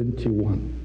21.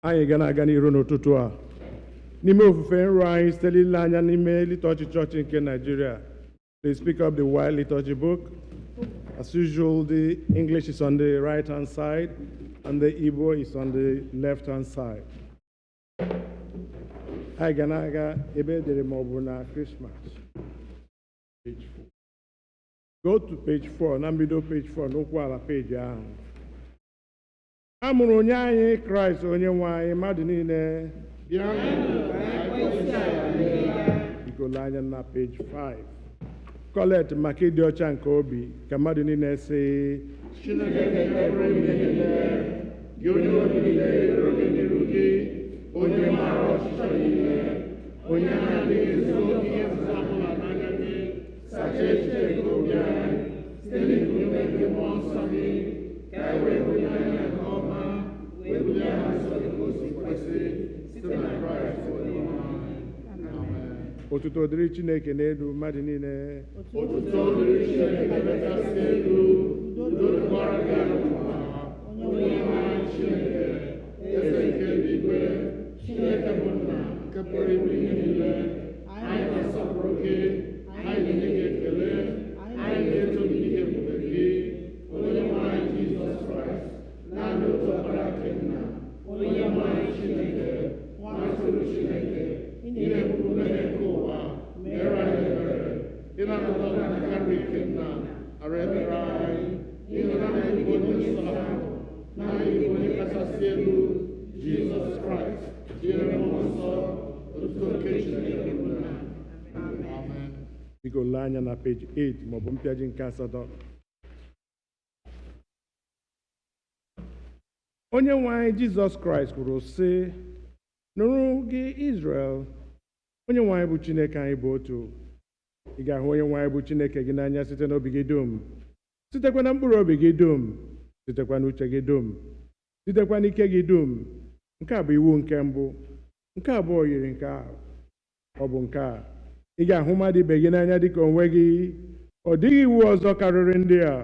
anyị ga na-aga n'iru n'ụtụtụ a n'ime ofufe nrọ anyị site n'ile anya n'ime liturgy chọọchị nke Nigeria. Please pick up the white liturgy book. As usual, the English is on the right-hand side and the Igbo is on the left-hand side. Anyị ga na-aga ebe edere ma ọ bụ na Christmas. Page 4. Go to page 4, na mbido page 4 n'okwu ala page ahụ. A mụrụ onye anyị Kraịst onye nwe anyị, mmadụ niile biko lee anya na page 5. Kolekt maka ịdị ọcha nke obi ka mmadụ niile sị Chineke ga-ekpere mmehie gị onye obi niile erughị n'iru gị, onye maara ọchịchọ niile, onye na-adịghị ezi obi ihe nzuzo ọbụla n'anya gị, sachaa echiche nke obi anyị site n'ikume nke mmụọ nsọ gị, ka e wee hụ ya anya nke ọma, wee bulie ha nsọ gị ka o si kwesị site na Kraịst onye nwe anyị. Amen. otuto dịrị Chineke n'elu mmadụ niile. Otuto dịrị Chineke kachasị elu, udo dịkwara gị n'ụwa, onye nwe anyị Chineke, eze nke eluigwe, Chineke bụ nna nke pụrụ ime ihe niile. Anyị na-asọpụrụ gị, anyị na-enye gị ekele, anyị na-eto gị ihe ebube gị, onye nwe anyị Jizọs Kraịst, naanị otu ọkpara nke nna, onye nwe anyị Chineke, nwa atụrụ Chineke, ị na-eburu mmehie nke ụwa, mere anyị ebere, ị na-anọdụ n'aka nri nke nna, ara ebere anyị, ịhụnanya gị onye nsọ ahụ, naanị gị onye kachasị elu, Jizọs Kraịst, tinyere mmụọ nsọ, otuto nke Chineke bụ nna. Amen. Biko lee anya na page 8 maọbụ mpịaji nke 8. Onye nwe anyị Jizọs Kraịst kwuru sị, nụrụ gị Izrel, onye nwe anyị bụ Chineke anyị bụ otu. Ị ga-ahụ onye nwe anyị bụ Chineke gị n'anya site n'obi gị dum, sitekwa na mkpụrụ obi gị dum, sitekwa n'uche gị dum, sitekwa n'ike gị dum. Nke a bụ iwu nke mbụ. Nke abụọ yiri nke ahụ. Ọ bụ nke a: ị ga-ahụ mmadụ ibe gị n'anya dịka onwe gị. Ọ dịghị iwu ọzọ karịrị ndị a.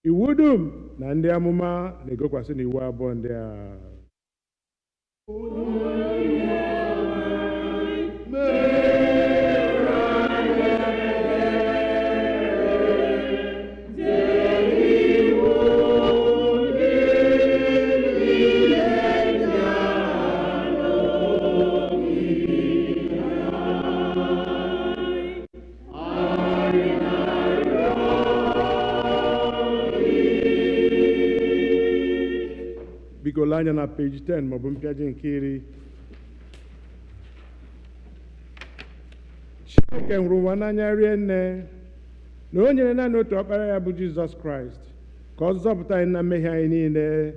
Iwu dum na ndị amụma na-egokwasị n'iwu abụọ ndị a. Biko lee anya na page 10 maọbụ mpịaji nke 10. Chineke hụrụ ụwa n'anya rie nne na o nyere naanị otu ọkpara ya bụ Jizọs Kraịst ka ọ zọpụta anyị na mmehie anyị niile,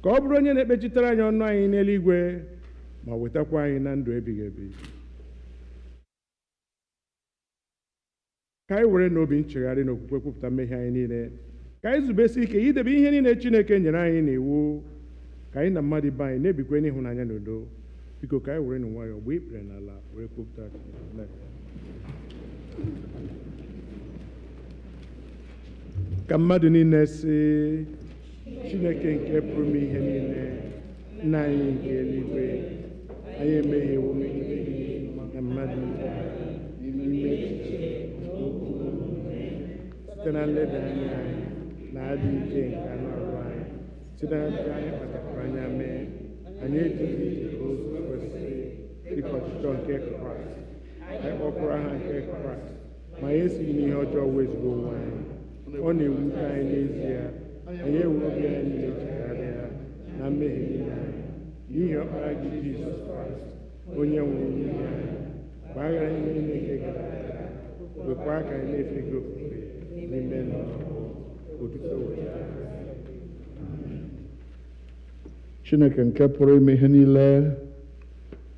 ka ọ bụrụ onye na-ekpechitere anyị ọnụ anyị n'eluigwe ma wetakwa anyị na ndụ ebighị ebi. Ka anyị were n'obi nchegharị na okwukwe kwupụta mmehie anyị niile, ka anyị zubesi ike idebe ihe niile Chineke nyere anyị n'iwu, ka anyị na mmadụ ibe anyị na-ebikwe n'ịhụnanya na udo. Biko ka anyị were nwayọọ gba ikpere n'ala were kwupụta. Ka mmadụ niile sị, Chineke nke pụrụ ime ihe niile, nna anyị nke eluigwe, anyị emehiewo megide gị na mmadụ n'ime echiche, okwu, site na nleda anya anyị na adị ike nke anụ arụ anyị, site na ndị anyị kpachapụrụ anya mee, anyị ejighị ije ozu kwesịrị dịka ọchịchọ nke Kraịst. Anyị kpọpụrụ aha nke Kraịst, ma anyị esighị n'ihe ọjọọ wezuga onwe anyị. Ọ na-ewute anyị n'ezie, anyị ewuru obi anyị niile chegharịa na mmehie niile anyị, n'ihi ọkpara gị Jizọs Kraịst, onye nwụrụ n'ihi anyị, gbaghara ihe niile nke gara aga, wekwa ka anyị na-efe gị ofufe n'ime ndụ otuto wetara. Chineke nke pụrụ ime ihe niile,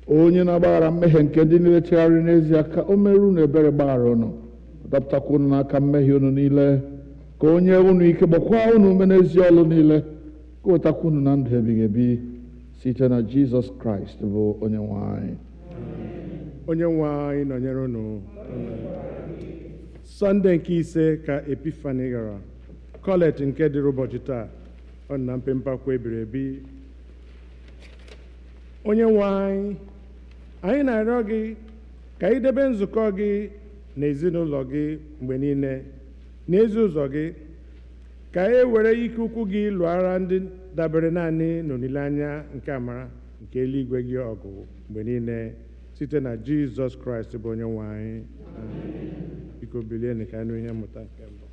onye na-agbaghara mmehie nke ndị niile chegharịrị n'ezie, ka o mere unu ebere gbaghara unu, dọpụtakwa unu n'aka mmehie unu niile, ka onye unu ike gbakwa unu ume n'ezi ọlụ niile, ka wetakwa unu na ndụ ebighị ebi site na Jizọs Kraịst bụ onye nwe anyị. Onye nwe anyị nọnyere unu. Sọnde nke 5 ka Epifani gara. Kolekt nke dịrị ụbọchị taa, ọ na mpempe akwụkwọ ebiri ebi. onye nwe anyị na-arịọ gị ka ị debe nzukọ gị na ezinụlọ gị mgbe niile n'ezi ụzọ gị, ka e were ike ukwu gị lụọ agha ndị dabere naanị n'olileanya nke amara nke eluigwe gị ọgụ mgbe niile site na Jizọs Kraịst bụ onye nwe anyị. Biko bilie ka anyị nụ ihe mmụta nke mbụ.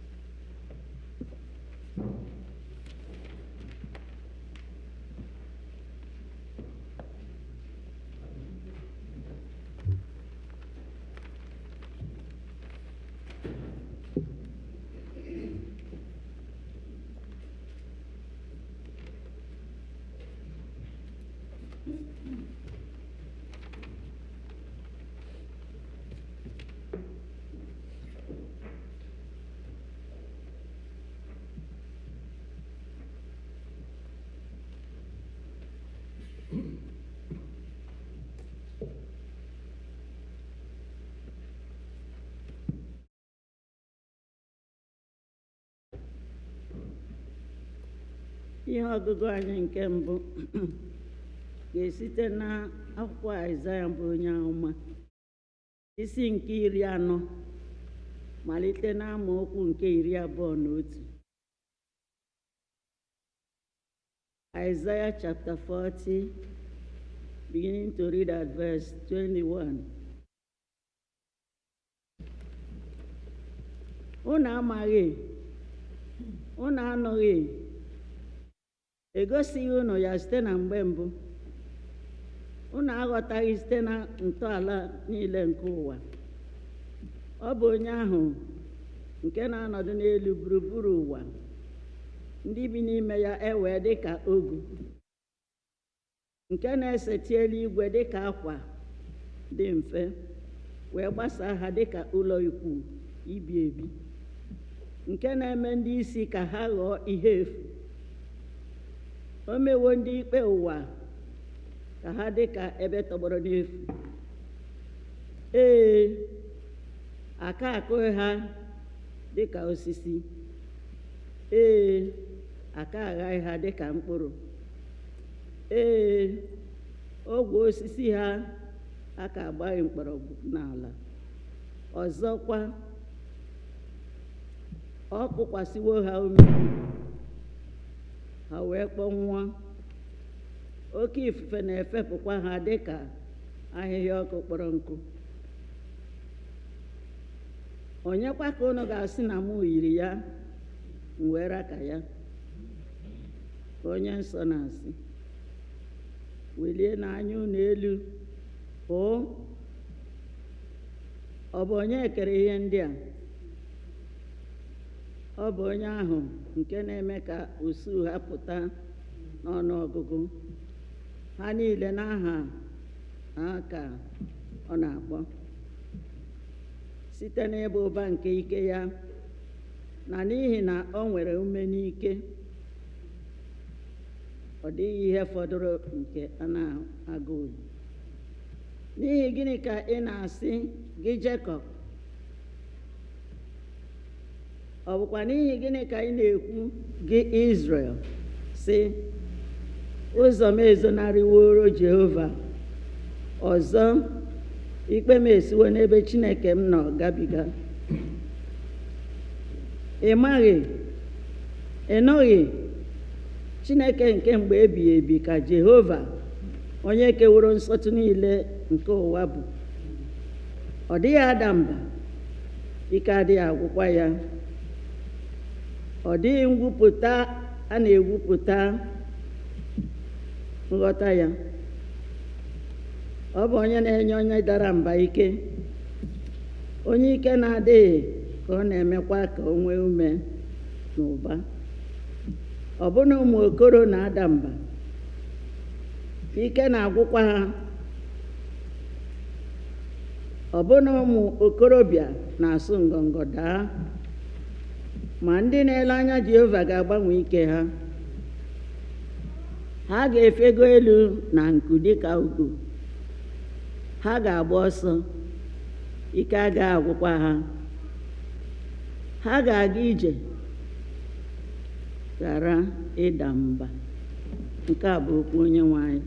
Ihe ọgụgụ anyị nke mbụ ga-esite n'akwụkwọ Aịzaya bụ onye amụma, isi nke 40, malite n'amaokwu nke 21. Isaiah chapter 40, beginning to read at verse 21. Unu amaghị, unu anụghị, egosighị unu ya site na mgbe mbụ, unu aghọtaghị site na ntọala niile nke ụwa. Ọ bụ onye ahụ nke na-anọdụ n'elu gburugburu ụwa, ndị bi n'ime ya ewee dị ka ogu, nke na-eseti eluigwe dị ka akwa dị mfe, wee gbasaa ha dị ka ụlọ ikwu ibi ebi, nke na-eme ndị isi ka ha ghọọ ihe efu. O mewo ndị ikpe ụwa ka ha dị ka ebe tọgbọrọ n'efu. Aka akụghị ha dị ka osisi, aka aghaghị ha dị ka mkpụrụ, ogwe osisi ha aka agbaghị mkpọrọgwụ n'ala. Ọzọkwa, ọ kụkwasịwo ha ume, ha wee kpọnwụọ. Oke ifufe na-efepụkwa ha dị ka ahịhịa ọkụ kpọrọ nkụ. Onyekwa ka unu ga-asị na mụ yiri ya, m wee raka ya? Ka onye nsọ na-asị. Welie n'anya unu elu hụ, ọ bụ onye kere ihe ndị a? Ọ bụ onye ahụ nke na-eme ka usuu ha pụta n'ọnụ ọgụgụ, ha niile n'aha ha ka ọ na-akpọ, site n'ịba ụba nke ike ya, na n'ihi na ọ nwere ume n'ike, ọ dịghị ihe fọdụrụ nke a na-agụghị. N'ihi gịnị ka ị na-asị, gị Jekọb? Ọ bụkwa n'ihi gịnị ka ị na-ekwu, gị Izrel, sị, ụzọ m ezonarịworo Jehova? Ọzọ, ikpe m esiwo n'ebe Chineke m nọ gabiga. Ị maghị, ị nụghị, Chineke nke mgbe ebighị ebi ka Jehova, onye keworo nsọtụ niile nke ụwa bụ. Ọ dịghị ada mba, ike adịghị agwụkwa ya. Ọ dịghị ngwupụta a na-egwupụta nghọta ya. Ọ bụ onye na-enye onye dara mba ike, onye ike na-adịghị ka ọ na-emekwa ka o nwee ume na ụba. Ọbụna ụmụ okoro na-ada mba, ike na-agwụkwa ha. Ọbụna ụmụ okorobịa na-asụ ngọngọ daa, ma ndị na-ele anya Jehova ga-agbanwe ike ha. Ha ga-efego elu na nku dịka ugo, ha ga-agba ọsọ, ike agaghị agwụkwa ha. Ha ga-aga ije, ghara ịda mba. Nke a bụ okwu Onyenwe anyị.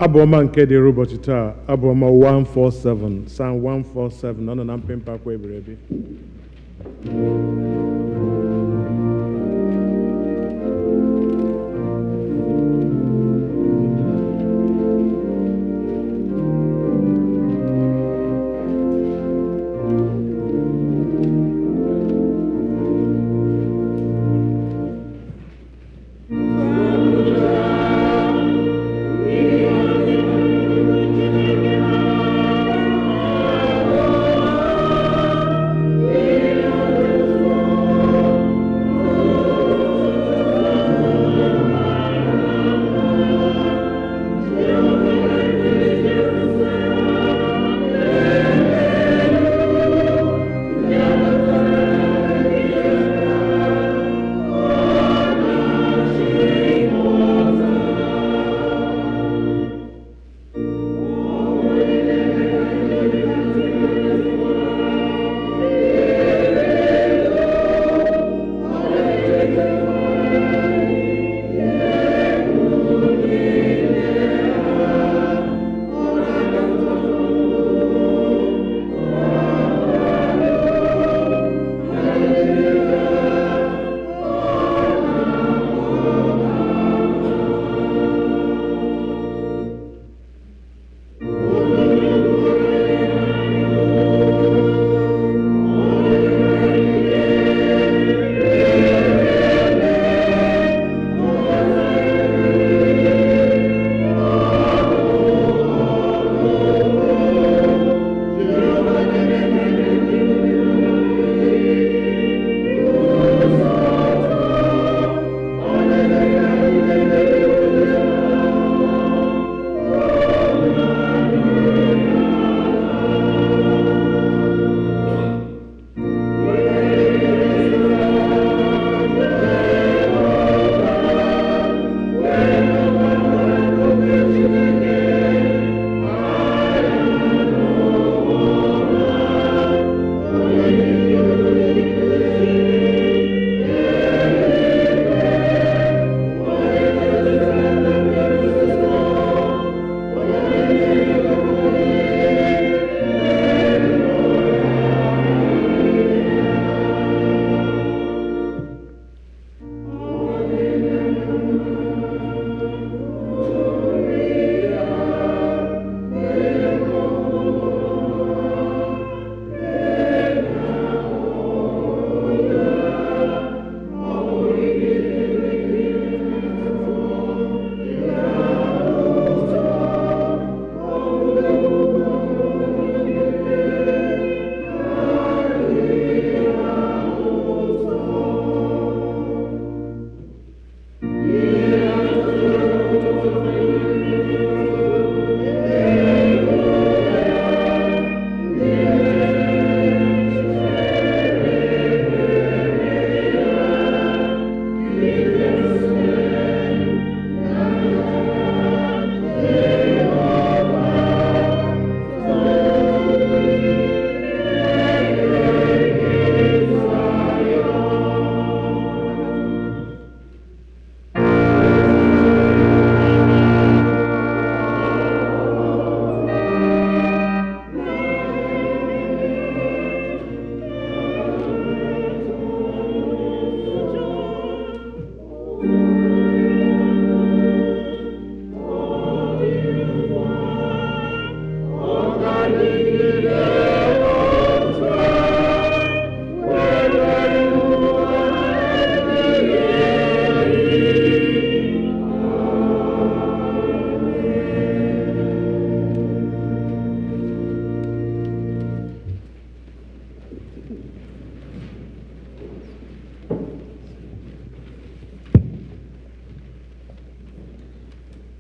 Abu-Ọma nke dịrị ụbọchị taa, Abu-Ọma 147, Psalm 147, ọ nọ na mpempe akwa ebirebi.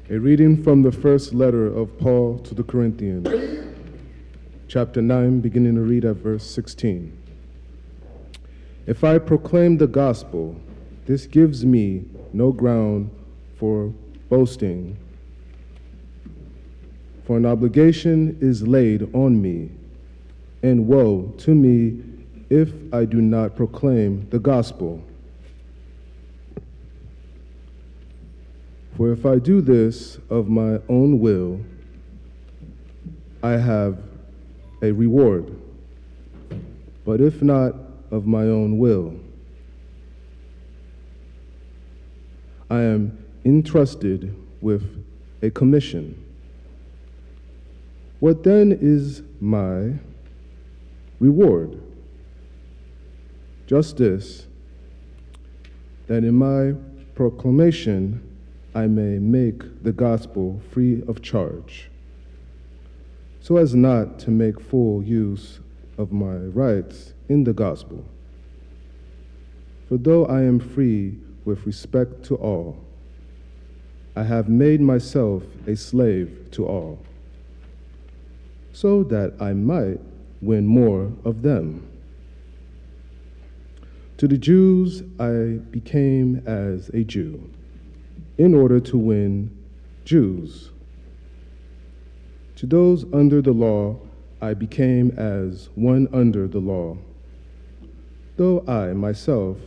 A reading from the first letter of Paul to the Corinthians, chapter 9, beginning to read at verse 16. If I proclaim the gospel, this gives me no ground for boasting. For an obligation is laid on me, and woe to me if I do not proclaim the gospel. For if I do this of my own will, I have a reward, but if not of my own will, I am entrusted with a commission. What then is my reward? Just this, that in my proclamation I may make the gospel free of charge, so as not to make full use of my rights in the gospel. For though I am free with respect to all, I have made myself a slave to all, so that I might win more of them. To the Jews I became as a Jew, in order to win Jews. To those under the law I became as one under the law, though I myself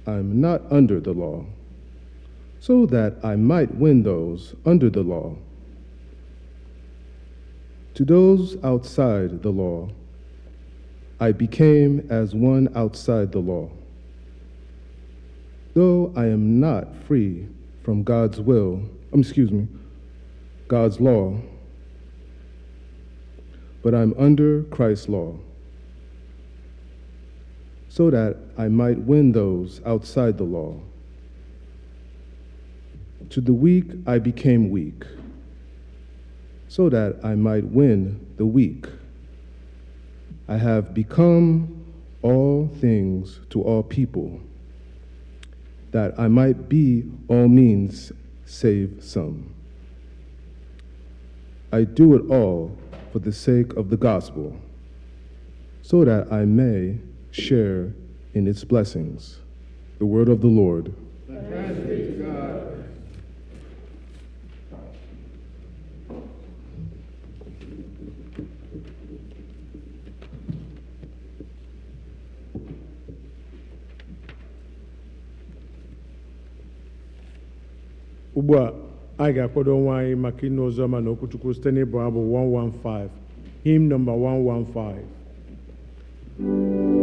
am not under the law, so that I might win those under the law. To those outside the law, I became as one outside the law, though I am not free from God's law, but I'm under Christ's law, so that I might win those outside the law. To the weak I became weak, so that I might win the weak. I have become all things to all people, that I might be all means save some. I do it all for the sake of the gospel, so that I may share in its blessings. The word of the Lord. Thanks be to God. Ugbu a anyị ga-akwado onwe anyị maka ịnụ ozi ọma na okwuchukwu site n'ịbụ abụ 115, hymn number 115. Amen.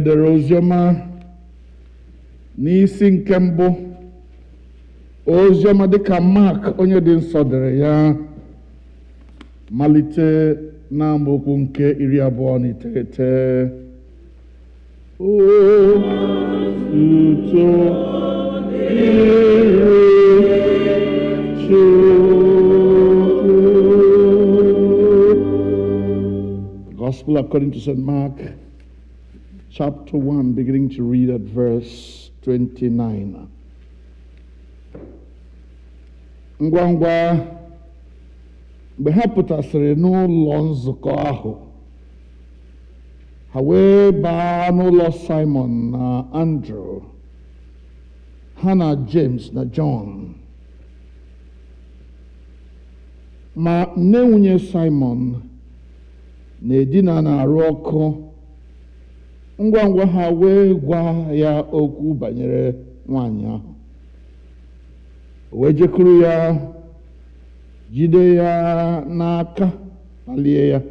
edere oziọma n'isi nke mbụ oziọma dịka Mark onye dị nsọ dere ya malite na amaokwu nke 29. Gospel according to St. Mark, chapter 1, beginning to read at verse 29. Ngwa ngwa mgbe ha pụtasịrị n'ụlọ nzukọ ahụ, ha wee baa n'ụlọ Simon na Andrew, ha na James na John. Ma nne nwunye Simon na-edina n'arụ ọkụ. Ngwa ngwa ha wee gwa ya okwu banyere nwaanyị ahụ. O wee jekuru ya, jide ya n'aka, palie ya.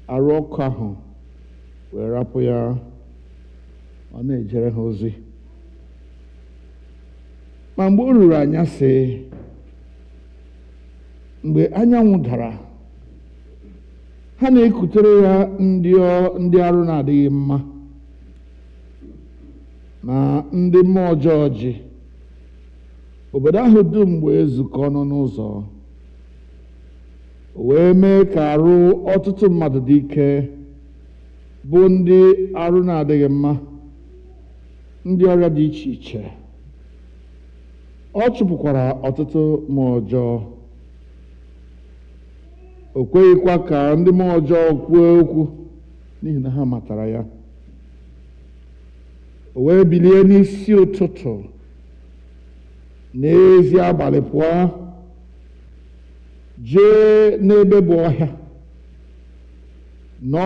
Arụ ọkụ ahụ wee rapụ ya, ọ na-ejere ha ozi. Ma mgbe o ruru anyasị, mgbe anyanwụ dara, ha na-ekutere ya ndị arụ na-adịghị mma na ndị mmụọ ọjọọ ji. Obodo ahụ dum wee zukọ ọnụ n'ụzọ, o wee mee ka arụ ọtụtụ mmadụ dị ike, bụ ndị arụ na-adịghị mma, ndị ọrịa dị iche iche. Ọ chụpụkwara ọtụtụ mmụọ ọjọọ. O kweghịkwa ka ndị mmụọ ọjọọ kwuo okwu n'ihi na ha matara ya. O wee bilie n'isi ụtụtụ n'ezi abalị pụọ, jee n'ebe bụ ọhịa, na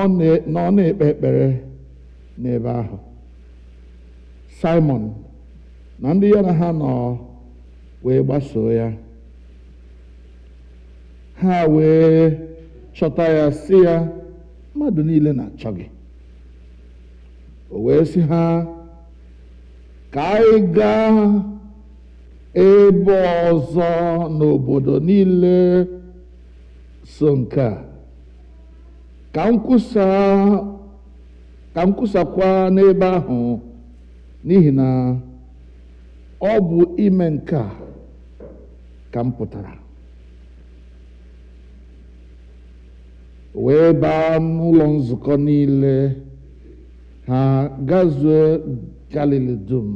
ọ na-ekpe ekpere n'ebe ahụ. Simon na ndị ya na ha nọ wee gbasoo ya. Ha wee chọta ya sị ya, mmadụ niile na-achọ gị. O wee sị ha, ka anyị gaa ebe ọzọ n'obodo niile so nke a, ka m kwusakwa n'ebe ahụ, n'ihi na ọ bụ ime nke a ka m pụtara. Wee baa n'ụlọ nzukọ niile, ha gazuo Galili dum,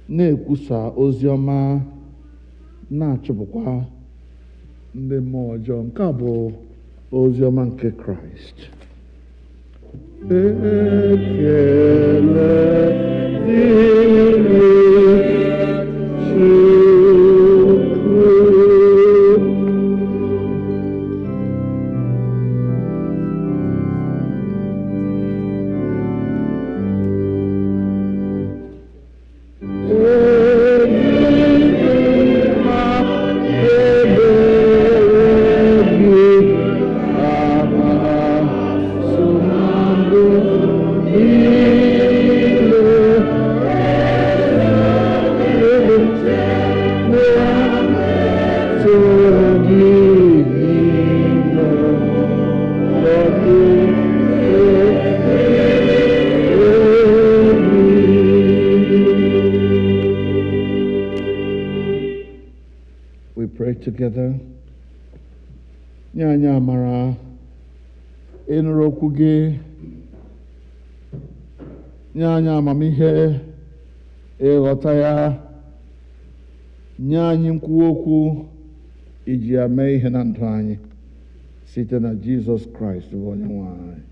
na-ekwusa ozi ọma, na-achụpụkwa ndị mmụọ ọjọọ. Nke a bụ ozi ọma nke Kraịst. Ekele dịrị Chukwu. Together. Nye anyị amara ịnụrụ okwu gị, nye anyị amamihe ịghọta ya, nye anyị nkwuwa okwu iji ya mee ihe na ndụ anyị, site na Jizọs Kraịst bụ Onyenwe anyị.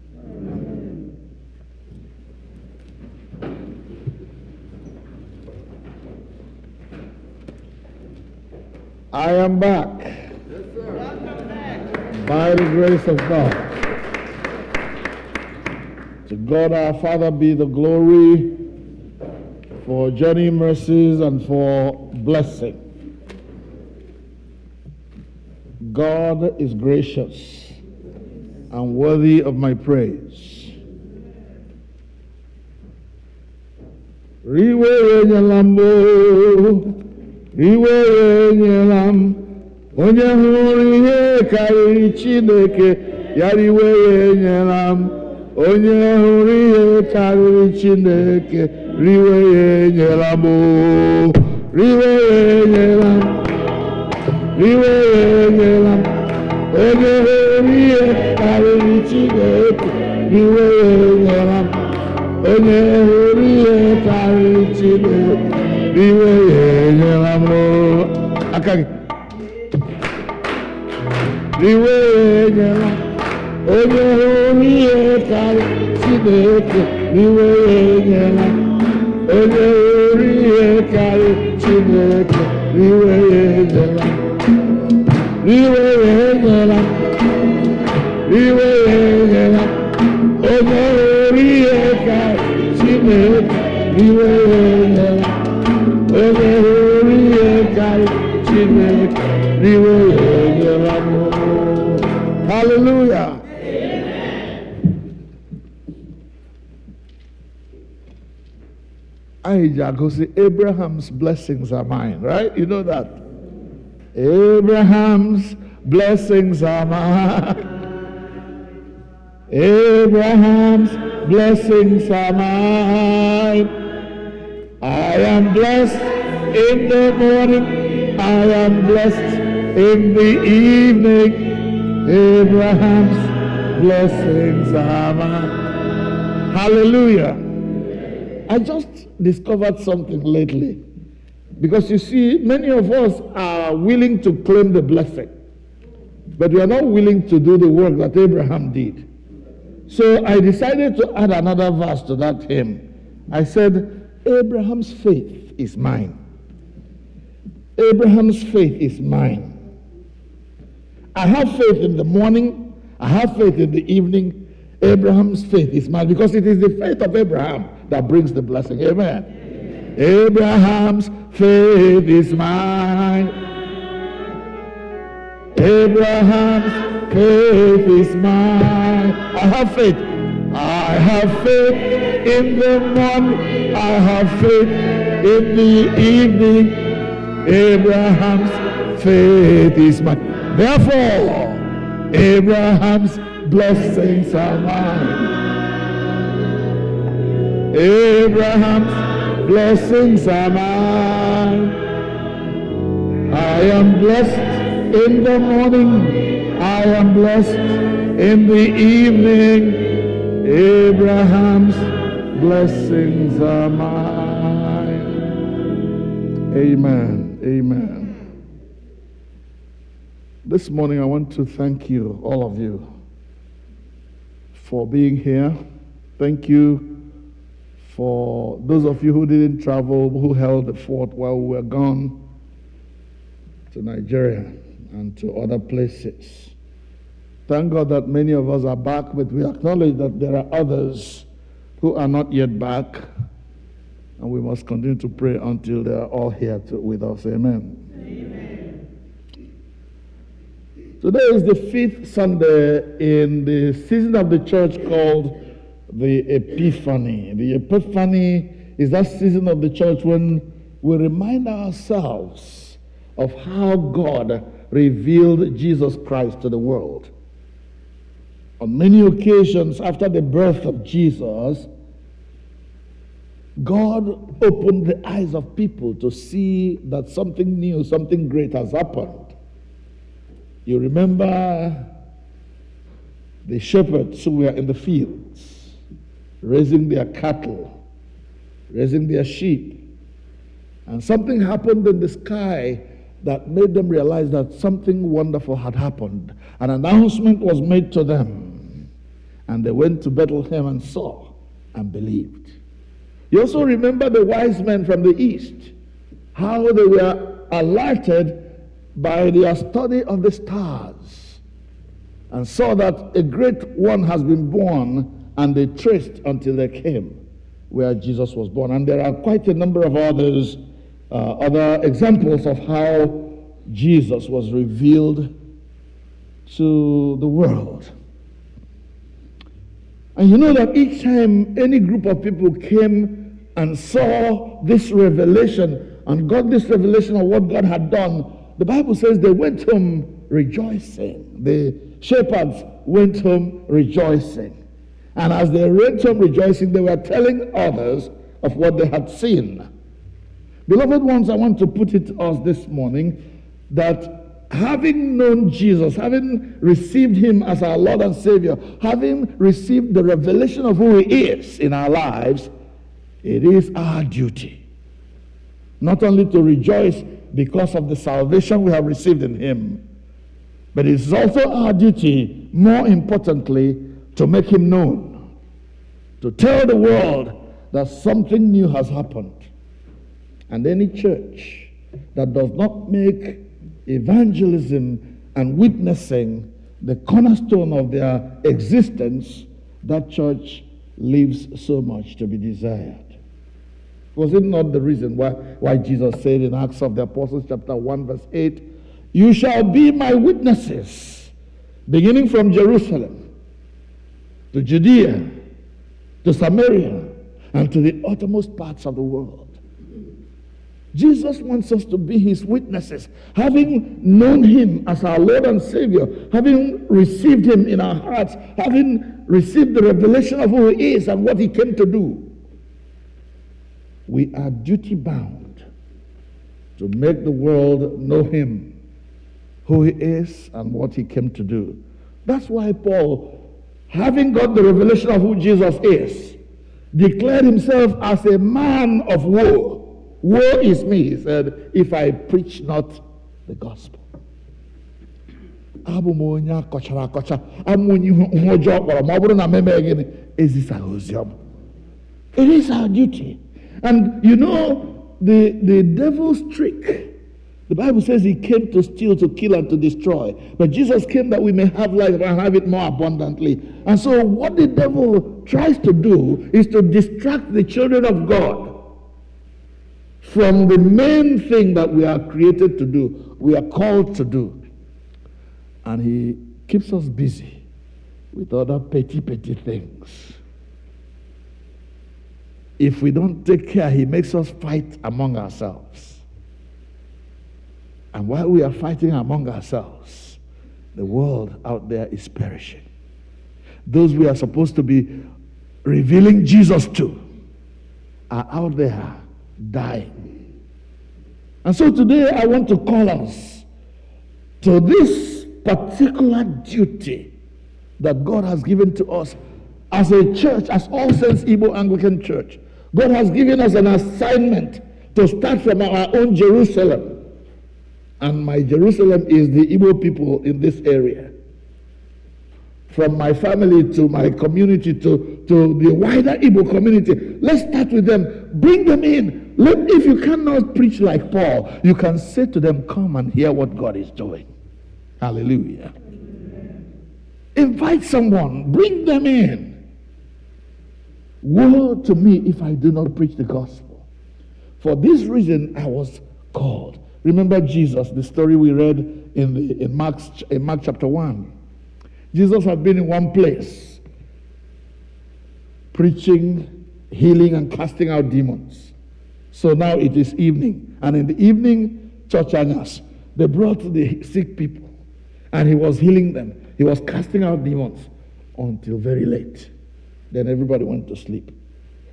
I am back. Yes, sir. Welcome back. By the grace of God. To God our Father be the glory for journey mercies and for blessing. God is gracious and worthy of my praise. riwere nyela m riwere nyela m onye hụrụ ihe karịrị Chineke ya riwere nyela m onye hụrụ ihe karịrị Chineke riwere nyela m riwere nyela m riwere nyela m onye hụrụ ihe karịrị Chineke riwere nyela m onye hụrụ ihe karịrị Chineke riwere nyela m aka gị riwere nyela onye hụrụ ihe karịrị Chineke riwere nyela onye hụrụ ihe karịrị Chineke riwere nyela riwere nyela riwere nyela onye hụrụ ihe karịrị Chineke riwere nyela onye hụrụ ihe karịrị Chineke riwere nyela m. Hallelujah. Abraham's blessings are mine, right? You know that. Abraham's blessings are mine. Abraham's blessings are mine. I am blessed in the morning. I am blessed in the evening. Abraham's blessings are mine. Hallelujah. I just discovered something lately. Because you see, many of us are willing to claim the blessing, but we are not willing to do the work that Abraham did. So I decided to add another verse to that hymn. I said, Abraham's faith is mine. Abraham's faith is mine. I have faith in the morning. I have faith in the evening. Abraham's faith is mine because it is the faith of Abraham that brings the blessing. Amen. Abraham's faith is mine. Abraham's faith is mine. I have faith. I have faith in the morning. I have faith in the evening. Abraham's faith is mine. Therefore, Abraham's blessings are mine. Abraham's blessings are mine. I am blessed in the morning. I am blessed in the evening. Abraham's blessings are mine. Amen. Amen. This morning I want to thank you, all of you, for being here. Thank you for those of you who didn't travel, who held the fort while we were gone to Nigeria and to other places. Thank God that many of us are back, but we acknowledge that there are others who are not yet back, and we must continue to pray until they are all here with us. Amen. Amen. Today is the 5th Sunday in the season of the church called the Epiphany. The Epiphany is that season of the church when we remind ourselves of how God revealed Jesus Christ to the world. On many occasions after the birth of Jesus, God opened the eyes of people to see that something new, something great has happened. You remember the shepherds who were in the fields, raising their cattle, raising their sheep. And something happened in the sky that made them realize that something wonderful had happened. An announcement was made to them. And they went to Bethlehem and saw and believed. You also remember the wise men from the east, how they were alerted by their study of the stars and saw that a great one has been born, and they traced until they came where Jesus was born. And there are quite a number of other examples of how Jesus was revealed to the world. And you know that each time any group of people came and saw this revelation and got this revelation of what God had done, the Bible says they went home rejoicing. The shepherds went home rejoicing. And as they went home rejoicing, they were telling others of what they had seen. Beloved ones, I want to put it to us this morning that having known Jesus, having received him as our Lord and Savior, having received the revelation of who he is in our lives, it is our duty not only to rejoice because of the salvation we have received in him, but it is also our duty, more importantly, to make him known, to tell the world that something new has happened. And any church that does not make evangelism and witnessing the cornerstone of their existence, that church leaves so much to be desired. Was it not the reason why Jesus said in Acts of the Apostles chapter 1 verse 8, "You shall be my witnesses, beginning from Jerusalem, to Judea, to Samaria, and to the uttermost parts of the world." Jesus wants us to be his witnesses, having known him as our Lord and Savior, having received him in our hearts, having received the revelation of who he is and what he came to do. We are duty bound to make the world know him, who he is, and what he came to do. That's why Paul, having got the revelation of who Jesus is, declared himself as a man of woe. Woe is me, he said, if I preach not the gospel. It is our duty. And you know, the devil's trick, the Bible says he came to steal, to kill, and to destroy. But Jesus came that we may have life and have it more abundantly. And so what the devil tries to do is to distract the children of God from the main thing that we are created to do, we are called to do. And he keeps us busy with other petty things. If we don't take care, he makes us fight among ourselves. And while we are fighting among ourselves, the world out there is perishing. Those we are supposed to be revealing Jesus to are out there dying. And so today I want to call us to this particular duty that God has given to us as a church, as All Saints Igbo Anglican Church. God has given us an assignment to start from our own Jerusalem. And my Jerusalem is the Igbo people in this area. From my family to my community to the wider Igbo community. Let's start with them. Bring them in. If you cannot preach like Paul, you can say to them, come and hear what God is doing. Hallelujah. Invite someone. Bring them in. Woe to me if I do not preach the gospel. For this reason I was called. Remember Jesus, the story we read in Mark chapter 1. Jesus had been in one place, preaching, healing, and casting out demons. So now it is evening. And in the evening, church anyas, they brought the sick people. And he was healing them. He was casting out demons until very late. Then everybody went to sleep.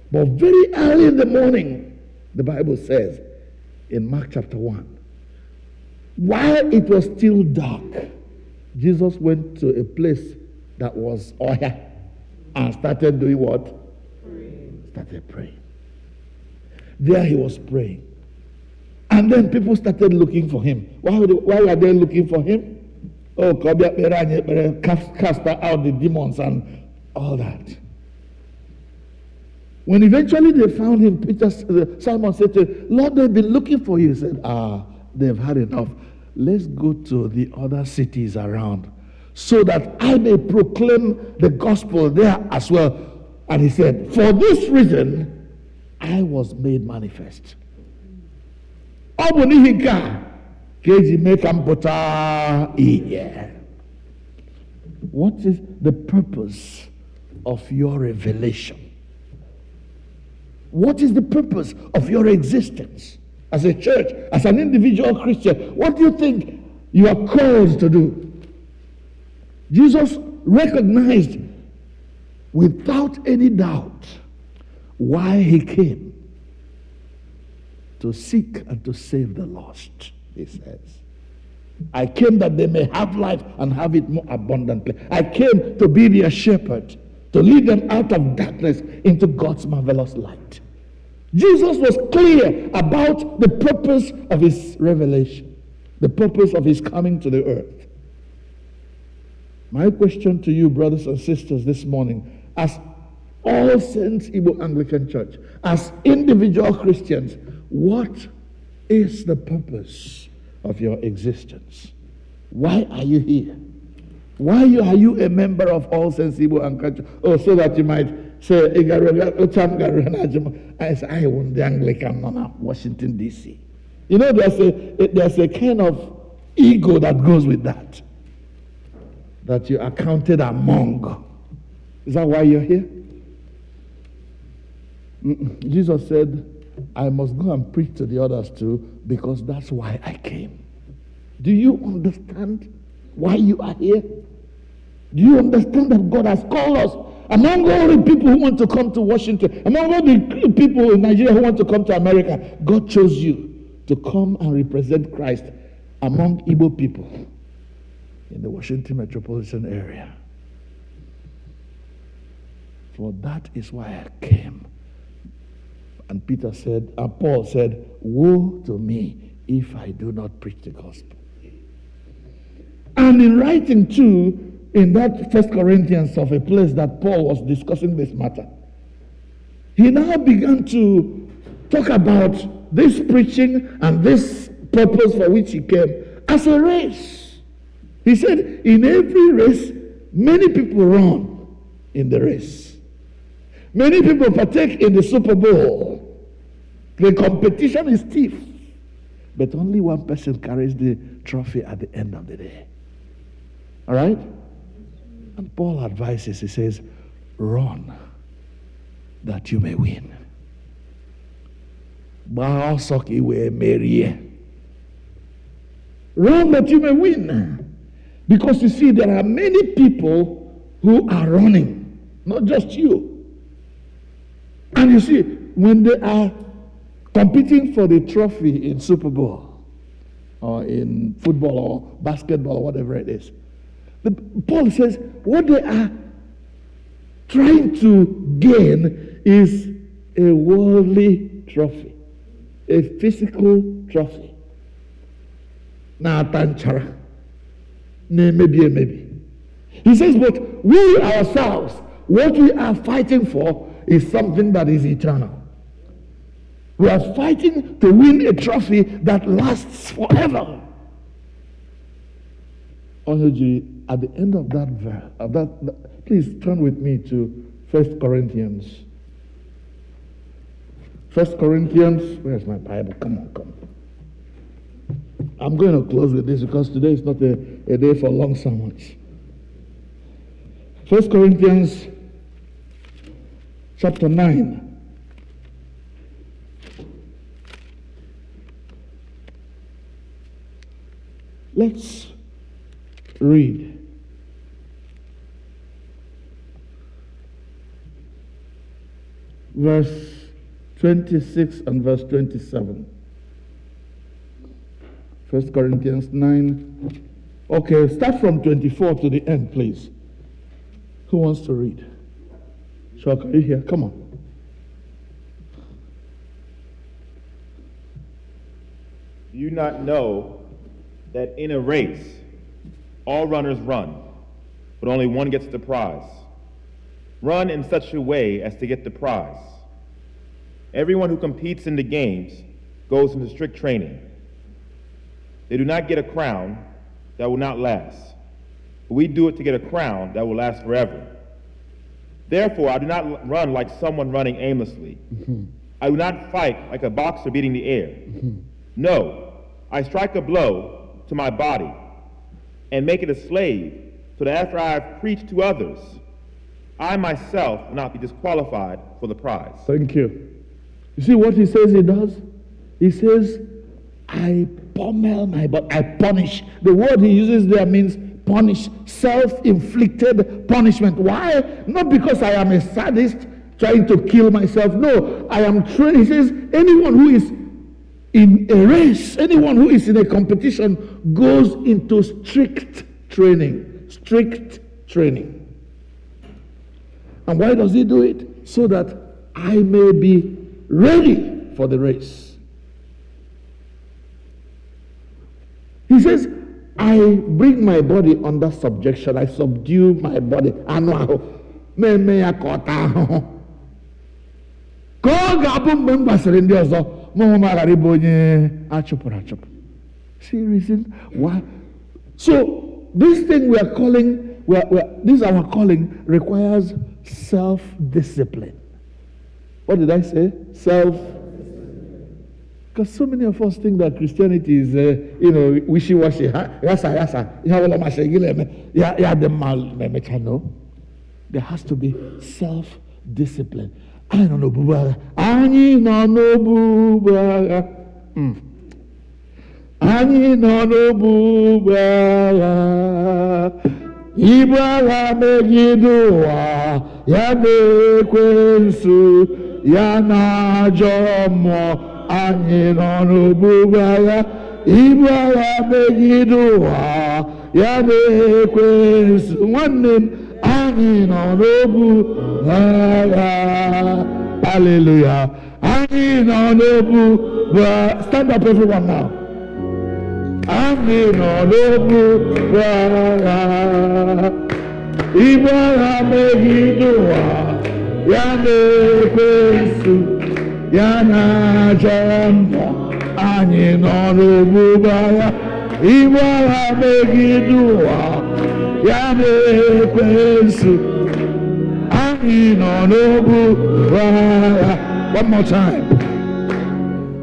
But very early in the morning, the Bible says in Mark chapter 1, while it was still dark, Jesus went to a place that was Oya and started doing what? Praying. Started praying. There he was praying. And then people started looking for him. Why were they looking for him? Oh, cast out the demons and all that. When eventually they found him, Simon said to him, Lord, they've been looking for you. He said, they've had enough. Let's go to the other cities around so that I may proclaim the gospel there as well. And he said, for this reason, I was made manifest. What is the purpose of your revelation? What is the purpose of your existence as a church, as an individual Christian? What do you think you are called to do? Jesus recognized without any doubt why he came. To seek and to save the lost, he says. I came that they may have life and have it more abundantly. I came to be their shepherd, to lead them out of darkness into God's marvelous light. Jesus was clear about the purpose of his revelation, the purpose of his coming to the earth. My question to you, brothers and sisters, this morning, as All Saints Igbo Anglican Church, as individual Christians, what is the purpose of your existence? Why are you here? Why are you a member of All Saints Igbo Anglican Church? Oh, so that you might say, I say, I want the Anglican in Washington, D.C. You know, there's a kind of ego that goes with that. That you are counted among. Is that why you're here? Jesus said, I must go and preach to the others too, because that's why I came. Do you understand why you are here? Do you understand that God has called us? Among all the people who want to come to Washington, among all the people in Nigeria who want to come to America, God chose you to come and represent Christ among Igbo people in the Washington metropolitan area. For that is why I came. And Paul said, woe to me if I do not preach the gospel. And in writing too, in that 1 Corinthians of a place that Paul was discussing this matter, he now began to talk about this preaching and this purpose for which he came as a race. He said, in every race, many people run in the race. Many people partake in the Super Bowl. The competition is stiff. But only one person carries the trophy at the end of the day. All right? And Paul advises, he says, run that you may win. Run that you may win. Because you see, there are many people who are running, not just you. And you see, when they are competing for the trophy in Super Bowl, or in football, or basketball, or whatever it is, Paul says what they are trying to gain is a worldly trophy, a physical trophy. Maybe. He says, but we ourselves, what we are fighting for is something that is eternal. We are fighting to win a trophy that lasts forever. At the end of that verse, please turn with me to 1 Corinthians. 1 Corinthians, where's my Bible? Come on. I'm going to close with this because today is not a day for long sermons. 1 Corinthians chapter 9. Let's read. Verse 26 and verse 27. 1 Corinthians 9. Okay, start from 24 to the end, please. Who wants to read? Shock, are you here? Come on. Do you not know that in a race, all runners run, but only one gets the prize? Run in such a way as to get the prize. Everyone who competes in the games goes into strict training. They do not get a crown that will not last, but we do it to get a crown that will last forever. Therefore, I do not run like someone running aimlessly. I do not fight like a boxer beating the air. No, I strike a blow to my body and make it a slave, so that after I have preached to others, I myself will not be disqualified for the prize. Thank you. You see what he says he does? He says, I pummel my body, I punish. The word he uses there means punish, self-inflicted punishment. Why? Not because I am a sadist trying to kill myself. No, I am trained. He says, anyone who is in a race, anyone who is in a competition goes into strict training. Strict training. And why does he do it? So that I may be ready for the race. He says, I bring my body under subjection. I subdue my body. See reason why? So this thing we are calling, this our calling requires self-discipline. What did I say? Because so many of us think that Christianity is, wishy-washy. No. There has to be self-discipline. I don't know, Bubara. Ani no Bubara. Ani no Bubara. Ibara megidoa. Ya mekwensu. Ya na jomo. Ani no Bubara. Ibara megidoa. Ya mekwensu. One name. Ani no Bubara. Hallelujah. Ani no Bubara. Stand up, everyone now. Ani no Bubara. Ibara megidoa. Ya mekwensu. Ya na jambo. Ani no Bubara. Ibara megidoa. Ya mekwensu. Ani no Bubara. One more time.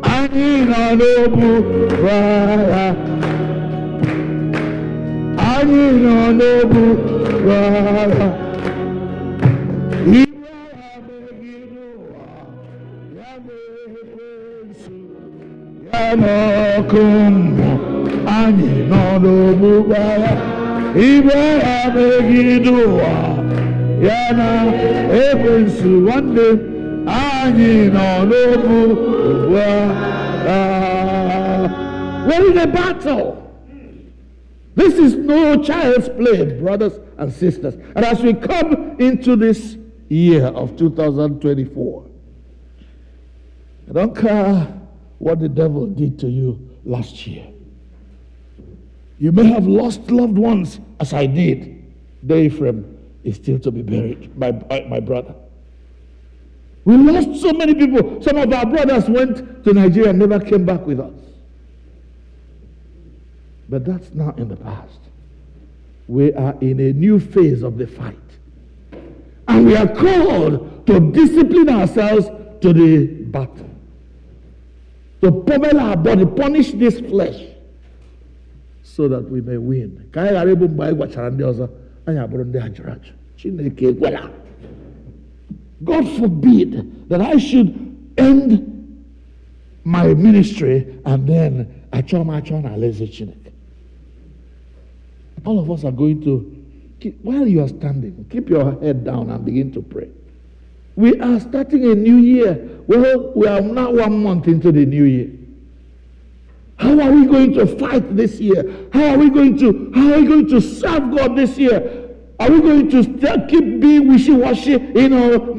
Ani no Bubara. Ani no Bubara. Ibara megidoa. Ya mekwensu. Ya no kumo. Ani no Bubara. Ibara megidoa. Yana ekwensu. One day, ani no Bubara. We're in a battle. This is no child's play, brothers and sisters. And as we come into this year of 2024, I don't care what the devil did to you last year. You may have lost loved ones, as I did. Ephraim is still to be buried, my brother. We lost so many people. Some of our brothers went to Nigeria and never came back with us. But that's now in the past. We are in a new phase of the fight. And we are called to discipline ourselves to the battle. To pummel our body, punish this flesh, so that we may win. God forbid that I should end my ministry and then all of us are going to, while you are standing, keep your head down and begin to pray. We are starting a new year. Well, we are now 1 month into the new year. How are we going to fight this year? How are we going to serve God this year? Are we going to still keep being wishy-washy? No,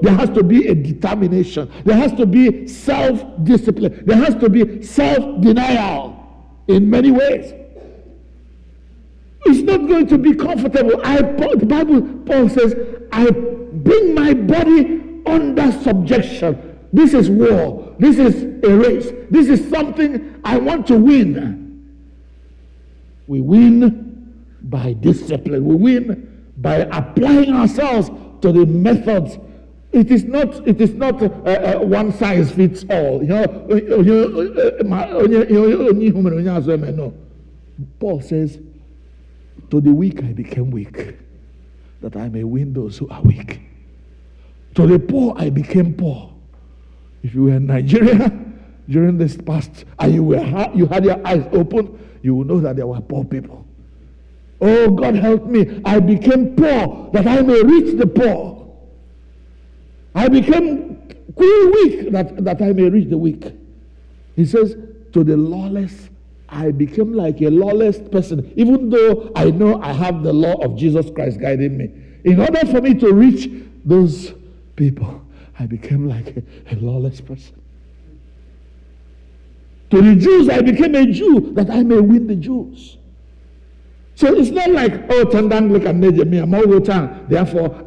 there has to be a determination. There has to be self-discipline. There has to be self-denial in many ways. It's not going to be comfortable. The Bible, Paul says, I bring my body under subjection. This is war. This is a race. This is something I want to win. We win by discipline. We win by applying ourselves to the methods. It is not one size fits all. No. Paul says, to the weak I became weak, that I may win those who are weak. To the poor, I became poor. If you were in Nigeria during this past and you had your eyes open, you will know that there were poor people. Oh, God help me. I became poor that I may reach the poor. I became weak that I may reach the weak. He says, to the lawless, I became like a lawless person, even though I know I have the law of Jesus Christ guiding me. In order for me to reach those people, I became like a lawless person. To the Jews, I became a Jew that I may win the Jews. So it's not like, oh, Anglican, therefore,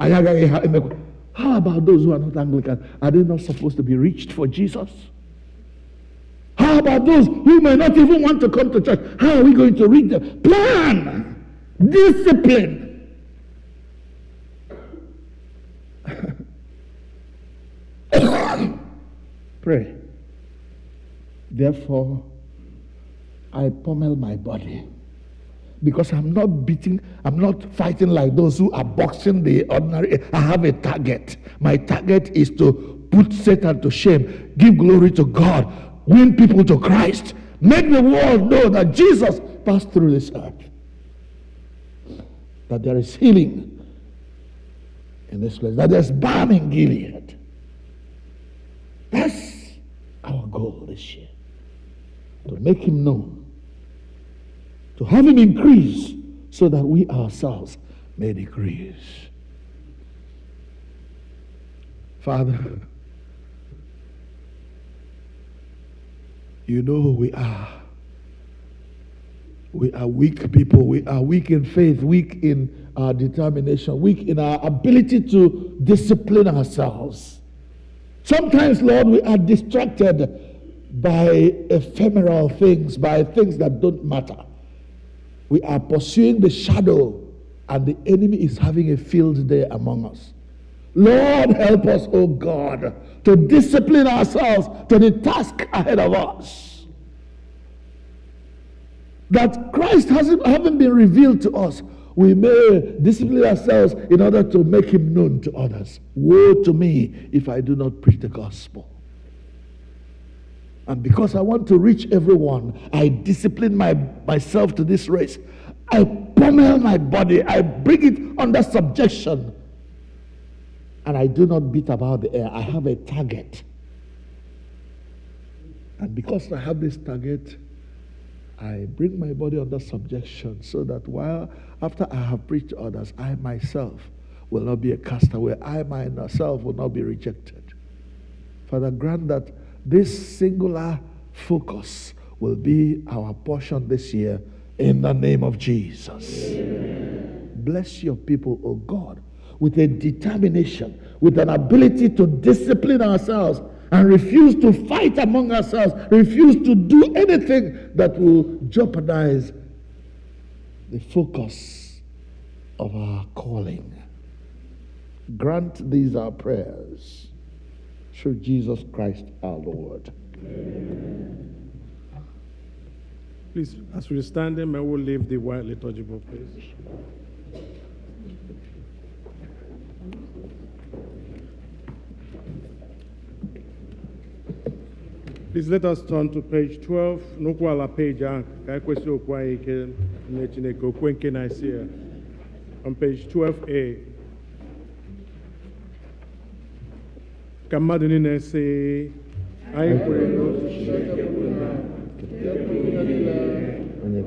how about those who are not Anglican? Are they not supposed to be reached for Jesus? How about those who may not even want to come to church? How are we going to reach them? Plan, discipline. Pray. Therefore, I pummel my body. Because I'm not fighting like those who are boxing the ordinary. I have a target. My target is to put Satan to shame, give glory to God, win people to Christ, make the world know that Jesus passed through this earth, that there is healing in this place, that there's balm in Gilead. That's our goal this year, to make him known, to have him increase so that we ourselves may decrease. Father, you know who we are. We are weak people. We are weak in faith, weak in our determination, weak in our ability to discipline ourselves. Sometimes, Lord, we are distracted by ephemeral things, by things that don't matter. We are pursuing the shadow, and the enemy is having a field day among us. Lord, help us, oh God, to discipline ourselves to the task ahead of us. That Christ haven't been revealed to us. We may discipline ourselves in order to make him known to others. Woe to me if I do not preach the gospel. And because I want to reach everyone, I discipline myself to this race. I pummel my body. I bring it under subjection. And I do not beat about the air. I have a target. And because I have this target, I bring my body under subjection so that after I have preached to others, I myself will not be a castaway. I myself will not be rejected. Father, grant that this singular focus will be our portion this year in the name of Jesus. Amen. Bless your people, O God, with a determination, with an ability to discipline ourselves and refuse to fight among ourselves, refuse to do anything that will jeopardize the focus of our calling. Grant these our prayers through Jesus Christ our Lord. Amen. Please, as we stand there, may we leave the white liturgical place. Please let us turn to page 12. N'okwu ala page ahụ ka anyị kwesị okwu anyị ike nye Chineke okwu nke na-esi ya. On page 12A. Ka mmadụ niile sị, anyị kwere n'otu Chineke bụ na nke pụrụ ihe niile, onye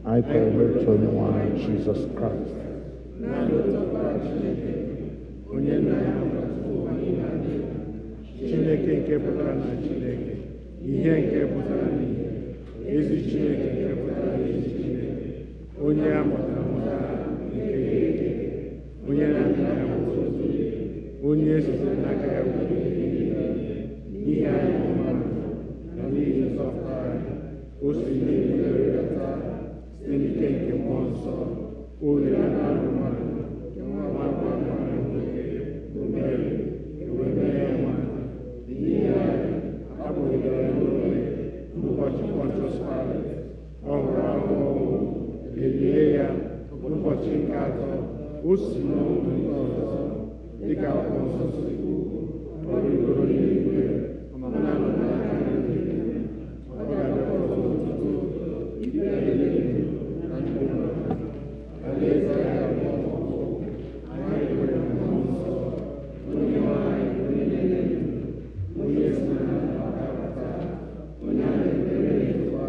I pray with one Jesus Christ. Onye Chineke nke pụtara na Chineke, ihe nke pụtara n'ihe, ezi Chineke nke pụtara ezi Chineke, onye amụtara nke ike, onye na-aka ya bụ otu, onye sitere n'aka ya bụ n'ihe anyị bụ mmadụ na n'ihi nzọpụta anyị, o si n'eluigwe rịọta site n'ike nke mmụọ nsọ, o nyere mmadụ mmadụ nke nwa agbọghọ mmadụ nwoke Mary, ewe mee ya mmadụ n'ihi anyị abụghịdara ya n'obe n'ụbọchị Pontius Pilate, ọ hụrụ ahụhụ, elie ya n'ụbọchị nke atọ o si n'ọnwụ ọzọ dịka akwụkwọ nsọ si kwuo ọ rigoro n'eluigwe ma na-anọ n'aka nri ọ ga-abịakwa ọzọ n'ụtụtụ ikpe ndị ndụ na ndị nwụrụ alaeze ya ga-abụ ọgwụgwụ anyị kwere na mmụọ nsọ onye nwanyị onye ndụ onye si na na-abata onye a na-ekpere ekpekwa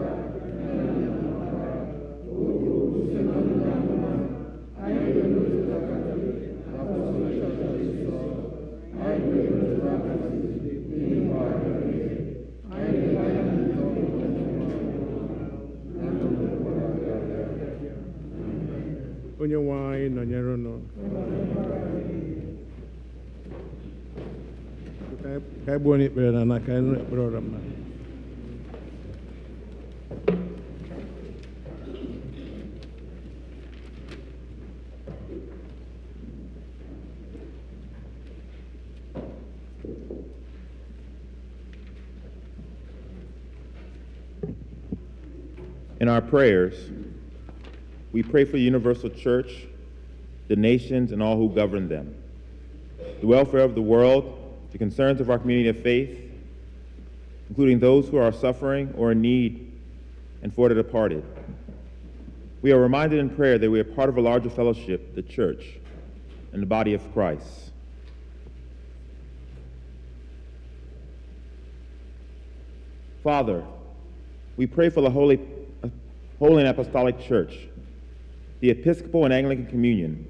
na na-amara oge ozi na ndụ na amụma anyị ga-emetụta katọlik na Absolution anyị ga-emetụta katọlik n'ihi mgbaghara mmehie anyị ga-ele anya ndị ọbụla na Ntopu onye nwe anyị nọnyere unu ka anyị gbuo onye ikpere na ka anyị nụ ekpere ọra mmadụ. In our prayers, we pray for the universal church, the nations, and all who govern them, the welfare of the world, the concerns of our community of faith, including those who are suffering or in need, and for the departed. We are reminded in prayer that we are part of a larger fellowship, the church, and the body of Christ. Father, we pray for the Holy and Apostolic Church, the Episcopal and Anglican Communion,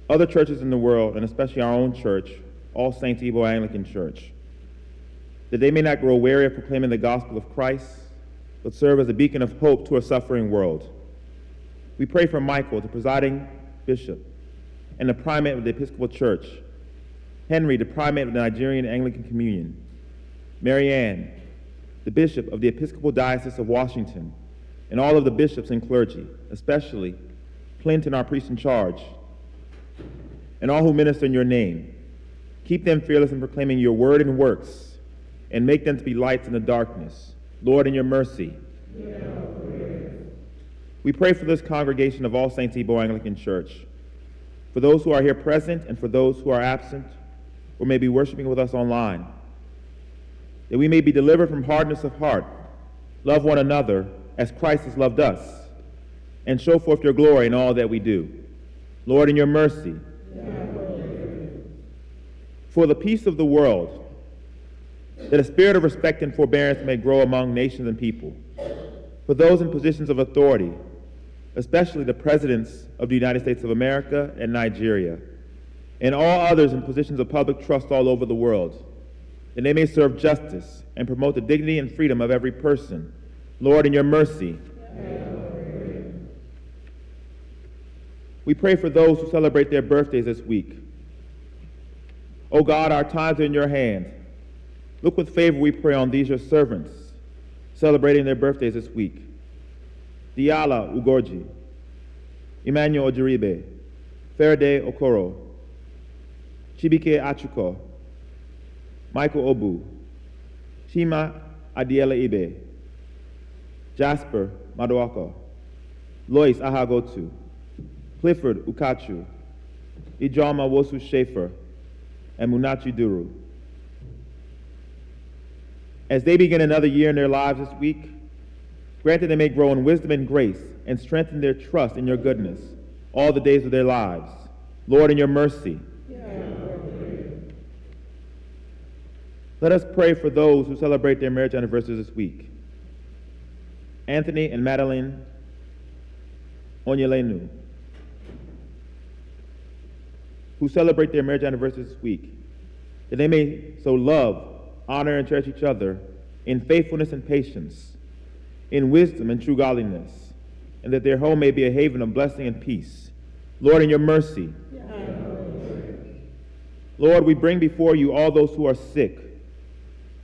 other churches in the world, and especially our own church, All Saints Igbo Anglican Church, that they may not grow weary of proclaiming the gospel of Christ, but serve as a beacon of hope to a suffering world. We pray for Michael, the presiding bishop, and the primate of the Episcopal Church, Henry, the primate of the Nigerian Anglican Communion, Mary Ann, the bishop of the Episcopal Diocese of Washington, and all of the bishops and clergy, especially Clinton, our priest in charge, and all who minister in your name. Keep them fearless in proclaiming your word and works, and make them to be lights in the darkness. Lord, in your mercy. We pray for this congregation of All Saints Igbo Anglican Church, for those who are here present and for those who are absent or may be worshiping with us online, that we may be delivered from hardness of heart, love one another as Christ has loved us, and show forth your glory in all that we do. Lord, in your mercy. For the peace of the world, that a spirit of respect and forbearance may grow among nations and people. For those in positions of authority, especially the presidents of the United States of America and Nigeria, and all others in positions of public trust all over the world, that they may serve justice and promote the dignity and freedom of every person. Lord, in your mercy. We pray for those who celebrate their birthdays this week. O God, our times are in your hand. Look with favor, we pray, on these your servants celebrating their birthdays this week. Diala Ugorji, Emmanuel Ojiribe, Faraday Okoro, Chibike Achuko, Michael Obu, Shima Adiela Ibe, Jasper Maduako, Lois Ahagotu, Clifford Ukachu, Ijoma Wosu Schaefer, and Munachi Duru. As they begin another year in their lives this week, grant that they may grow in wisdom and grace and strengthen their trust in your goodness all the days of their lives. Lord, in your mercy. Let us pray for those who celebrate their marriage anniversaries this week. Anthony and Madeline Onyelenu, who celebrate their marriage anniversaries this week, that they may so love, honor, and cherish each other in faithfulness and patience, in wisdom and true godliness, and that their home may be a haven of blessing and peace. Lord, in your mercy. Lord, we bring before you all those who are sick.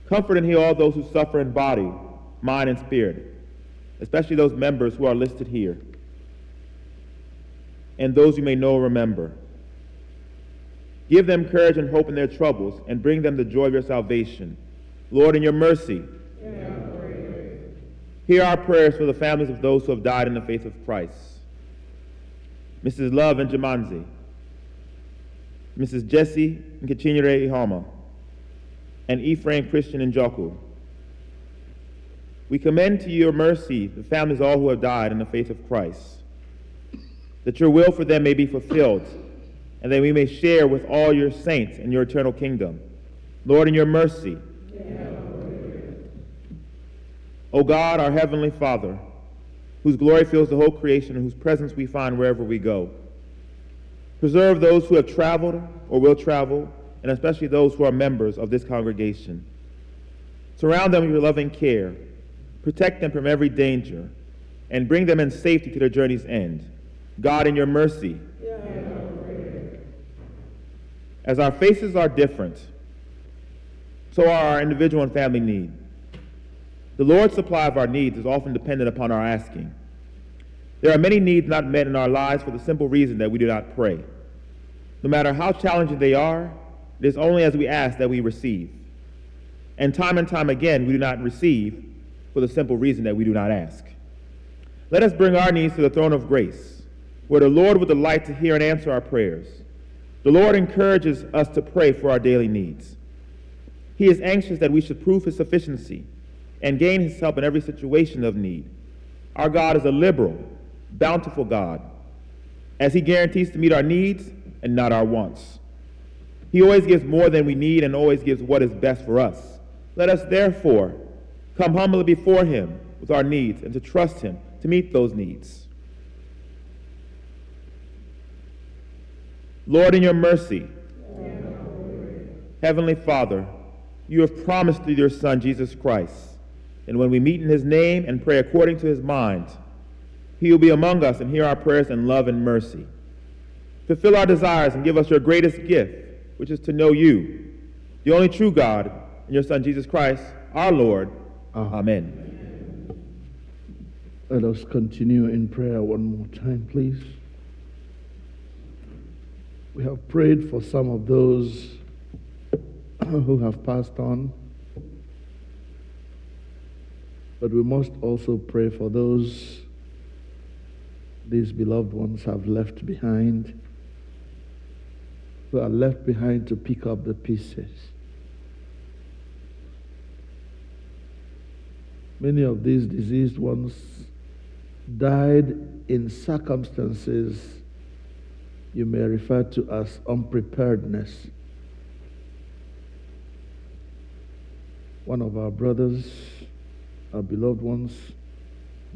Comfort and heal all those who suffer in body, mind, and spirit, especially those members who are listed here, and those you may know or remember. Give them courage and hope in their troubles, and bring them the joy of your salvation. Lord, in your mercy. Hear our prayers for the families of those who have died in the faith of Christ. Mrs. Love Njamanzi, Mrs. Jessie Nkichinyere Ihama, and Ephraim Christian Njoku. We commend to your mercy the families all who have died in the faith of Christ, that your will for them may be fulfilled, and that we may share with all your saints in your eternal kingdom. Lord, in your mercy, O God, our heavenly Father, whose glory fills the whole creation and whose presence we find wherever we go, preserve those who have traveled or will travel, and especially those who are members of this congregation. Surround them with your loving care, protect them from every danger, and bring them in safety to their journey's end. God, in your mercy, as our faces are different, so are our individual and family needs. The Lord's supply of our needs is often dependent upon our asking. There are many needs not met in our lives for the simple reason that we do not pray. No matter how challenging they are, it is only as we ask that we receive. And time again, we do not receive for the simple reason that we do not ask. Let us bring our needs to the throne of grace, where the Lord would delight to hear and answer our prayers. The Lord encourages us to pray for our daily needs. He is anxious that we should prove his sufficiency and gain his help in every situation of need. Our God is a liberal, bountiful God, as he guarantees to meet our needs and not our wants. He always gives more than we need and always gives what is best for us. Let us therefore come humbly before him with our needs and to trust him to meet those needs. Lord, in your mercy, Heavenly Father, you have promised through your Son, Jesus Christ, and when we meet in his name and pray according to his mind, he will be among us and hear our prayers in love and mercy. Fulfill our desires and give us your greatest gift, which is to know you, the only true God, and your Son, Jesus Christ, our Lord. Amen. Let us continue in prayer one more time, please. We have prayed for some of those who have passed on, but we must also pray for those these beloved ones have left behind, who are left behind to pick up the pieces. Many of these deceased ones died in circumstances you may refer to as unpreparedness. One of our brothers, our beloved ones,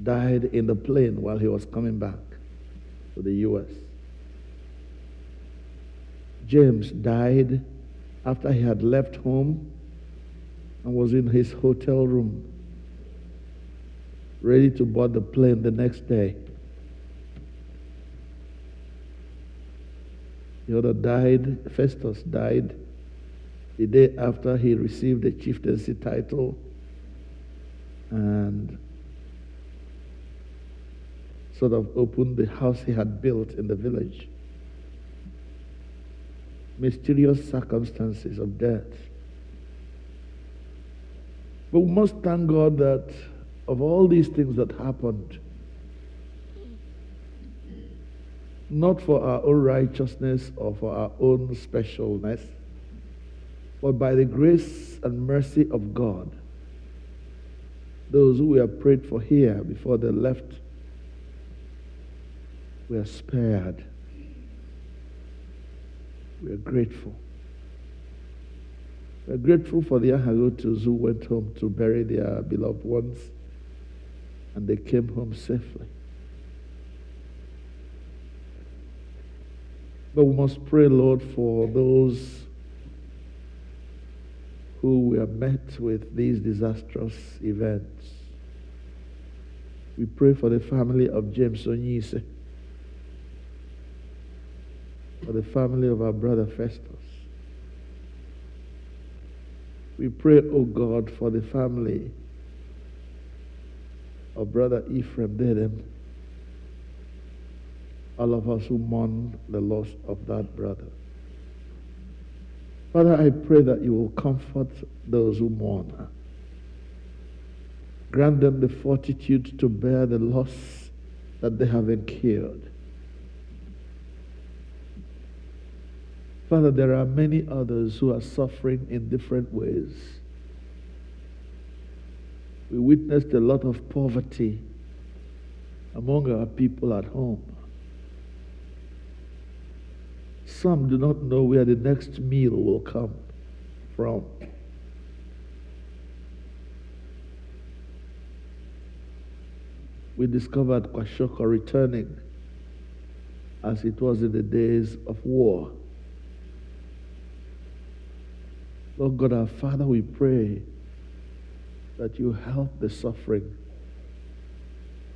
died in the plane while he was coming back to the U.S. James died after he had left home and was in his hotel room, ready to board the plane the next day. The other died, Festus died, the day after he received the chieftaincy title and sort of opened the house he had built in the village. Mysterious circumstances of death. But we must thank God that of all these things that happened, not for our own righteousness or for our own specialness, but by the grace and mercy of God, those who we have prayed for here before they left were spared. We are grateful. We are grateful for the Ahagotus who went home to bury their beloved ones, and they came home safely. But we must pray, Lord, for those who were met with these disastrous events. We pray for the family of James Onyise, for the family of our brother Festus. We pray, O God, for the family of brother Ephraim Dedem, all of us who mourn the loss of that brother. Father, I pray that you will comfort those who mourn. Grant them the fortitude to bear the loss that they have incurred. Father, there are many others who are suffering in different ways. We witnessed a lot of poverty among our people at home. Some do not know where the next meal will come from. We discovered Kwashoko returning as it was in the days of war. Lord God, our Father, we pray that you help the suffering.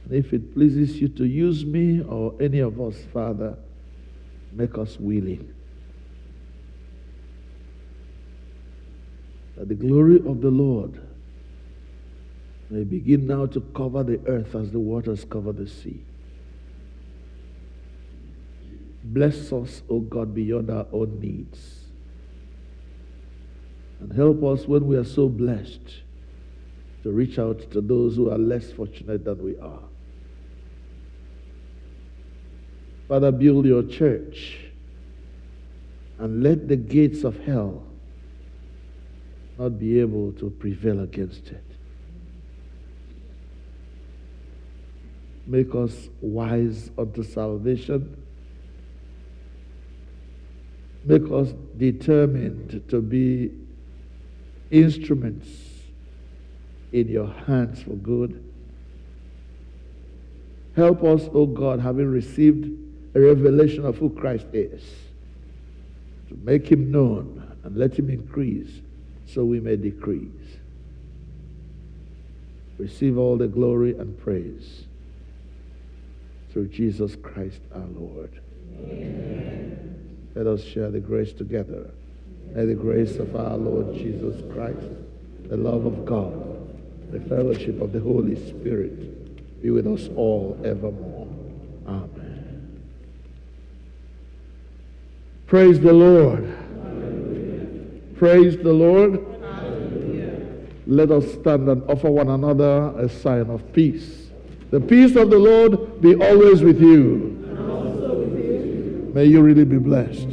And if it pleases you to use me or any of us, Father, make us willing. That the glory of the Lord may begin now to cover the earth as the waters cover the sea. Bless us, O God, beyond our own needs. And help us when we are so blessed to reach out to those who are less fortunate than we are. Father, build your church and let the gates of hell not be able to prevail against it. Make us wise unto salvation. Make us determined to be instruments in your hands for good. Help us, O God, having received a revelation of who Christ is, to make him known and let him increase so we may decrease. Receive all the glory and praise through Jesus Christ our Lord. Amen. Let us share the grace together. May the grace of our Lord Jesus Christ, the love of God, the fellowship of the Holy Spirit be with us all evermore. Amen. Praise the Lord. Hallelujah. Praise the Lord. Hallelujah. Let us stand and offer one another a sign of peace. The peace of the Lord be always with you. And also with you. May you really be blessed.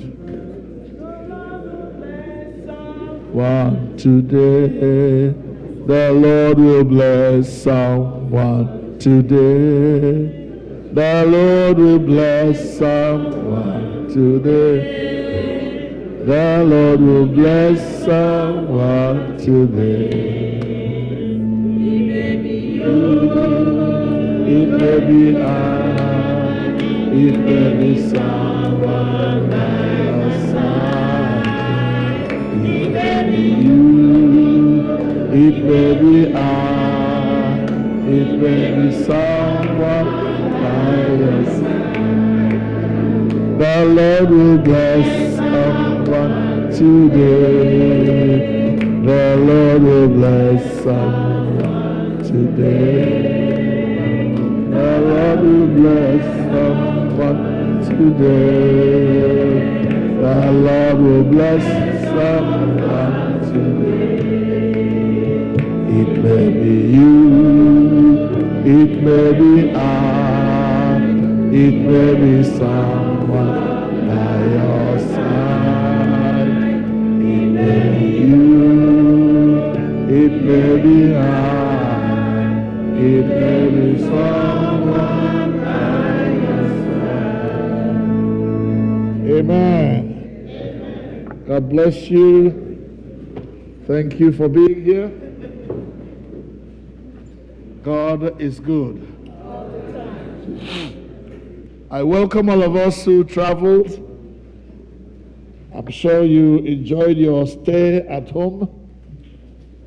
One today, the Lord will bless someone today. The Lord will bless someone today. The Lord will bless someone today. It may be you, it may be I, it may be someone by your side. It may be you, it may be I, it may be someone by your side. The Lord will bless someone today. The Lord will bless someone today. The Lord will bless someone today. The Lord will bless someone today. It may be you, it may be I, it may be someone by your side. It may be you, it may be I, it may be someone by your side. Amen. God bless you. Thank you for being here. God is good. I welcome all of us who traveled. I'm sure you enjoyed your stay at home,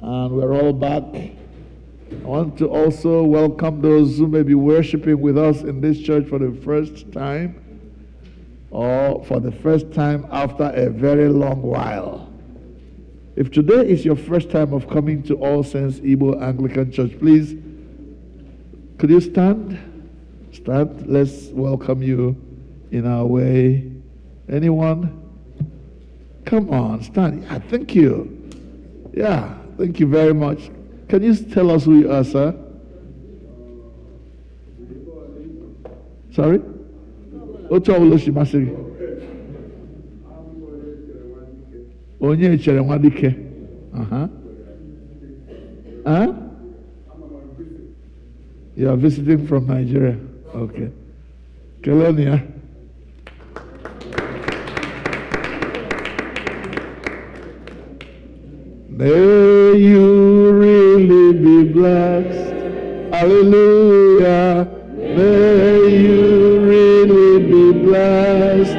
and we're all back. I want to also welcome those who may be worshiping with us in this church for the first time, or for the first time after a very long while. If today is your first time of coming to All Saints Igbo Anglican Church, please, could you stand? Stand. Let's welcome you in our way. Anyone? Come on, stand. Yeah, thank you. Yeah, thank you very much. Can you tell us who you are, sir? Sorry? Onye chere nwadike. Huh? You are visiting from Nigeria. Okay. Kelonia. May you really be blessed. Hallelujah. May you really be blessed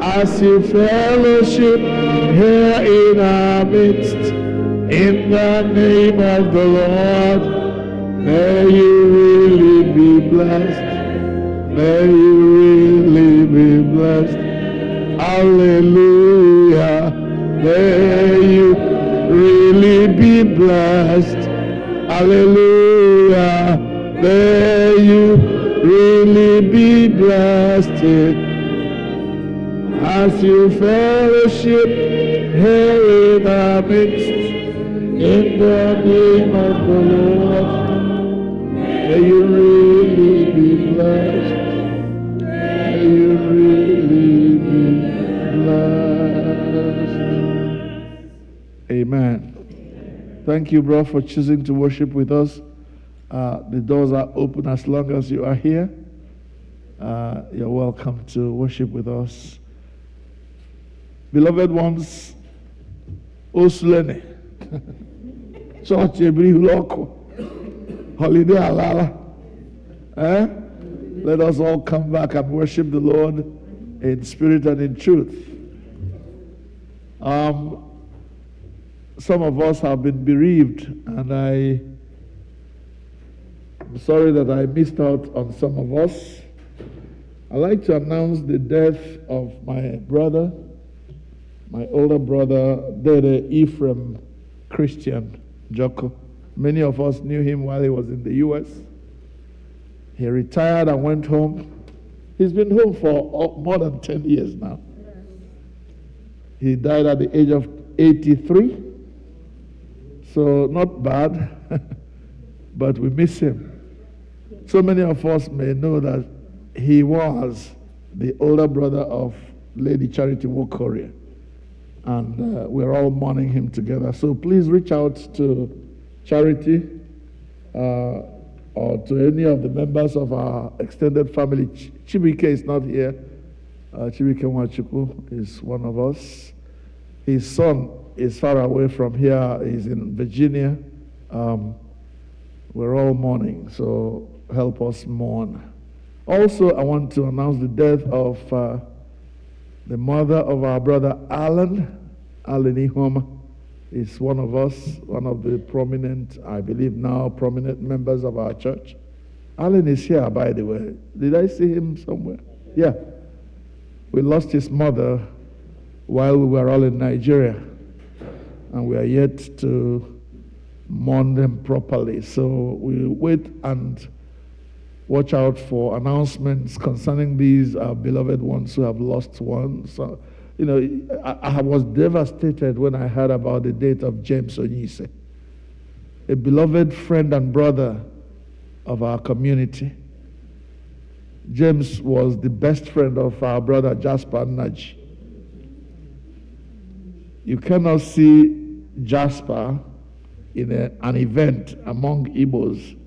as you fellowship here in our midst. In the name of the Lord, may you really be blessed. May you really be blessed. Hallelujah. May you really be blessed. Hallelujah. May you really be blessed as you fellowship here in our midst. In the name of the Lord, may you really be blessed. May you really be blessed. Amen. Thank you, bro, for choosing to worship with us. The doors are open as long as you are here. You're welcome to worship with us. Beloved ones, Oslene. Church every local holiday alala. Let us all come back and worship the Lord in spirit and in truth. Some of us have been bereaved, and I'm sorry that I missed out on some of us. I'd like to announce the death of my brother, my older brother, Dede Ephraim Christian Joko. Many of us knew him while he was in the U.S. He retired and went home. He's been home for more than 10 years now. He died at the age of 83. So not bad, but we miss him. So many of us may know that he was the older brother of Lady Charity Wokoria. And we're all mourning him together. So please reach out to Charity or to any of the members of our extended family. Chibike is not here. Chibike Nwachukwu is one of us. His son is far away from here. He's in Virginia. We're all mourning, so help us mourn. Also, I want to announce the death of the mother of our brother Alan Ihoma is one of us, one of the prominent, I believe now prominent members of our church. Alan is here, by the way. Did I see him somewhere? Yeah. We lost his mother while we were all in Nigeria, and we are yet to mourn them properly. So we wait and watch out for announcements concerning these beloved ones who have lost one. So, you know, I was devastated when I heard about the death of James Onyise, a beloved friend and brother of our community. James was the best friend of our brother Jasper Naji. You cannot see Jasper in an event among Igbos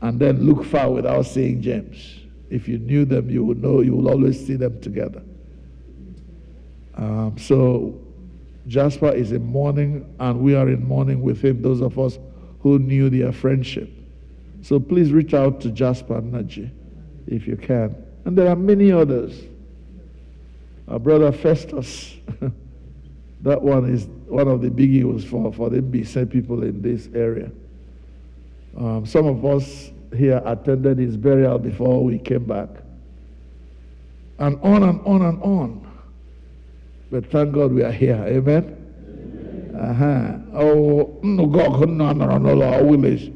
and then look far without seeing James. If you knew them, you would know, you will always see them together. So Jasper is in mourning, and we are in mourning with him, those of us who knew their friendship. So please reach out to Jasper Naji if you can. And there are many others. Our brother Festus, that one is one of the biggies for the BC people in this area. Some of us here attended his burial before we came back. And on and on and on. But thank God we are here. Amen? Village.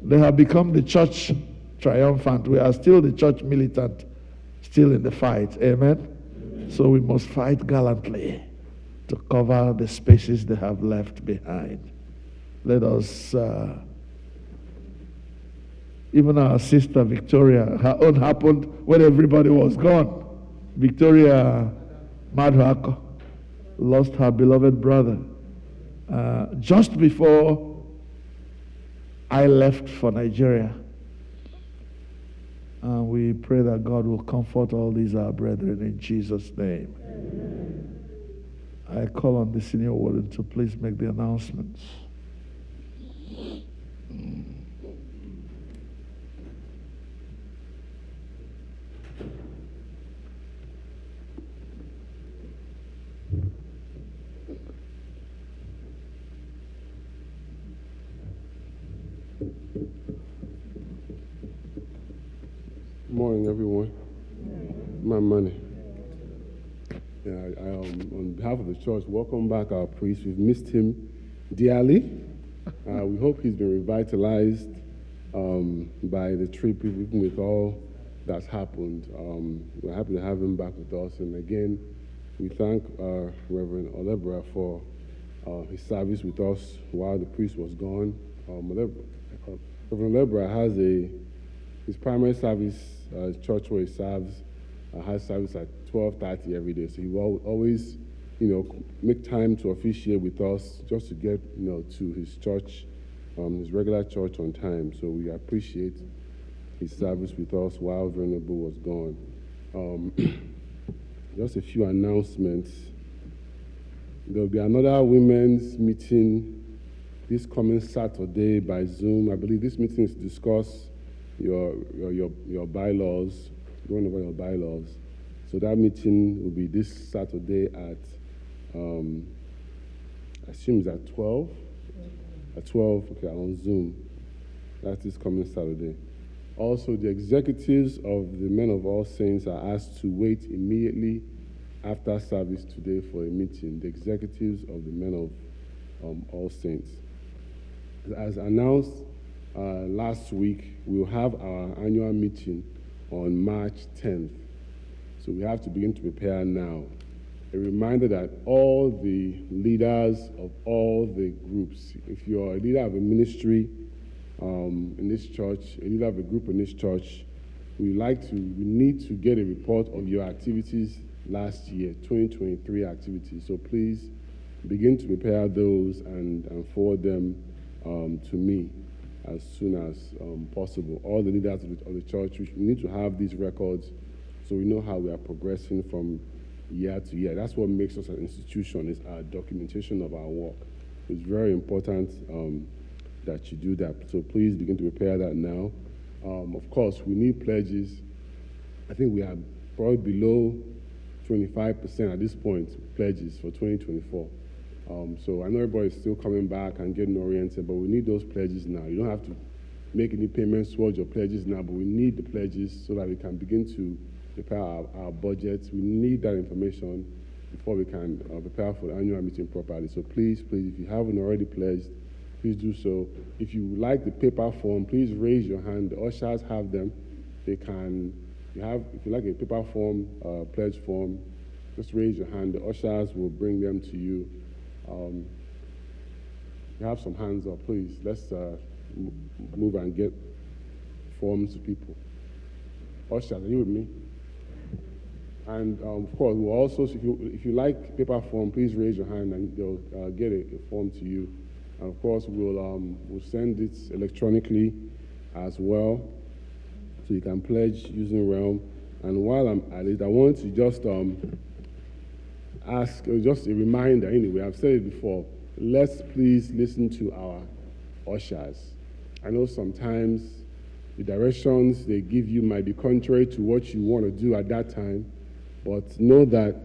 They have become the church triumphant. We are still the church militant, still in the fight. Amen? So we must fight gallantly to cover the spaces they have left behind. Let us, even our sister Victoria, her own happened when everybody was gone. Victoria Madhuako, lost her beloved brother just before I left for Nigeria. And we pray that God will comfort all these our brethren in Jesus' name. Amen. I call on the senior warden to please make the announcements. Morning, everyone. My money. Yeah, on behalf of the church, welcome back our priest. We've missed him dearly. We hope he's been revitalized by the trip, even with all that's happened. We're happy to have him back with us. And again, we thank Reverend Olebra for his service with us while the priest was gone. Reverend Olebra has his primary service, church where he serves, has service at 12:30 every day. So he will always, make time to officiate with us just to get, to his church, his regular church on time. So we appreciate his service with us while Venerable was gone. Just a few announcements. There'll be another women's meeting this coming Saturday by Zoom. I believe this meeting is to discuss your bylaws, going over your bylaws. So that meeting will be this Saturday at, I assume it's at 12? At 12, okay, on Zoom. That's this coming Saturday. Also, the executives of the Men of All Saints are asked to wait immediately after service today for a meeting. The executives of the Men of All Saints. As announced last week, we'll have our annual meeting on March 10th. So we have to begin to prepare now. A reminder that all the leaders of all the groups, if you're a leader of a ministry in this church, a leader of a group in this church, we need to get a report of your activities last year, 2023 activities. So please begin to prepare those and forward them to me as soon as possible. All the leaders of the church, we need to have these records so we know how we are progressing from year to year. That's what makes us an institution, is our documentation of our work. It's very important that you do that. So please begin to prepare that now. Of course, we need pledges. I think we are probably below 25% at this point, pledges for 2024. So I know everybody's still coming back and getting oriented, but we need those pledges now. You don't have to make any payments towards your pledges now, but we need the pledges so that we can begin to prepare our budgets. We need that information before we can prepare for the annual meeting properly. So please, if you haven't already pledged, please do so. If you like the paper form, please raise your hand. The ushers have them. If you like a paper form, pledge form, just raise your hand. The ushers will bring them to you. You have some hands up, please. Let's move and get forms to people. Ushers, are you with me? And of course, we'll also, if you like paper form, please raise your hand and they'll get a form to you. And of course, we'll send it electronically as well, so you can pledge using Realm. And while I'm at it, I want to just ask, just a reminder anyway, I've said it before, let's please listen to our ushers. I know sometimes the directions they give you might be contrary to what you want to do at that time, but know that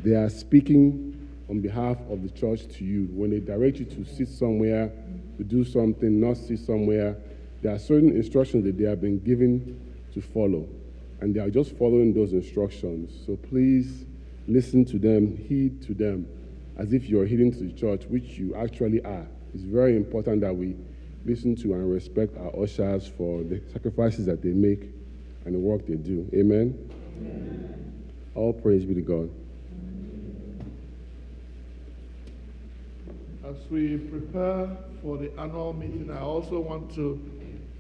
they are speaking on behalf of the church to you. When they direct you to sit somewhere, to do something, not sit somewhere, there are certain instructions that they have been given to follow, and they are just following those instructions. So please listen to them, heed to them, as if you're heeding to the church, which you actually are. It's very important that we listen to and respect our ushers for the sacrifices that they make and the work they do. Amen? Amen. All praise be to God. As we prepare for the annual meeting, I also want to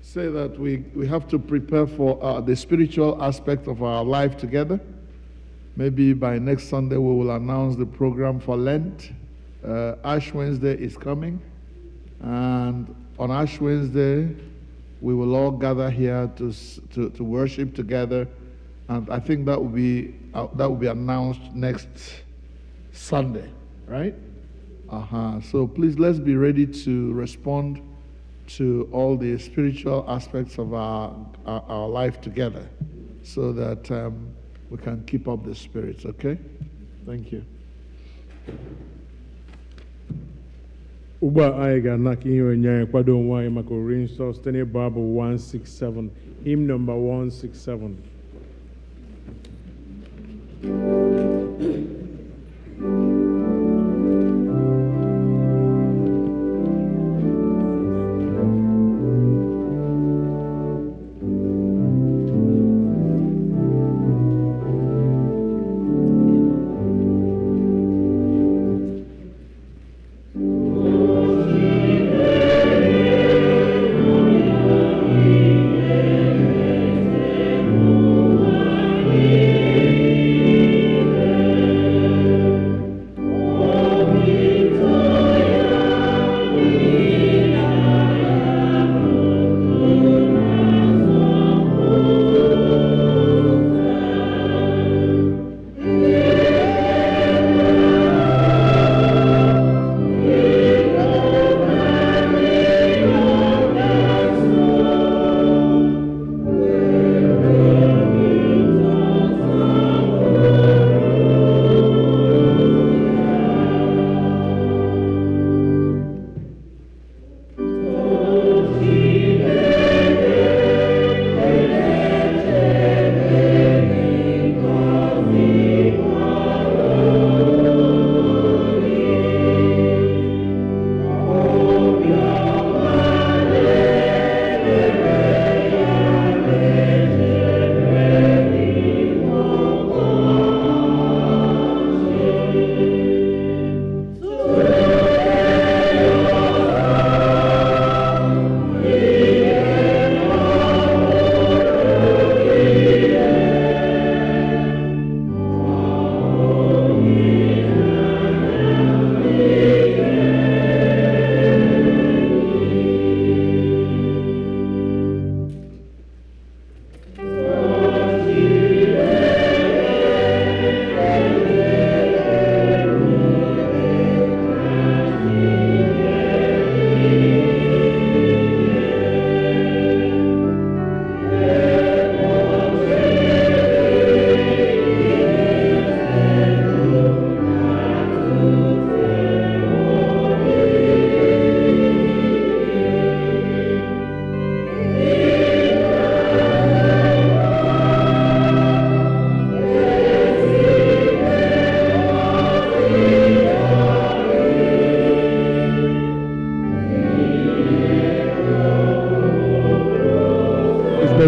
say that we have to prepare for the spiritual aspect of our life together. Maybe by next Sunday we will announce the program for Lent. Ash Wednesday is coming, and on Ash Wednesday we will all gather here to worship together, and I think that will be announced next Sunday, right? So please, let's be ready to respond to all the spiritual aspects of our life together, so that we can keep up the spirits. Okay? Thank you. Ugbu a anyị ga-anaka ihe onyinye anyị kwado onwe anyị maka oriri nsọ site n'ịbụ abụ 167, hymn number 167.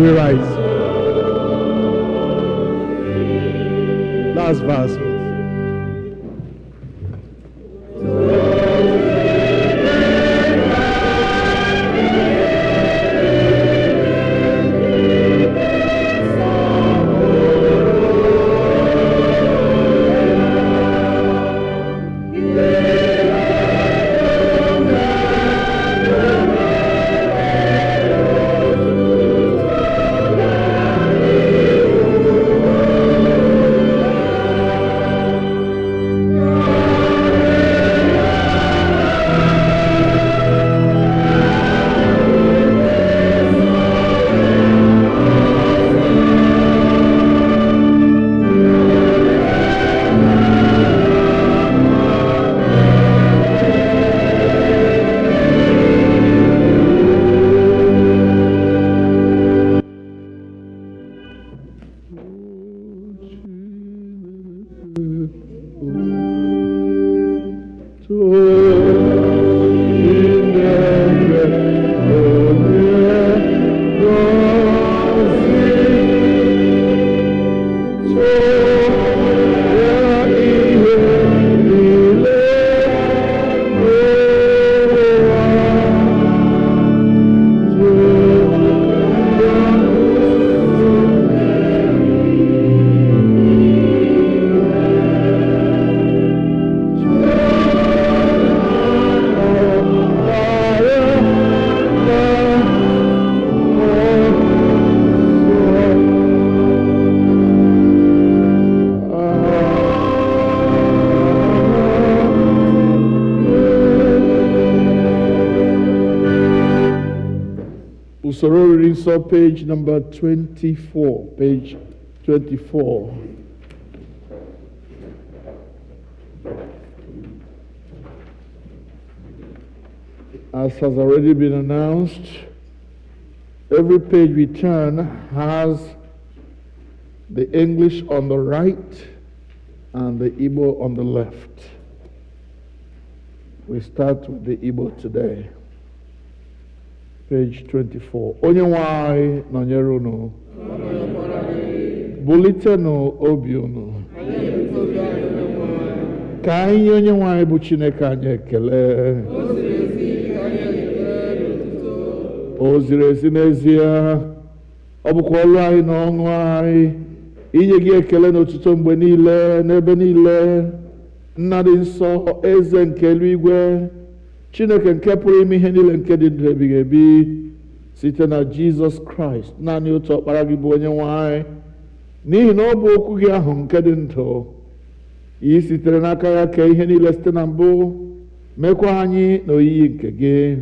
we rise. Last verse. Usoro reading so page number 24. Page 24. As has already been announced, every page we turn has the English on the right and the Igbo on the left. We start with the Igbo today. Page 24. Onye nwe anyị nọnyere unu. Bulitenụ obi unu. Ka anyị nye onye nwe anyị bụ Chineke anyị ekele. O ziri ezi n'ezie. Ọ bụkwa olu anyị na ọṅụ anyị inye gị ekele n'otuto mgbe niile n'ebe niile. Nna dị nsọ, eze nke eluigwe, Chineke nke pụrụ ime ihe niile nke dị ndụ ebighị ebi, site na Jizọs Kraịst, naanị otu ọkpara gị bụ onye nwe anyị, n'ihi na ọ bụ okwu gị ahụ nke dị ndụ. Ị sitere n'aka ya kee ihe niile site na mbụ, mekwa anyị n'oyiyi nke gị.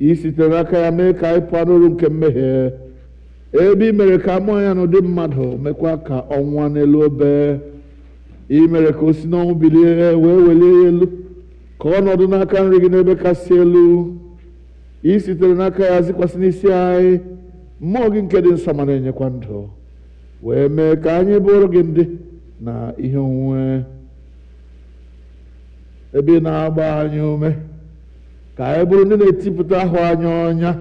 Ị sitere n'aka ya mee ka anyị pụọ n'uru nke mmehie, ebe ị mere ka amụọ ya n'ụdị mmadụ, mekwa ka ọnwa n'elu obe. Ị mere ka o si n'ọnwụ bilie wee welie ya elu, ka ọ nọdụ n'aka nri gị n'ebe kasị elu. Ị sitere n'aka ya zikwasị n'isi anyị mmụọ gị nke dị nsọ ma na-enyekwa ndụ, wee mee ka anyị bụrụ gị ndị na ihe onwunwe. Ebe ị na-agba anyị ume ka anyị bụrụ ndị na-etipụta ahụ anyị ọnya,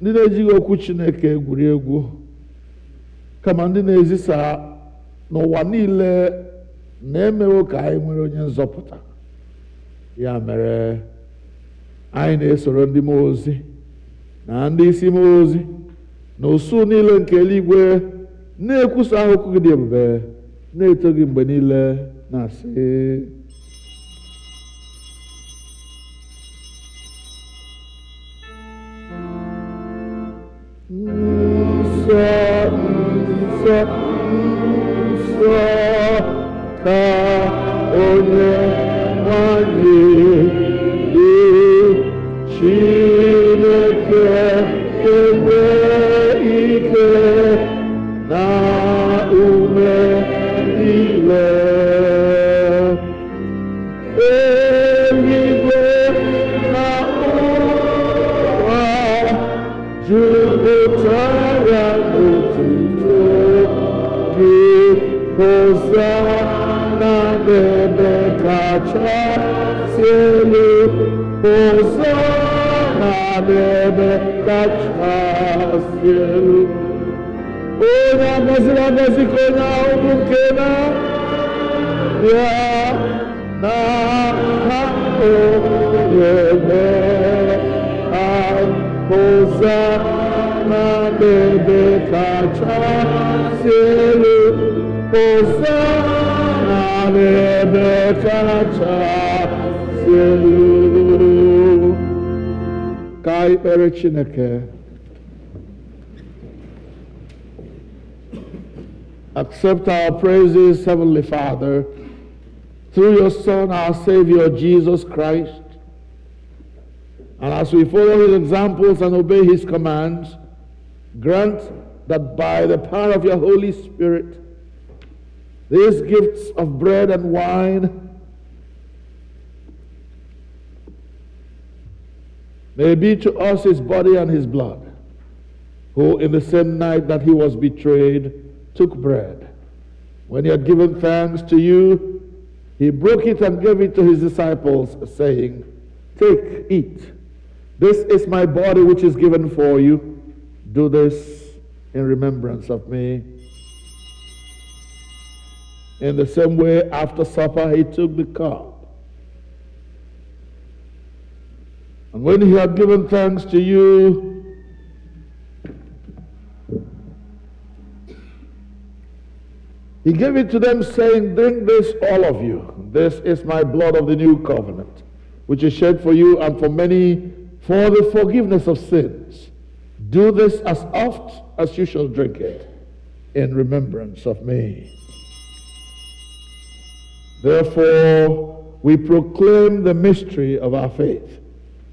ndị na-ejighị okwu Chineke egwuri egwu, kama ndị na-ezisa n'ụwa niile na-emewo ka anyị nwere onye nzọpụta. Ya mere anyị na-esoro ndị mmụọ ozi na ndị isi mmụọ ozi na usuu niile nke eluigwe na-ekwusa okwu gị dị ebube, na-eto gị mgbe niile, na-asị: nsọ, nsọ, nsọ ka onye nwanyị dị, Chineke enwe ike na ume niile. Eluigwe na ụwa jupụtara n'otuto gị. Hosanna n'ebe kachasị elu, Hosanna n'ebe kachasị elu. Onye agọziri agọzi ka onye ahụ bụ nke na-abịa n'aha onye nwe anyị. Hosanna n'ebe kachasị elu, Hosanna n'ebe kachasị elu. Ka anyị kpere Chineke. Accept our praises, Heavenly Father, through your Son, our Savior, Jesus Christ. And as we follow his examples and obey his commands, grant that by the power of your Holy Spirit, these gifts of bread and wine may be to us his body and his blood, who in the same night that he was betrayed took bread. When he had given thanks to you, he broke it and gave it to his disciples, saying, "Take, eat. This is my body which is given for you. Do this in remembrance of me." In the same way, after supper, he took the cup. And when he had given thanks to you, he gave it to them, saying, "Drink this, all of you. This is my blood of the new covenant, which is shed for you and for many for the forgiveness of sins. Do this as oft as you shall drink it in remembrance of me." Therefore, we proclaim the mystery of our faith.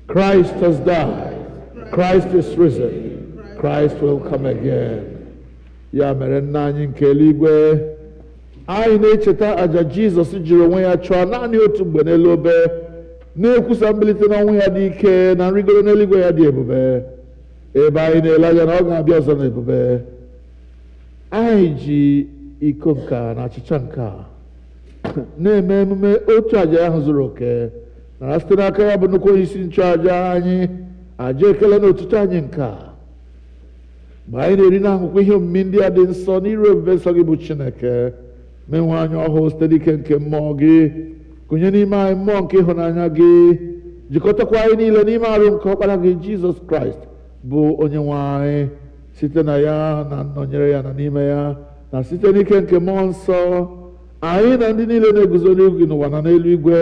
Christ has died. Christ is risen. Christ will come again. Ya mere nna anyị nke eluigwe, anyị na-echeta aja Jizọs jiri onwe ya chụọ naanị otu mgbe n'elu obe, na-ekwusa mbilite n'ọnwụ ya dị ike na nrịgoro n'eluigwe ya dị ebube, ebe anyị na-ele anya na ọ ga-abịa ọzọ n'ebube. Anyị ji iko nka na achịcha nka na-eme emume otu aja ahụ zuru oke, nara site n'aka ya bụ nnukwu onye isi nchụaja anyị aja ekele na otuto anyị nka. Mgbe anyị na-eri na-aṅụkwa ihe omimi ndị a dị nsọ n'iru ebube nsọ gị bụ Chineke, menwe anyị ọhụụ site n'ike nke mmụọ gị, kụnye n'ime anyị mmụọ nke ịhụnanya gị, jikọtakwa anyị niile n'ime arụ nke ọkpara gị Jizọs Kraịst bụ onye nwe anyị, site na ya na nnọnyere ya na n'ime ya na site n'ike nke mmụọ nsọ, anyị na ndị niile na-eguzo n'ihu gị n'ụwa na n'eluigwe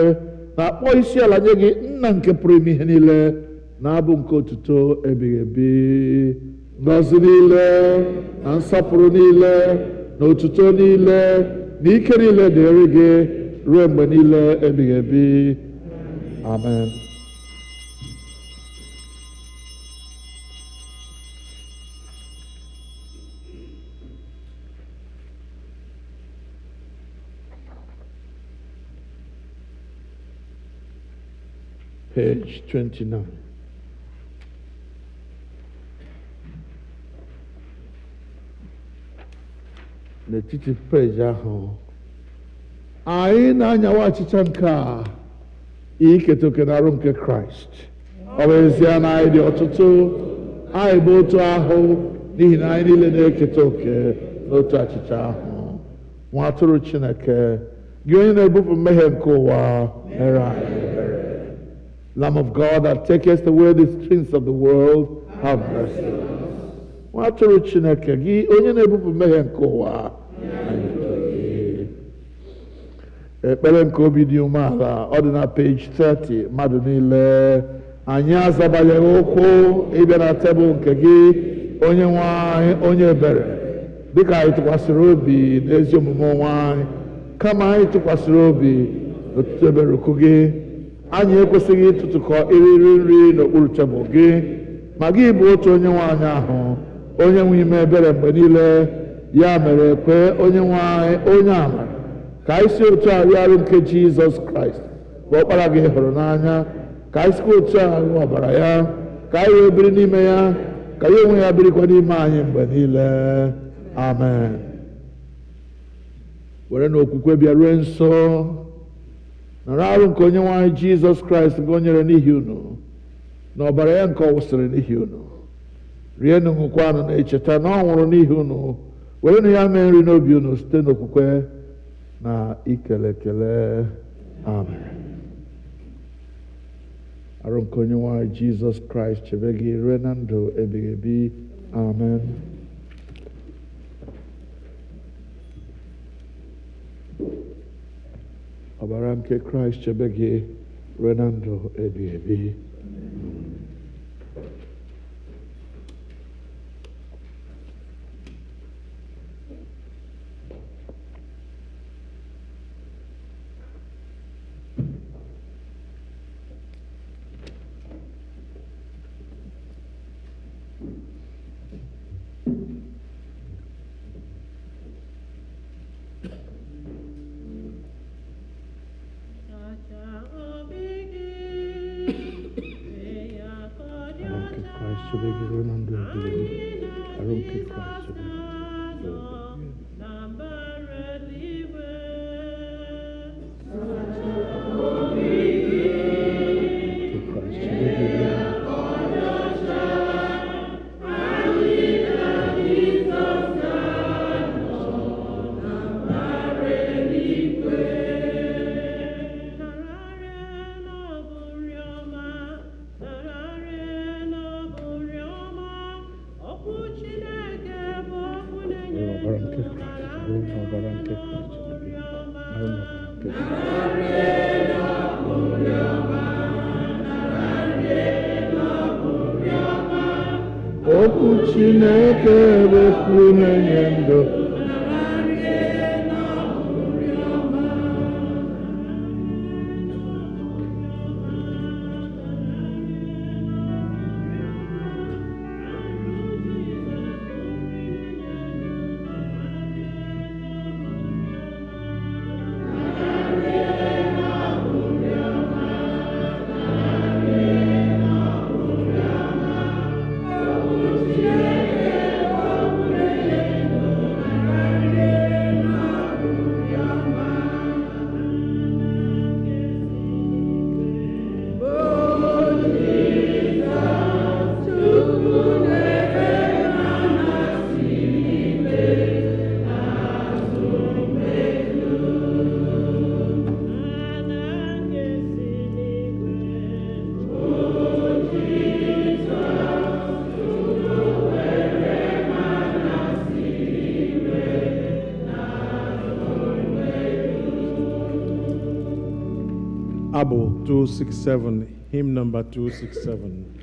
na-akpọ isi ala nye gị, nna nke pụrụ ime ihe niile, na-abụ nke otuto ebighị ebi. Ngọzi niile na nsọpụrụ niile na otuto niile na ike niile dịrị gị ruo mgbe niile ebighị ebi. Amen. Page 29. N'etiti peji ahụ, anyị na-anyawa achịcha nke a iketa oke n'arụ nke Kraịst. Ọ bụ ezie na anyị dị ọtụtụ, anyị bụ otu ahụ n'ihi na anyị niile na-eketa oke n'otu achịcha ahụ. Nwa atụrụ Chineke, gị onye na-ebupụ mmehie nke ụwa, mere anyị ebere. Lamb of God that takest away the sins of the world, have mercy on us. Nwa atụrụ Chineke, gị onye na-ebupụ mmehie nke ụwa, ekpere nke obi dị umeala, ọ dị na page 30. Mmadụ niile, anyị azabanyeghị ụkwụ ịbịa na tebụl nke gị, onye nwe anyị, onye ebere, dịka anyị tụkwasịrị obi n'ezi omume onwe anyị, kama anyị tụkwasịrị obi n'ọtụtụ ebere ukwu gị. Anyị ekwesịghị ịtụtụkọ iriri nri n'okpuru tebụl gị, ma gị bụ otu onye nwe anyị ahụ, onye nwe ime ebere mgbe niile. Ya mere kwe onye nwe anyị, onye amara, ka anyị si otu a rie arụ nke Jizọs Kraịst bụ ọkpara gị hụrụ n'anya, ka anyị sikwa otu a ṅụọ ọbara ya, ka anyị wee biri n'ime ya, ka ya onwe ya birikwa n'ime anyị mgbe niile. Amen. Were n'okwukwe bịaruo nso, nara arụ nke onye nwe anyị Jizọs Kraịst nke o nyere n'ihi unu, na ọbara ya nke ọ wụsịrị n'ihi unu. Rienụ ṅụkwanụ na-echeta na ọ nwụrụ n'ihi unu, werenụ ya mee nri n'obi unu site n'okwukwe na ikele ekele. Amen. Arụ nke onye nwe anyị Jizọs Kraịst chebe gị ruo na ndụ ebighị ebi. Amen. Ọbara nke Kraịst chebe gị ruo na ndụ ebighị ebi. Okwu Chineke wepụ na-enye ndụ. Abel 267, hymn number 267.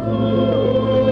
Oh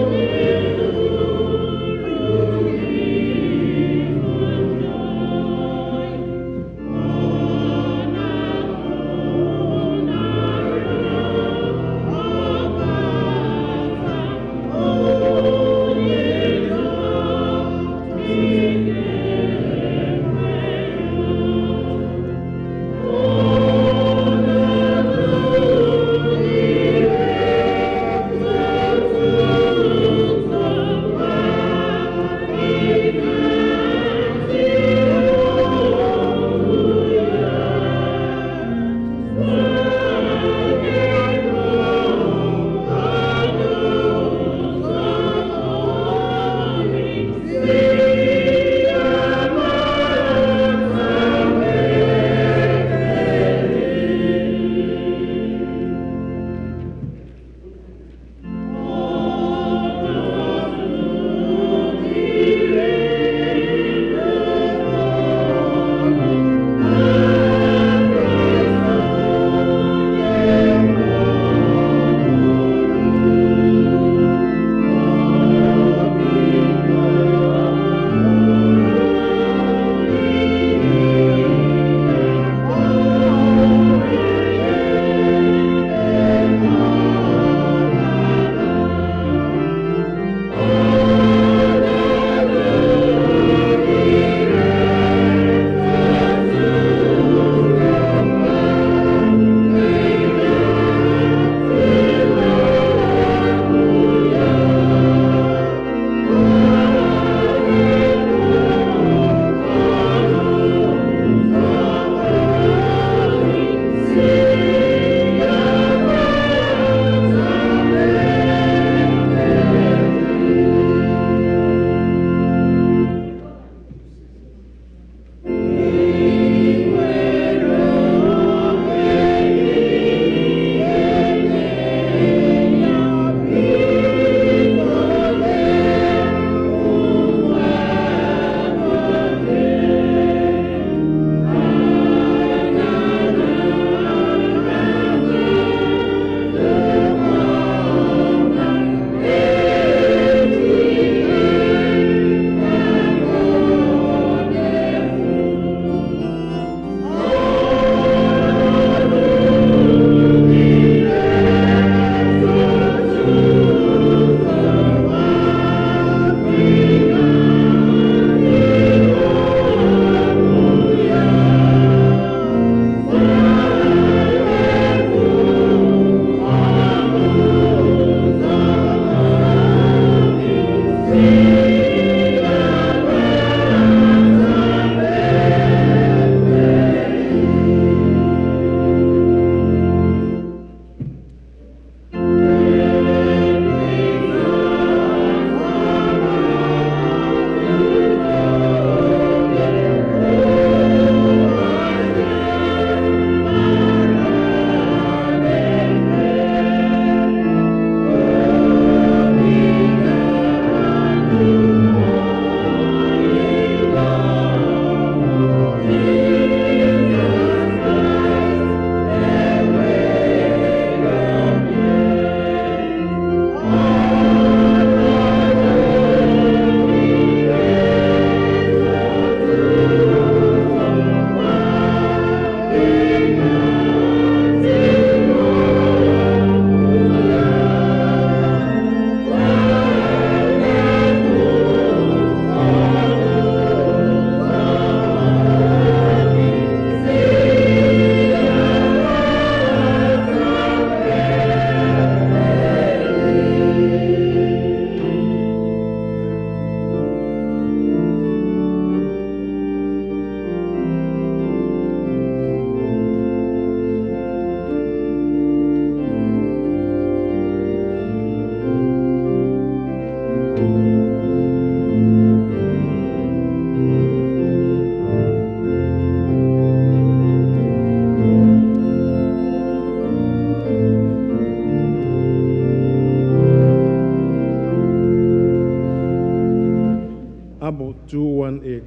218.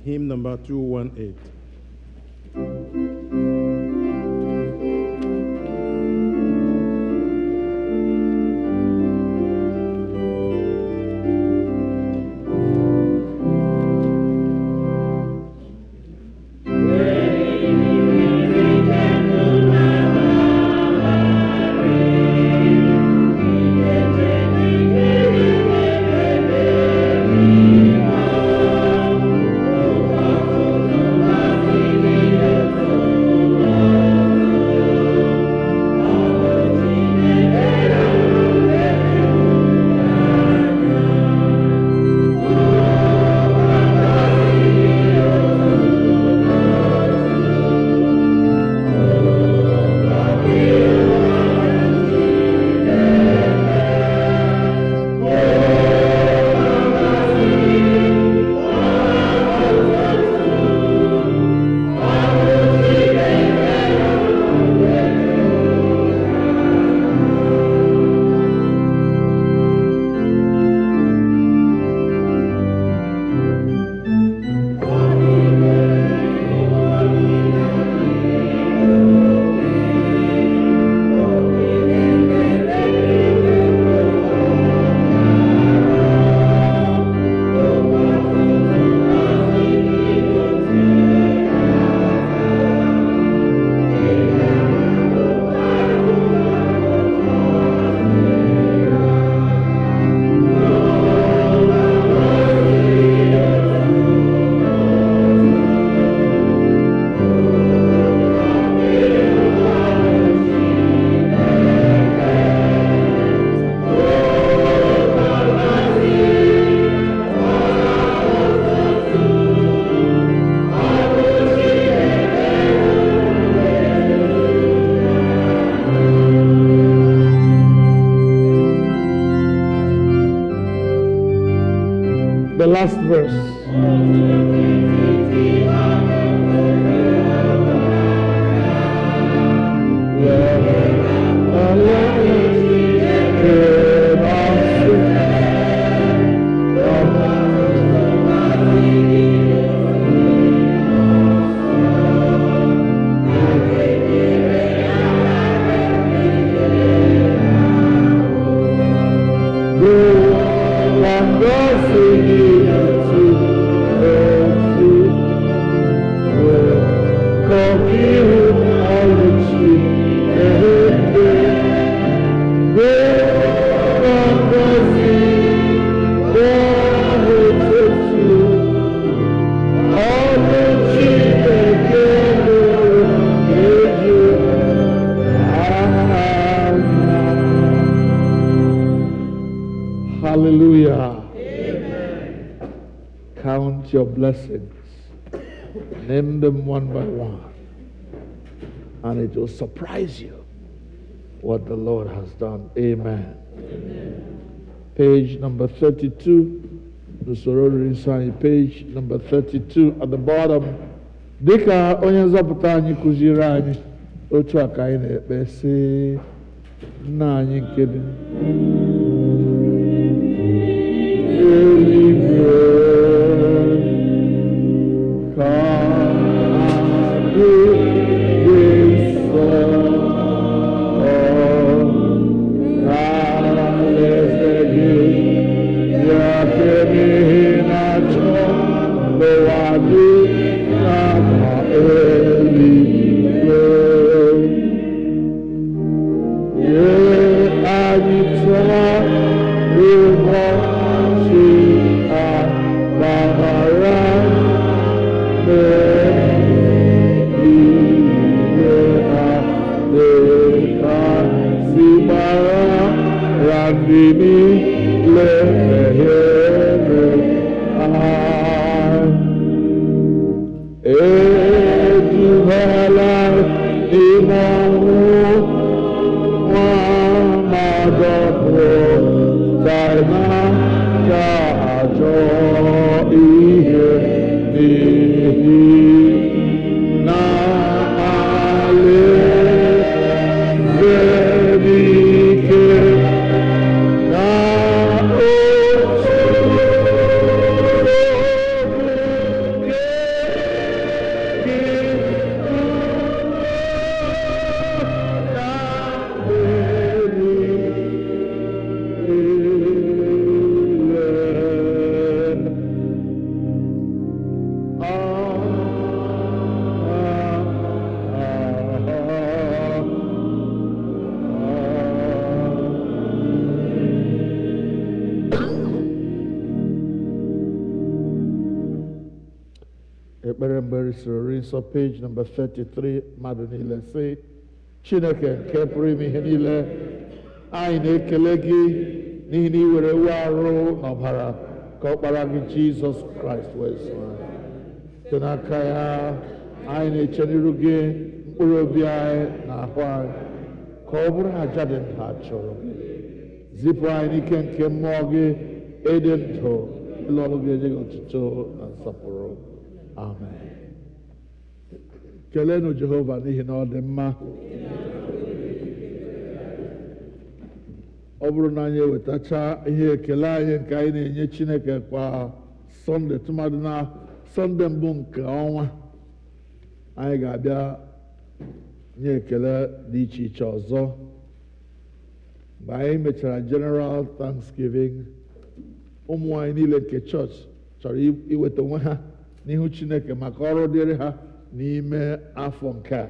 Hymn number 218. The last verse. Hallelujah. Amen. Count your blessings. Name them one by one. And it will surprise you what the Lord has done. Amen. Amen. Page number 32. The sorority sign, page number 32 at the bottom. Dịka onye nzọpụta anyị kụziere anyị, otu a ka anyị na-ekpe sị, Nna anyị nke dị ekpere mgbe risiri ori nsọ page number 33 mmadụ niile sị Chineke nke pụrụ ime ihe niile anyị na-ekele gị n'ihi na ị were ewu arụ n'ọbara ka ọkpara gị Jizọs Kraịst wee zụọ anyị. Site n'aka ya anyị na-eche n'iru gị mkpụrụ obi anyị na ahụ anyị ka ọ bụrụ aja dị ndụ a chọrọ gị. Zipụ anyị n'ike nke mmụọ gị ịdị ndụ ịlụ ọrụ gị enye gị otuto na nsọpụrụ. Amen. Keleenụ Jehova n'ihi na ọ dị mma. Ọ bụrụ na anyị ewetacha ihe ekele anyị nke anyị na-enye Chineke kwa Sọnde, tụmadị na Sọnde mbụ nke ọnwa, anyị ga-abịa nye ekele dị iche iche ọzọ mgbe anyị mechara General Thanksgiving. Ụmụ anyị niile nke chọọchị chọrọ iweta onwe ha n'ihu Chineke maka ọrụ dịrị ha n'ime afọ nke a.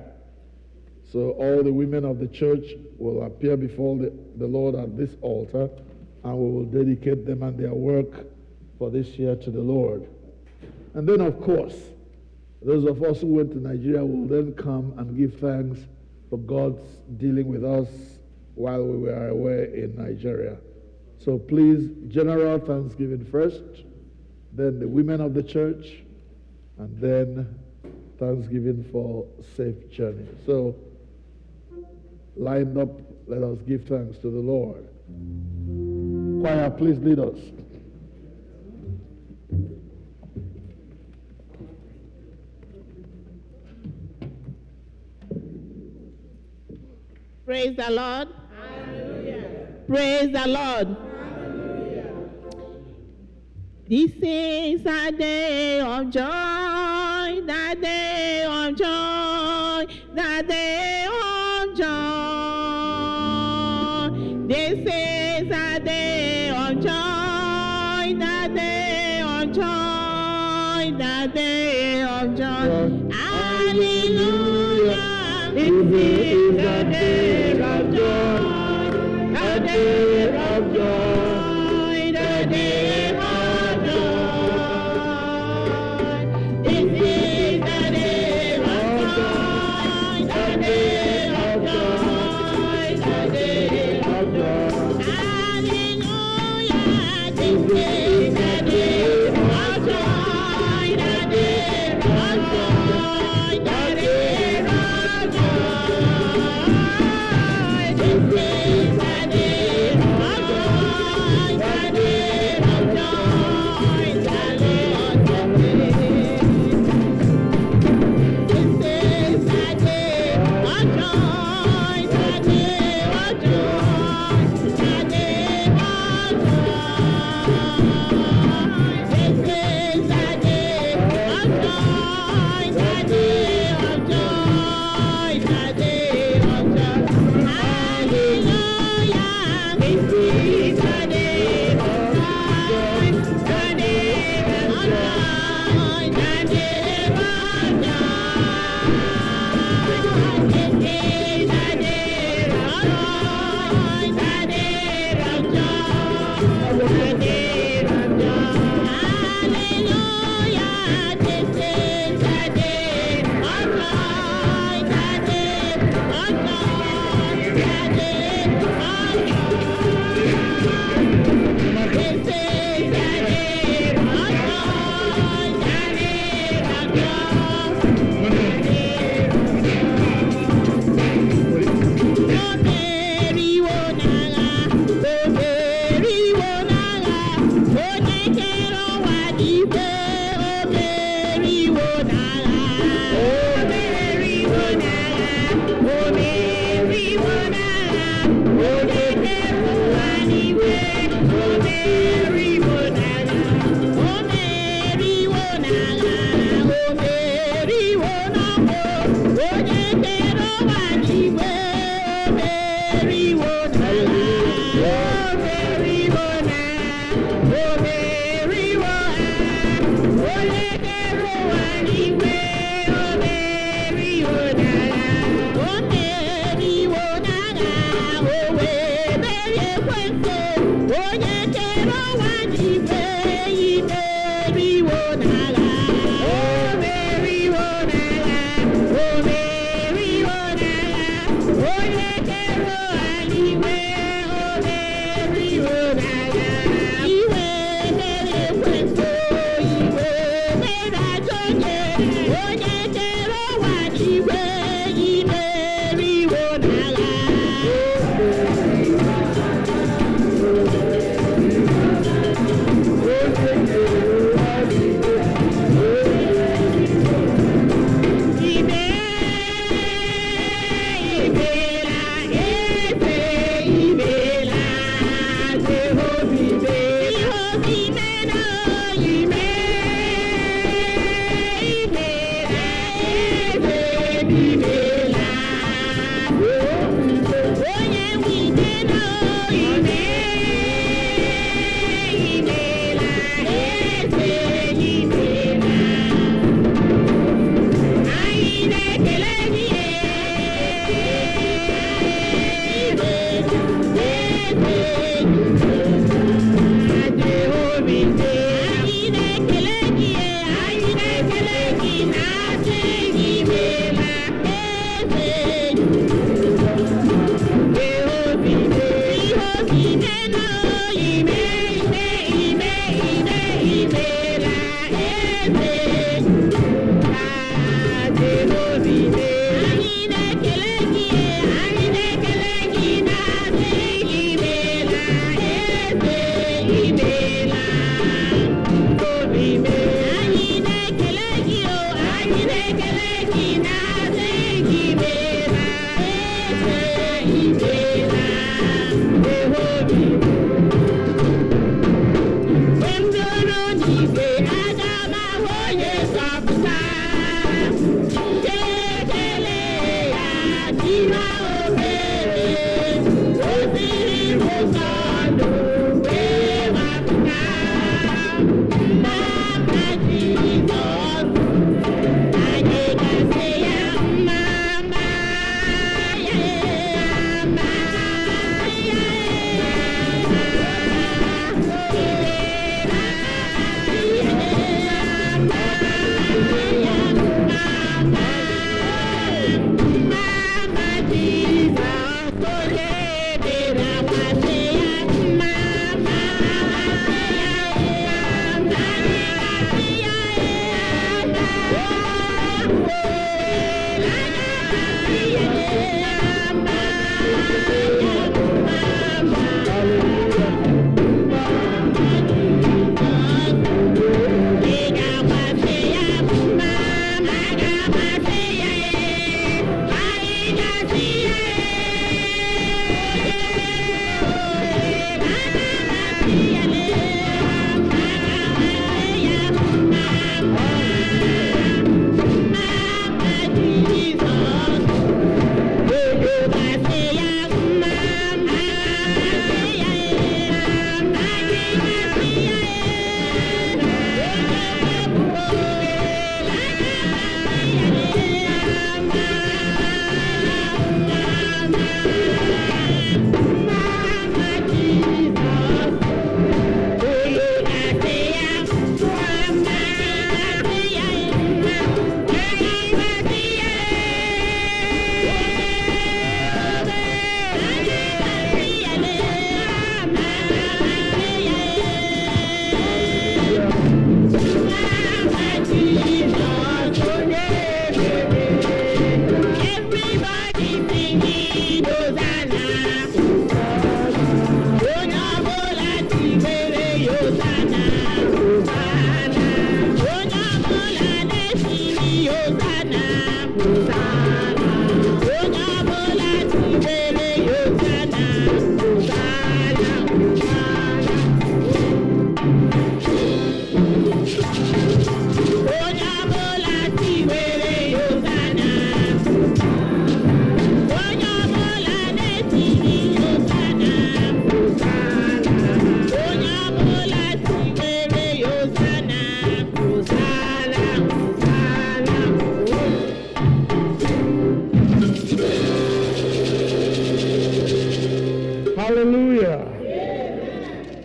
So all the women of the church will appear before the Lord at this altar, and we will dedicate them and their work for this year to the Lord. And then, of course, those of us who went to Nigeria will then come and give thanks for God's dealing with us while we were away in Nigeria. So please, general thanksgiving first, then the women of the church, and then thanksgiving for safe journey. So, lined up, let us give thanks to the Lord. Choir, please lead us. Praise the Lord. Hallelujah. Praise the Lord. Hallelujah. This is a day of joy, the day of joy, the day of joy. This is a day of joy, the day of joy, the day of joy. Hallelujah. This is the day of joy, the day of joy, the day of joy. This is the day of joy, the day of joy, the day of joy. Hallelujah. This is the day of joy, the day of joy, the day of joy. This is the day of joy, the day of joy, the Lord has made. This is the day of joy, the day of joy, the day of joy. This is the day of joy, the day of joy, the day of joy. Hallelujah. This is the day of joy, the day of joy, the day of joy. This is the day of joy, the day of joy, the day of joy. Hallelujah. This is the day of joy, the day of joy, the day of joy. This is the day of joy, the day of Oh,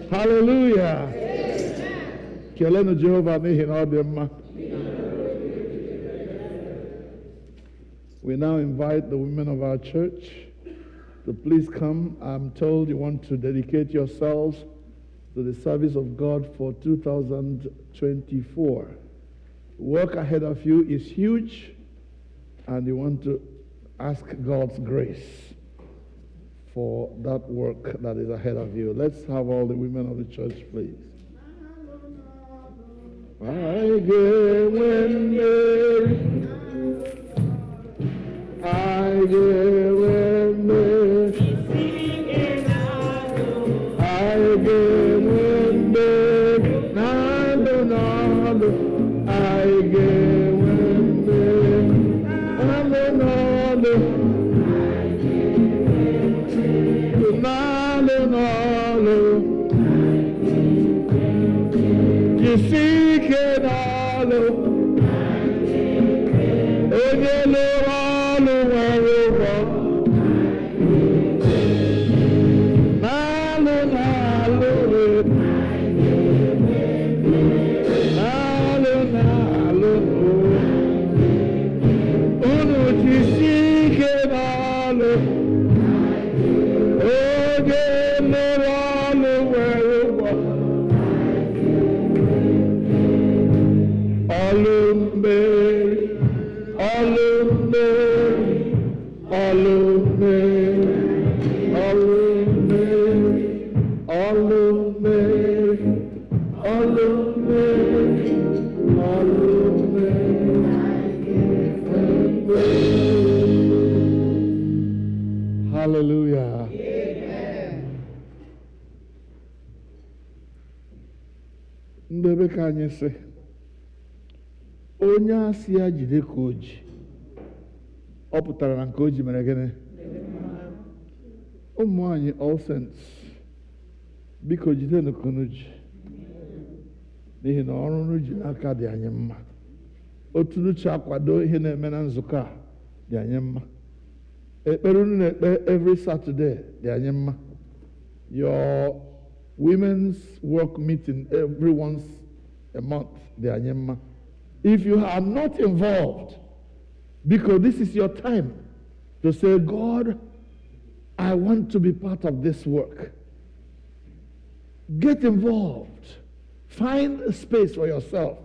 Hallelujah. Kelenu Jehovah n'ihi na ọ dị mma. We now invite the women of our church to please come. I'm told you want to dedicate yourselves to the service of God for 2024. Work ahead of you is huge, and you want to ask God's grace for that work that is ahead of you. Let's have all the women of the church, please. I give when Mary, I give when Mary, I give when Mary, Nando, Nando, I give when Mary, Nando, Nando, Nando, Nando, you see, Kenalo, Ogele, Walu, Waruba, Nalu, Nalu, Hallelujah. Ndebe ka anyị sị, onye asị ya jide ka o ji, ọ pụtara na nke o ji mere gịnị? Ụmụ anyị all saints, biko jidenụ ka unu ji, n'ihi na ọrụ unu ji n'aka dị anyị mma. Otu n'uche akwado ihe na-eme na nzukọ a dị anyị mma. Ekpere unu na-ekpe every Saturday dị anyị mma. Your women's work meeting every once a month dị anyị mma. If you are not involved, because this is your time to say, God, I want to be part of this work. Get involved. Find a space for yourself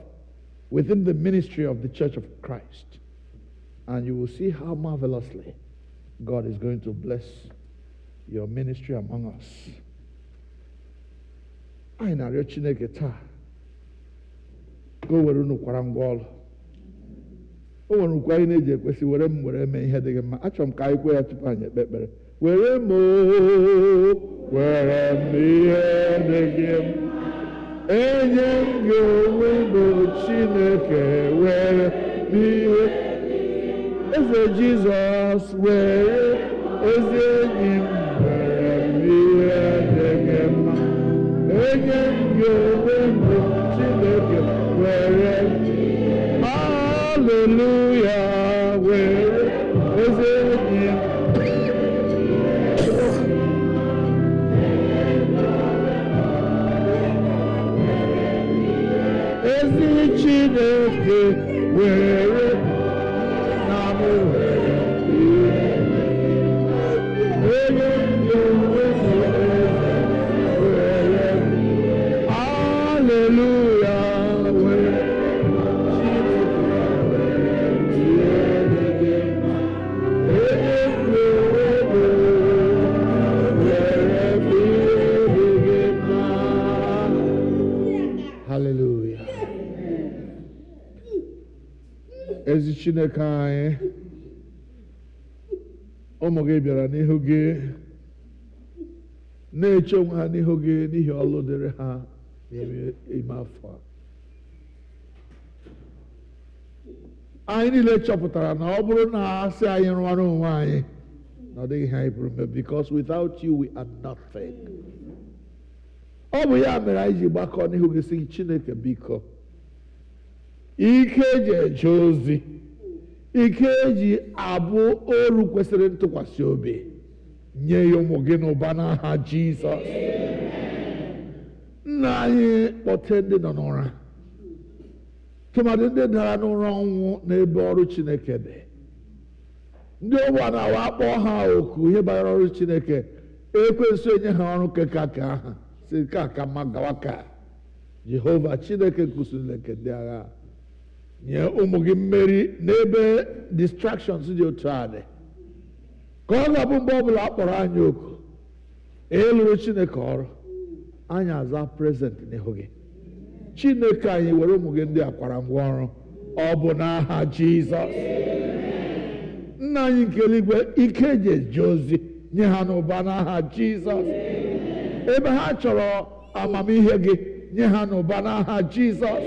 within the ministry of the Church of Christ. And you will see how marvelously God is going to bless your ministry among us. Anyị na-arịọ Chineke taa ka o were unu kwara ngwa ọrụ. O nwere nkwa anyị na-eji ekwesị were m were mee ihe dị gị mma. Achọrọ m ka anyị kwe ya tupu anyị ekpe ekpere. Were m were m ihe dị gị mma. Enye m gị onwe m Chineke were n'ihe. Eze Jizọs were ezi enyi m were m ihe dị gị mma. Enye m gị onwe m Chineke were hallelujah were ezi enyi m. Ezi Chineke were na m were enye m gị onwe m were hallelujah were hallelujah. Ezi Chineke anyị, ụmụ gị bịara n'ihu gị na-eche onwe ha n'ihu gị n'ihi ọlụ dịrị ha n'ime afọ a. Anyị niile chọpụtara na ọ bụrụ na asị anyị rụọrọ onwe anyị na ọ dịghị ihe anyị pụrụ ime, because without you we are nothing. Ọ bụ ya mere anyị ji gbakọ n'ihu gị sị Chineke biko, ike eji eje ozi, ike eji abụ oru kwesịrị ntụkwasị obi, nye ya ụmụ gị n'ụba n'aha Jizọs. Nna anyị, kpọte ndị nọ n'ụra, tụmadị ndị dara n'ụra ọnwụ n'ebe ọrụ Chineke dị, ndị ụgbọ na-awa akpọ ha oku ihe banyere ọrụ Chineke, ekwensu enye ha ọrụ keka ka aha si ka aka mma gawa ka Jehova Chineke kwụsịrị nke ndị agha, nye ụmụ gị mmeri n'ebe distractions dị otu a dị, ka ọ ga-abụ mgbe ọbụla a kpọrọ anyị oku ịlụrụ Chineke ọrụ, anyị aza present n'ihu gị. Chineke anyị, were ụmụ gị ndị akwara ngwa ọrụ, ọ bụ n'aha Jizọs. Nna anyị nke eluigwe, ike eji eje ozi nye ha n'ụba n'aha Jizọs. Ebe ha chọrọ amamihe gị, nye ha n'ụba n'aha Jizọs.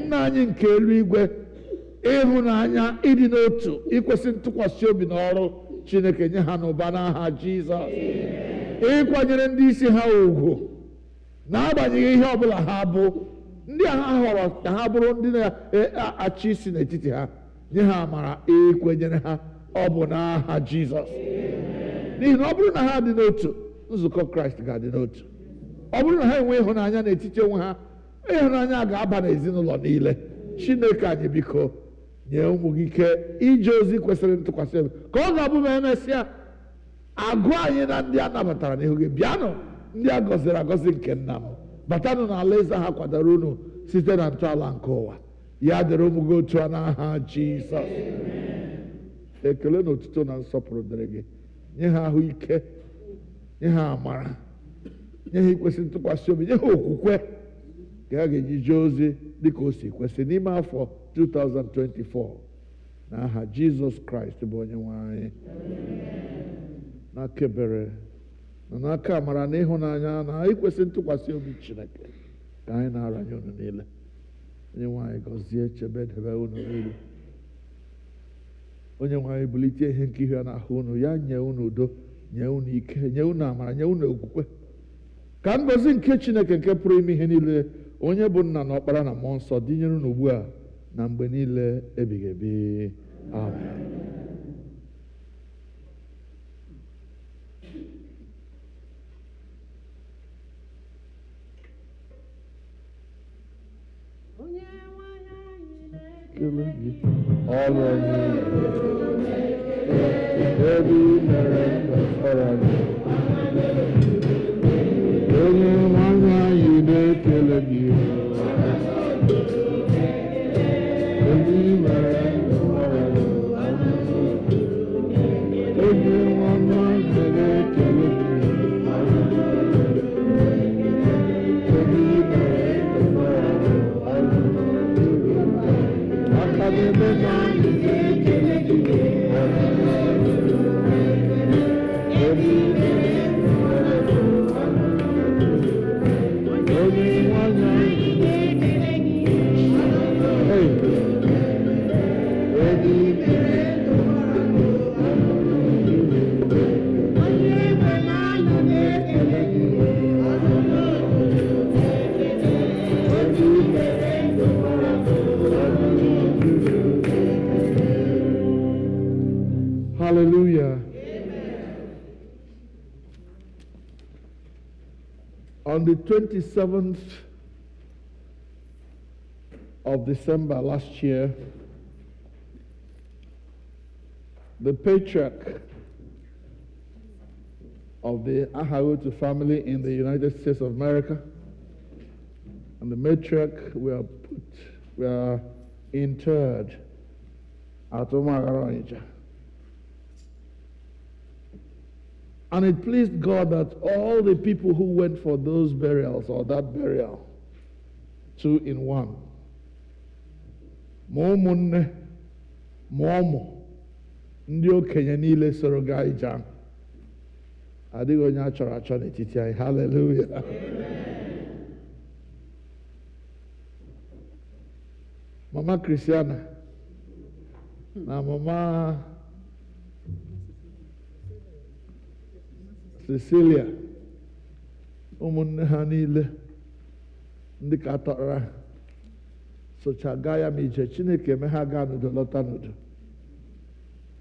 Nna anyị nke eluigwe, ịhụnanya, ịdị n'otu, ikwesị ntụkwasị obi n'ọrụ Chineke, nye ha n'ụba n'aha Jizọs. Ịkwanyere ndị isi ha ugwu n'agbanyeghị ihe ọbụla ha bụ, ndị a ha họrọ ka ha bụrụ ndị na-achị isi n'etiti ha, nye ha amara ikwenyere ha, ọ bụ n'aha Jizọs. N'ihi na ọ bụrụ na ha dị n'otu, nzukọ Kraịst ga-adị n'otu. Ọ bụrụ na ha enwe ịhụnanya n'etiti onwe ha, ịhụnanya ga-aba n'ezinụlọ niile. Chineke anyị biko, nye ụmụ gị ike ije ozi kwesịrị ntụkwasị obi, ka ọ ga-abụ ma emesịa agụ anyị na ndị a nabatara n'ihu gị. Bịanụ ndị a gọziri agọzi nke nna m, batanụ n'ala eze ha kwadoro unu site na ntọala nke ụwa. Ya dịrị ụmụ gị otu a n'aha Jizọs. Ekele na otuto na nsọpụrụ dịrị gị. Nye ha ahụ ike, nye ha amara, nye ha ikwesị ntụkwasị obi, nye ha okwukwe ka a ga-eji jee ozi dịka o si kwesị n'ime afọ 2024 n'aha Jizọs Kraịst bụ onye nwe anyị. N'aka ebere na n'aka amara na ịhụnanya na ikwesị ntụkwasị obi Chineke ka anyị na-aranye unu niile. Onye nwe anyị gọzie, chebe, debe unu niile. Onye nwe anyị bulite ihe nke ihe n'ahụ unu, ya nye unu udo, nye unu ike, nye unu amara, nye unu okwukwe. Ka ngọzi nke Chineke nke pụrụ ime ihe niile, onye bụ Nna na Ọkpara na Mmụọ Nsọ dịnyere unu ugbu a na mgbe niile ebighị ebi. Amen. Hallelujah. On the 27th of December last year, the patriarch of the Ahiri family in the United States of America and the matriarch were interred at Mgbaghara. And it pleased God that all the people who went for those burials or that burial, 2 in 1, Momunne, Momo, ndị okenye niile soro gaa ije ahụ. Adịghị onye a chọrọ achọ n'etiti anyị. Hallelujah. Mama Christiana na Mama Cecilia, ụmụnne ha niile ndị ka atọrọ socha gaa ya ma ije Chineke eme ha gaa n'udo lọta n'udo.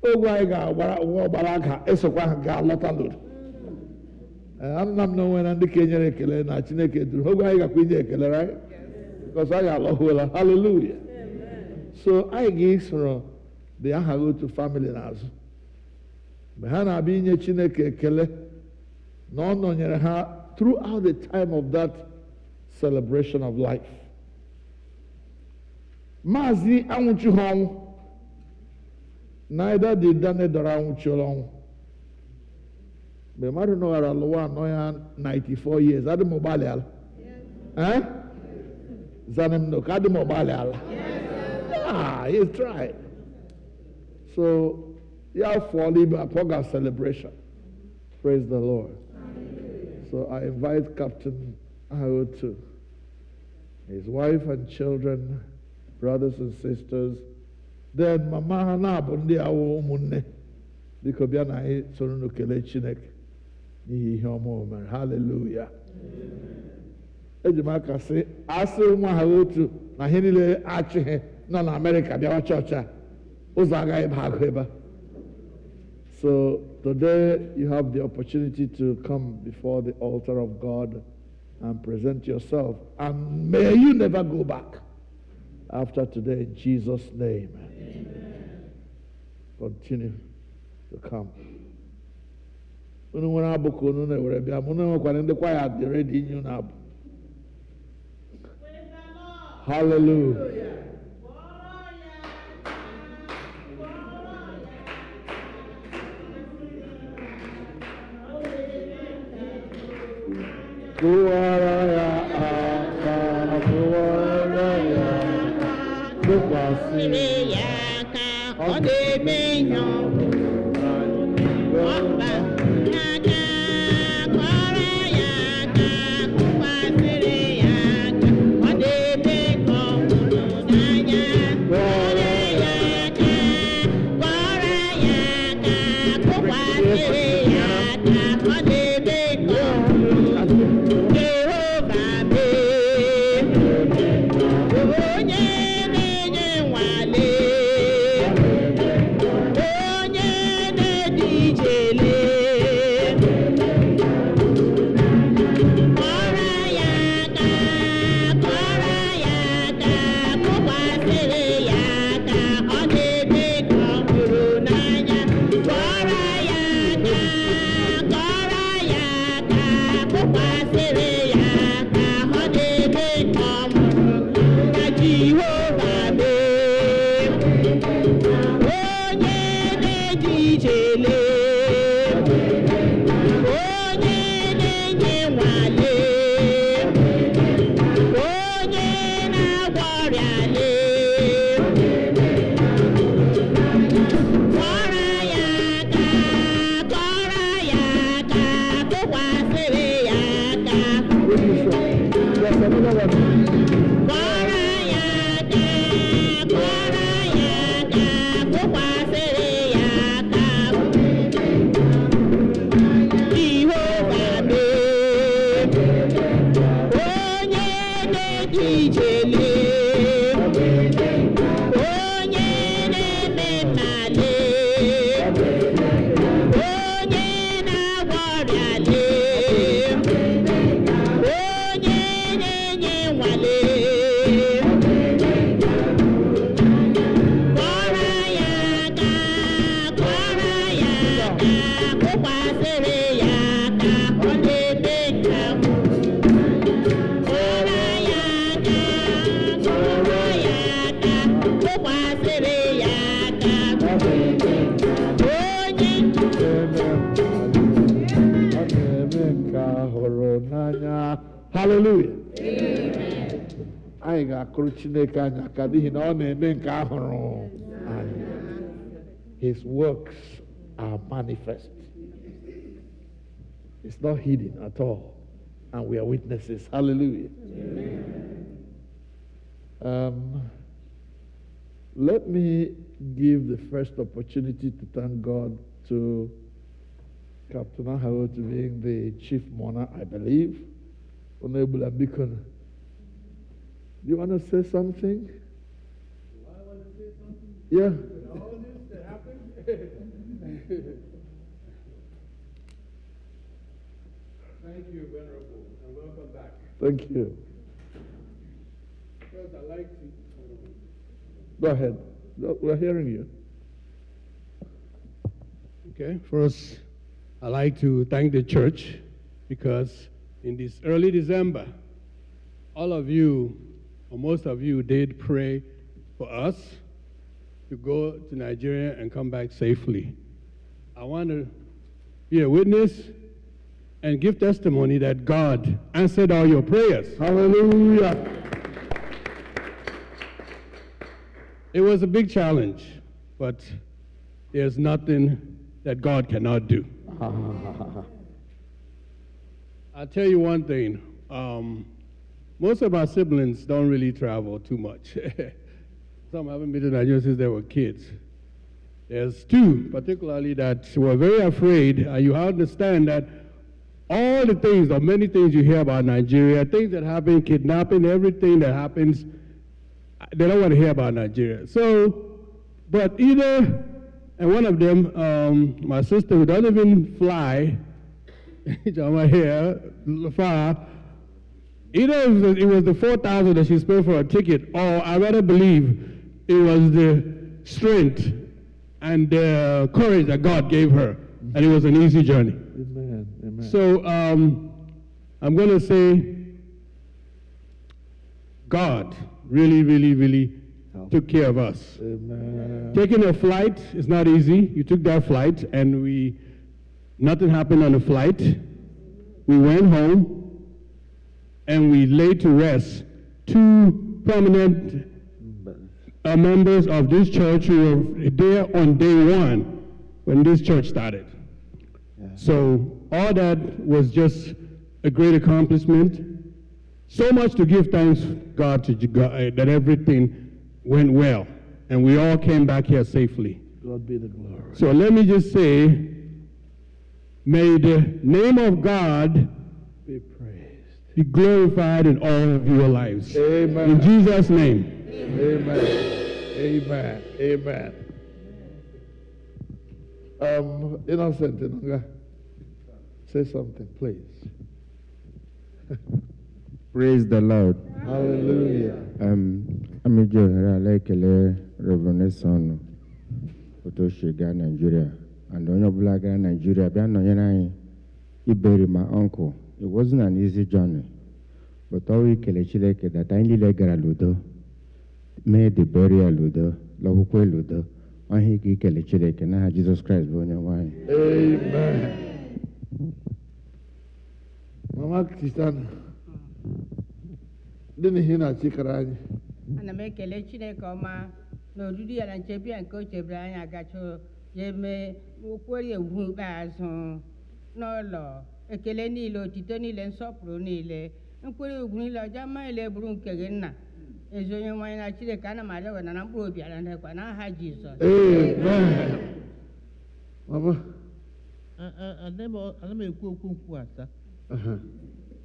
Ogwe anyị ga-agbara aka esokwa ha gaa lọta n'udo. Anụna m n'onwe na ndị ka enyere ekele na Chineke duru. Ogwe anyị gakwa inye ekele, right? Because anyị alọhuola. Hallelujah. So anyị ga-esoro the Ahiri family n'azụ. Mgbe ha na-abịa inye Chineke ekele na ọ nọnyere ha throughout the time of that celebration of life. Maazị anwụchi ha ọnwụ. Neither did Dane dọrọ anwụchi ọnwụ. Mgbe mmadụ nọghara alụwa anọ ya 94 years, adị m ụgbọala ala. Zanem no, adị m ụgbọala ala. Yeah, he tried. So, yeah, for Liba Poga celebration. Praise the Lord. So I invite Captain Ahiri, his wife and children, brothers and sisters. Then Mama Hana Bundi Awo Munne, because Biana Sorunu Kele Chinek, Nihi Homo, hallelujah. Ejimaka say, Asu Mahautu, Nahinile Ache, non America, Biawa Chocha, Uzaga Ibhagweba. So today you have the opportunity to come before the altar of God and present yourself. And may you never go back after today in Jesus' name. Amen. Continue to come. Hallelujah. Kuaraya kwasịrị ya aka ọ na-eme ihe ọba aka kọrọ ya aka kwasịrị ya aka ọ na-eme ka ọ hụrụ n'anya kọrọ ya aka kọrọ ya aka kwasịrị ya aka ọ na-eme ka ọ hụrụ Jehova mee onye na-enye nwale onye na-eji ijele kọrọ ya aka kụkwasịrị ya aka ọ na-eme ka ọ hụrụ n'anya kọrọ ya aka kụkwasịrị ya aka ọ na-eme ka ọ hụrụ ka Jehova mee onye na-eji ijele onye na-enye nwale onye na-agwọ ọrịa lee kọrọ ya aka tụkwasịrị ya aka kọrọ ya aka tụkwasịrị ya aka Jehova mee onye na-eji ijele onye na-eme mmale onye na-agwọ ọrịa lee onye na-enye nwale kọrọ ya aka kụkwasịrị ya aka ọ na-eme ka kọrọ ya aka tụkwasịrị ya aka onye Hallelujah. Anyị ga-akụrụ Chineke anyị aka n'ihi na ọ na-eme nke ahụrụ anyị. His works are manifest. It's not hidden at all. And we are witnesses. Hallelujah. Let me give the first opportunity to thank God to Captain Ahiri to being the chief mourner, I believe. Honorable Ambikon, do you want to say something? Do I want to say something? Yeah. With all this that happened? Thank you, Venerable, and welcome back. Thank you. First, I'd like to... Go ahead. We're hearing you. Okay, first, I'd like to thank the church because in this early December, all of you, or most of you, did pray for us to go to Nigeria and come back safely. I want to be a witness and give testimony that God answered all your prayers. Hallelujah. It was a big challenge, but there's nothing that God cannot do. I'll tell you one thing. Most of our siblings don't really travel too much. Some haven't been to Nigeria since they were kids. There's two, particularly, that were very afraid. You understand that all the things, or many things you hear about Nigeria, things that happen, kidnapping, everything that happens, they don't want to hear about Nigeria. So, but either, and one of them, my sister who doesn't even fly, my hair, far, either it was the 4,000 that she spent for a ticket, or I rather believe it was the strength and the courage that God gave her, and it was an easy journey. Amen. Amen. So I'm going to say God really took care of us. Amen. Taking a flight is not easy. You took that flight, and nothing happened on the flight. We went home, and we laid to rest two prominent are members of this church who were there on day one when this church started. So all that was just a great accomplishment. So much to give thanks God to God, that everything went well, and we all came back here safely. God be the glory. So let me just say, may the name of God Be praised. be glorified in all of your lives. Amen. In Jesus' name. Amen. Amen. Amen. Innocent, Inunga, say something, please. Praise the Lord. Hallelujah. Amijo Hera Lekele Reverend Son Otoshiga Nigeria and Onyobulaga Nigeria Bianonyanai Iberi, my uncle. It wasn't an easy journey, but all we Kelechileke that I need Legara Ludo made the burial Ludo, Lohukwe Ludo, on Hiki Kelechileke, and Jesus Christ Bonya Wine. Amen. Mama Christian, didn't hear Nchikọta. Ana m ekele Chineke ọma na odudu ya na nchebia nke o chebere anyị agacha ya eme okwori ewu ikpeazụ n'ụlọ ekele niile otito niile nsọpụrụ niile mkpụrụ ugwu niile ọjọọ mma niile bụrụ nke gị nna ezi onye nwanyị na Chineke ana m arịọ na mkpụrụ obi ala ndekwa n'aha Jizọs. Amen. Mama. Ana m ekwu okwu nkwuputa.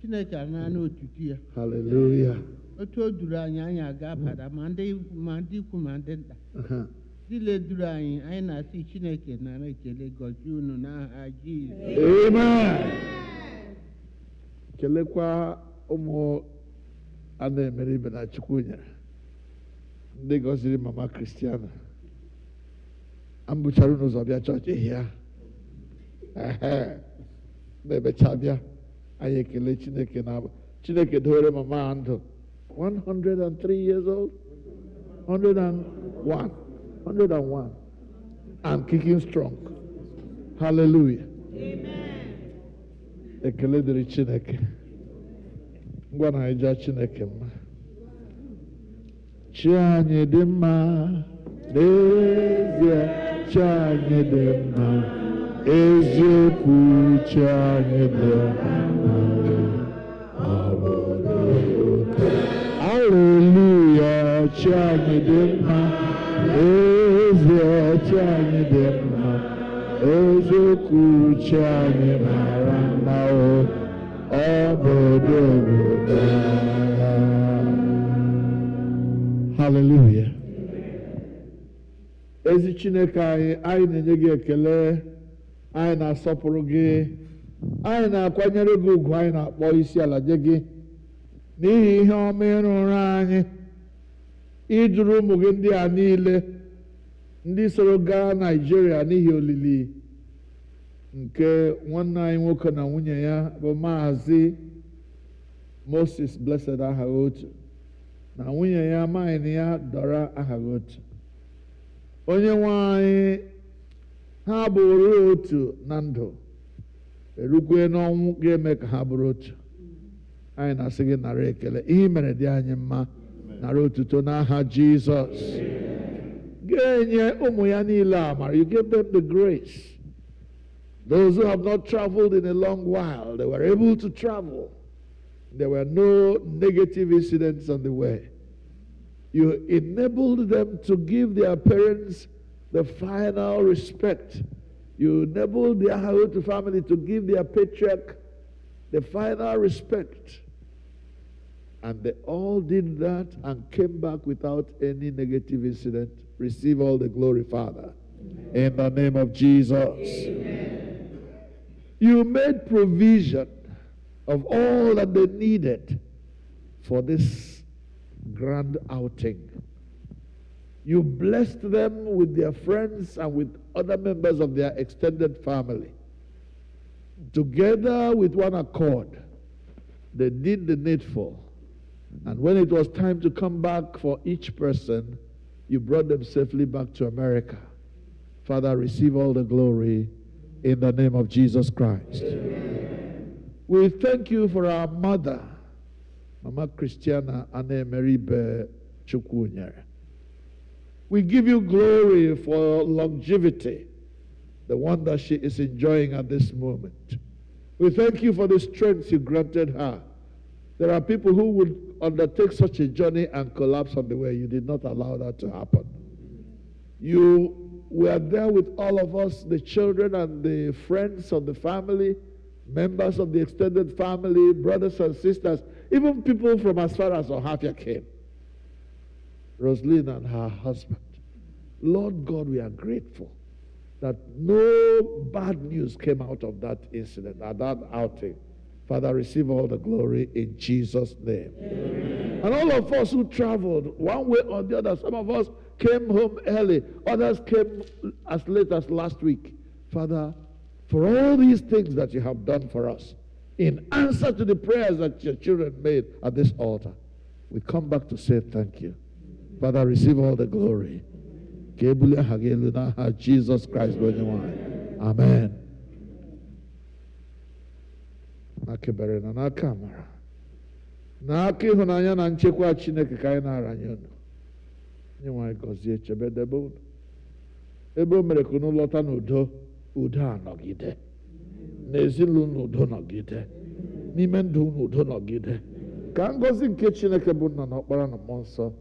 Chineke ana n'otutu ya. Hallelujah. Otu o duru anyị anyị aga-abara ma ndị ikwu ma ndị nta. Dile duru anyị anyị na-asị Chineke nara ekele gọzie unu n'aha Jizọs. Amen. Kelekwa ụmụ a na-emere ibe na Chukwu nyere ndị gọziri Mama Christiana. Ambuchara n'ụzọ bịa chọọchị hịa na-emecha bịa anyị ekele Chineke na Chineke doere mama ndụ 103 years old, 101, and kicking strong. Hallelujah. Amen. Ekele dịrị Chineke. Ngwa na ịja Chineke mma. Chi anyị dị mma, n'ezie chi anyị dị mma, eziokwu chi anyị dị mma. Hallelujah, chi anyị dị mma, ezie chi anyị dị mma, eziokwu chi anyị mara mma, ọ bụ obodo agha. Hallelujah. Ezi Chineke anyị na-enye gị ekele, anyị na-asọpụrụ gị, anyị na-akwanyere gị ugwu, anyị na-akpọ isi ala nye gị n'ihi ihe ọma ịrụrụ anyị, iduru ụmụ gị ndị a niile ndị soro gaa Naịjirịa n'ihi olili nke nwanne anyị nwoke na nwunye ya bụ Maazị Moses Blessed aha otu na nwunye ya maịnị ya Dora aha otu. Onye nwe anyị, ha bụrụ otu na ndụ, erukwe n'ọnwụ ga-eme ka ha bụrụ otu. Anyị na-asị gị nara ekele, ihe mere dị anyị mma, nara otuto n'aha Jizọs. Ga-enye ụmụ ya niile amara, you give them the grace. Those who have not traveled in a long while, they were able to travel. There were no negative incidents on the way. You enabled them to give their parents the final respect. You enabled the Ahiri family to give their patriarch the final respect. And they all did that and came back without any negative incident. Receive all the glory, Father. In the name of Jesus. Amen. You made provision of all that they needed for this grand outing. You blessed them with their friends and with other members of their extended family. Together with one accord, they did the needful. And when it was time to come back for each person, you brought them safely back to America. Father, receive all the glory in the name of Jesus Christ. Amen. We thank you for our mother, Mama Christiana Ane Meribe Chukwunyere. We give you glory for longevity, the one that she is enjoying at this moment. We thank you for the strength you granted her. There are people who would undertake such a journey and collapse on the way. You did not allow that to happen. You were there with all of us, the children and the friends of the family, members of the extended family, brothers and sisters, even people from as far as Ohafia came. Rosaline and her husband. Lord God, we are grateful that no bad news came out of that incident, at that outing. Father, receive all the glory in Jesus' name. Amen. And all of us who traveled one way or the other, some of us came home early, others came as late as last week. Father, for all these things that you have done for us, in answer to the prayers that your children made at this altar, we come back to say thank you. Father, receive all the glory. Jesus Christ, amen. Akebere na n'aka amara n'aka ịhụnanya na nchekwa Chineke ka anyị na-aranye unu. Nye nwanyị gọzie chebe debe unu. Ebe o mere ka unu lọta n'udo, udo anọgide. N'ezinụlọ unu udo nọgide. N'ime ndụ unu udo nọgide. Ka ngọzi nke Chineke bụ Nna na Ọkpara na Mmụọ Nsọ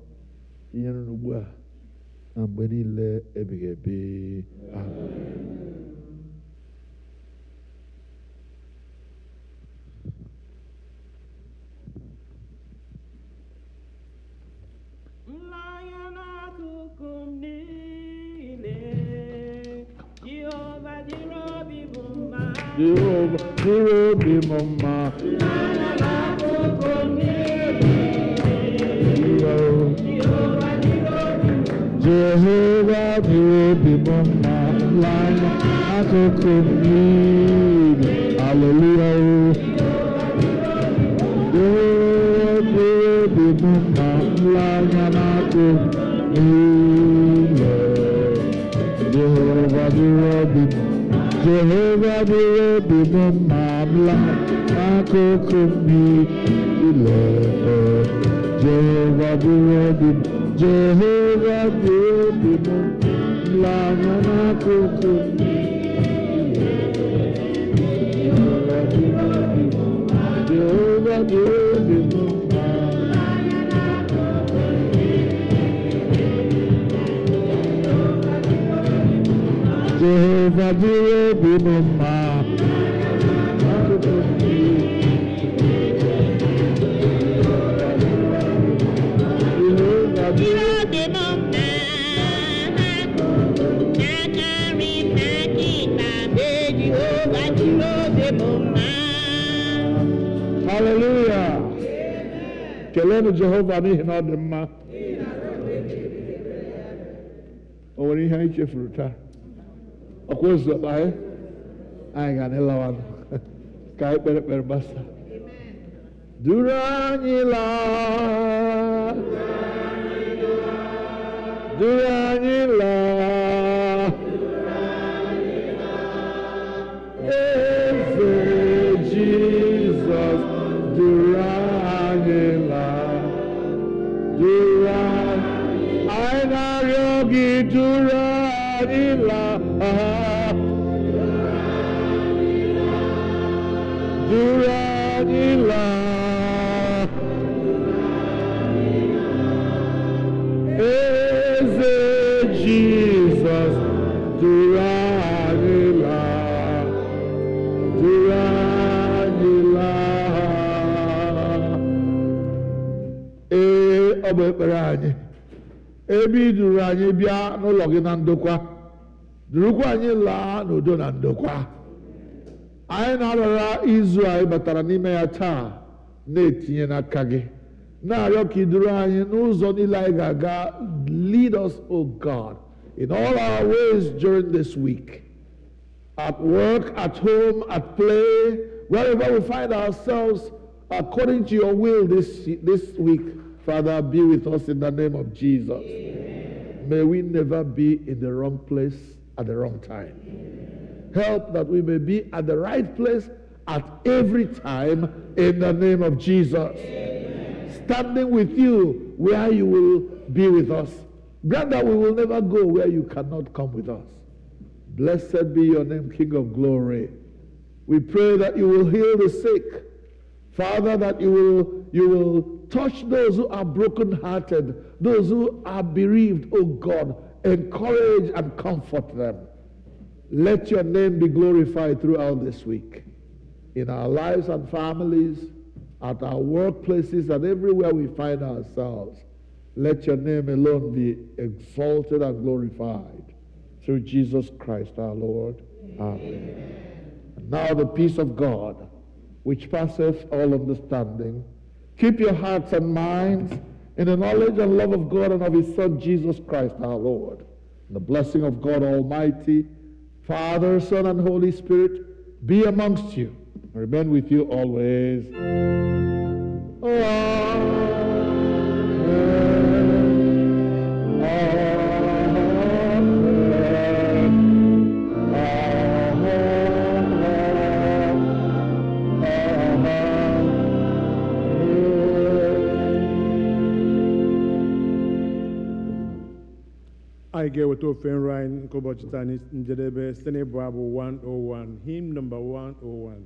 inyere unu ugbu a na mgbe niile ebighị ebi. Amen. Jehovah, diri mama. Jehovah, diri mama. Lana akukumini. Hallelujah. Jehovah, diri mama. Lana akukumini. Jehovah, diri mama. Jehovah be mamla akokumi ile. Jehovah be mamla akokumi ile. Jehovah be mamla. Jehovah be mama. Hallelujah. Kelele Jehovah n'ihi na ọ dị mma. O nwere ihe anyị chefuru taa. Ọkụzụ anyị ga n'ịlawa ka anyị kpere ekpere gbasa. Duru anyị laa, duru anyị laa, Eze Jizọs, duru anyị laa, duru anyị na-arịọ gị, duru anyị laa. Duranila, Eze Jesus, Duranila, Duranila. Ọ bụ ekpere anyị. Ebe I duru anyị bịa n'ụlọ gị na ndokwa, durukwa anyị laa n'udo na ndokwa. Anyị na-arara izu anyị batara n'ime ya taa na-etinye n'aka gị na-arịọ ka I duru anyị n'ụzọ niile anyị ga-aga. Lead us, O God, in all our ways during this week, at work, at home, at play, wherever we find ourselves, according to your will this week. Father, be with us in the name of Jesus. Amen. May we never be in the wrong place at the wrong time. Help that we may be at the right place at every time in the name of Jesus. Amen. Standing with you where you will be with us. Grant that we will never go where you cannot come with us. Blessed be your name, King of glory. We pray that you will heal the sick. Father, that you will touch those who are brokenhearted, those who are bereaved, oh God. Encourage and comfort them. Let your name be glorified throughout this week. In our lives and families, at our workplaces, and everywhere we find ourselves. Let your name alone be exalted and glorified. Through Jesus Christ our Lord. Amen. And now the peace of God, which passeth all understanding, keep your hearts and minds in the knowledge and love of God and of his Son, Jesus Christ our Lord. And the blessing of God Almighty, Father, Son, and Holy Spirit, be amongst you and remain with you always. I get with open Ryan Kobochitani in Jedebe, Steny Bravo 101, hymn number 101.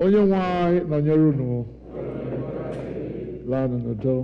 onye nwe anyị nọnyere unu laa n'udo.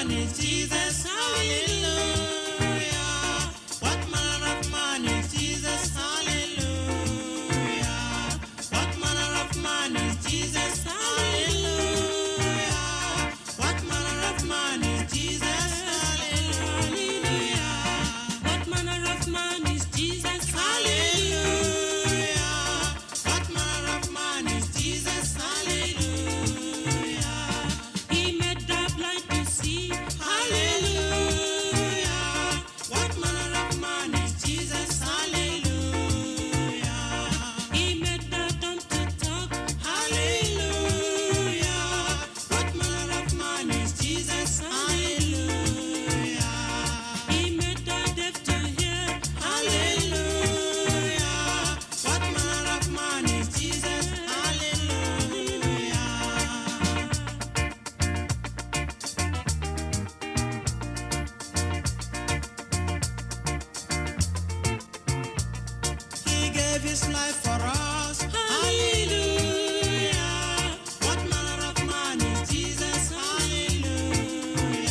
man is Jesus? Hallelujah. What manner of man is Jesus? Hallelujah. What manner of man is Jesus? Hallelujah. What manner of man is Jesus? Hallelujah. What manner of man is Jesus? Hallelujah. What manner of man is Jesus? Hallelujah. He made the blind to see. Hallelujah. What manner of man is Jesus? Hallelujah. He made the dumb to talk. Hallelujah. What manner of man is Jesus? Hallelujah. He made the deaf to hear. Hallelujah. What manner of man is Jesus? Hallelujah. He gave his life for us. Hallelujah. What manner of man is Jesus? Hallelujah.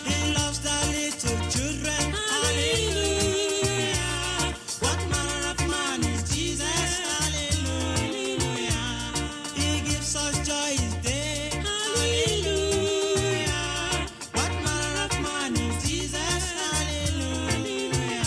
He loves the little children. Hallelujah. What manner of man is Jesus? Hallelujah. He gives us joy each day. Hallelujah. What manner of man is Jesus? Hallelujah.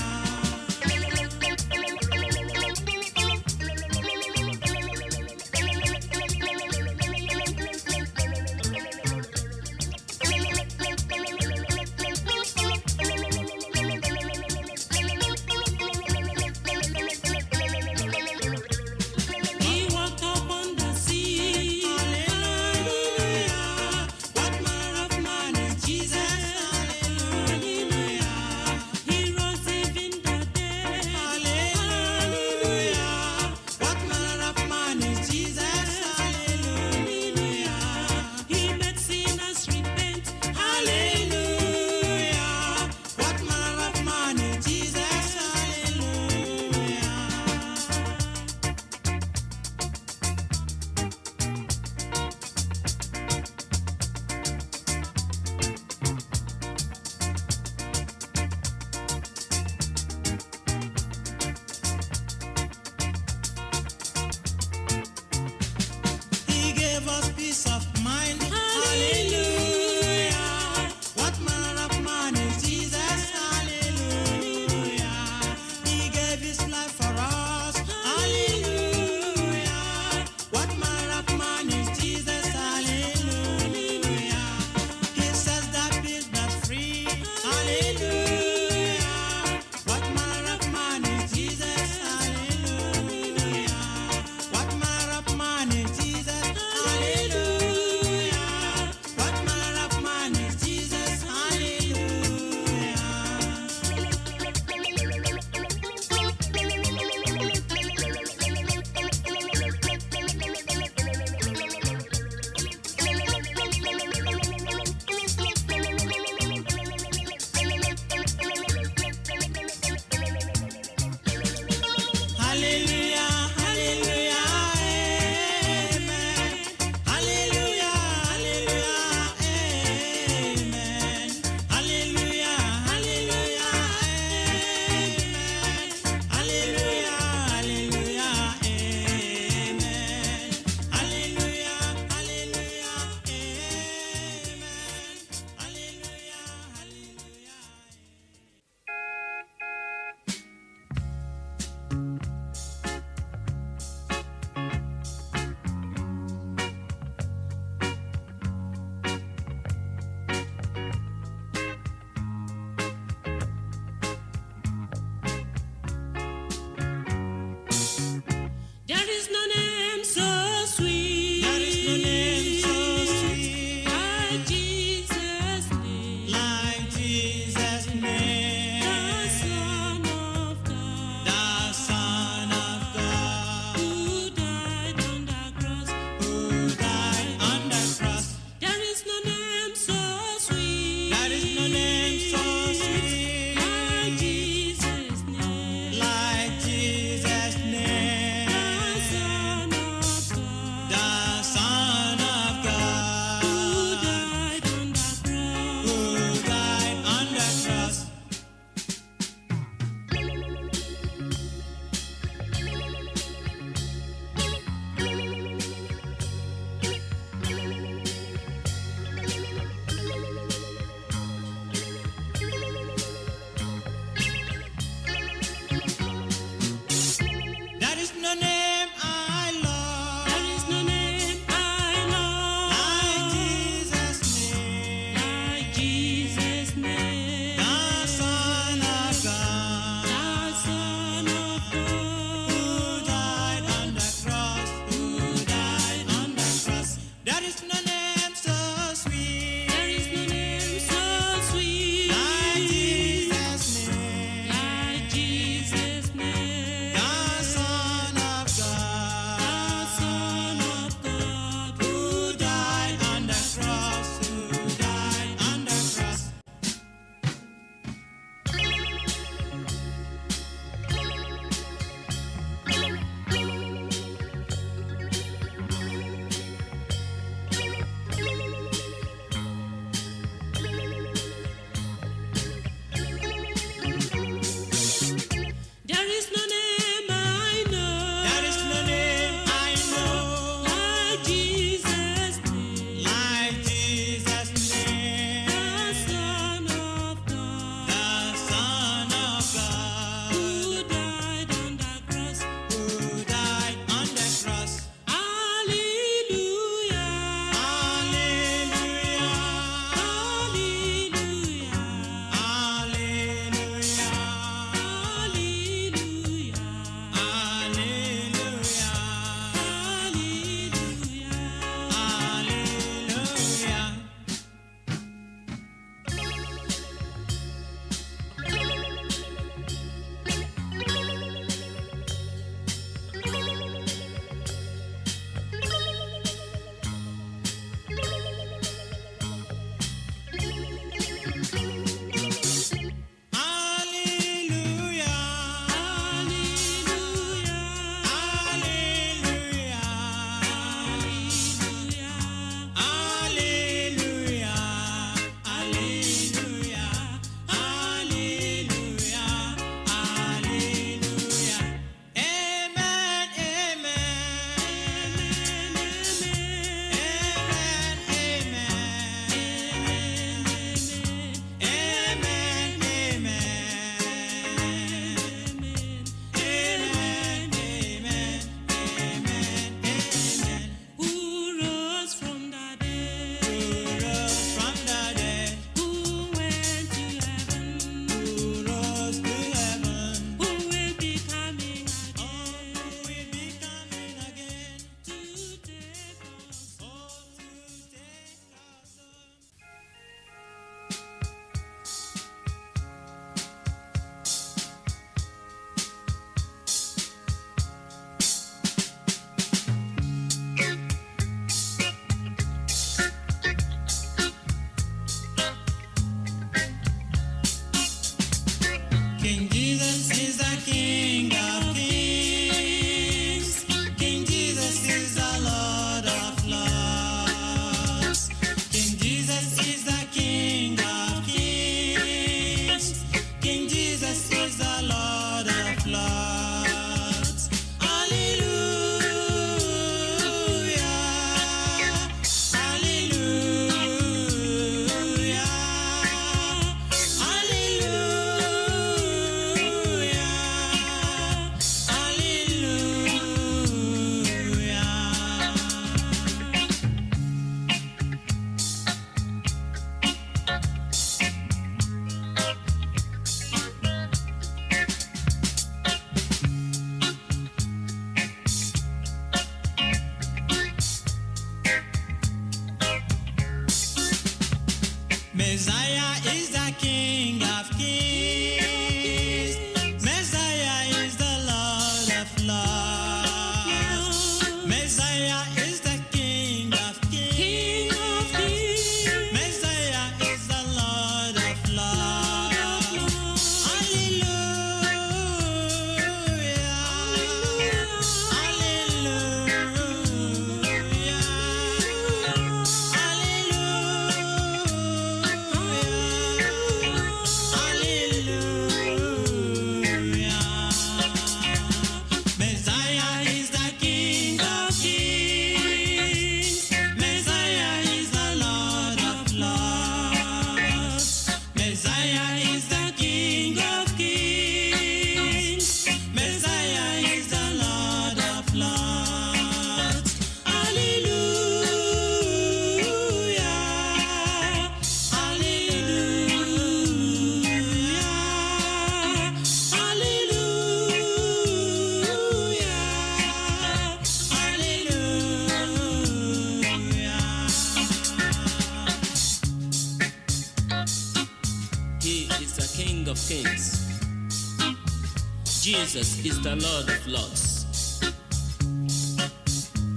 Jesus is the Lord of Lords,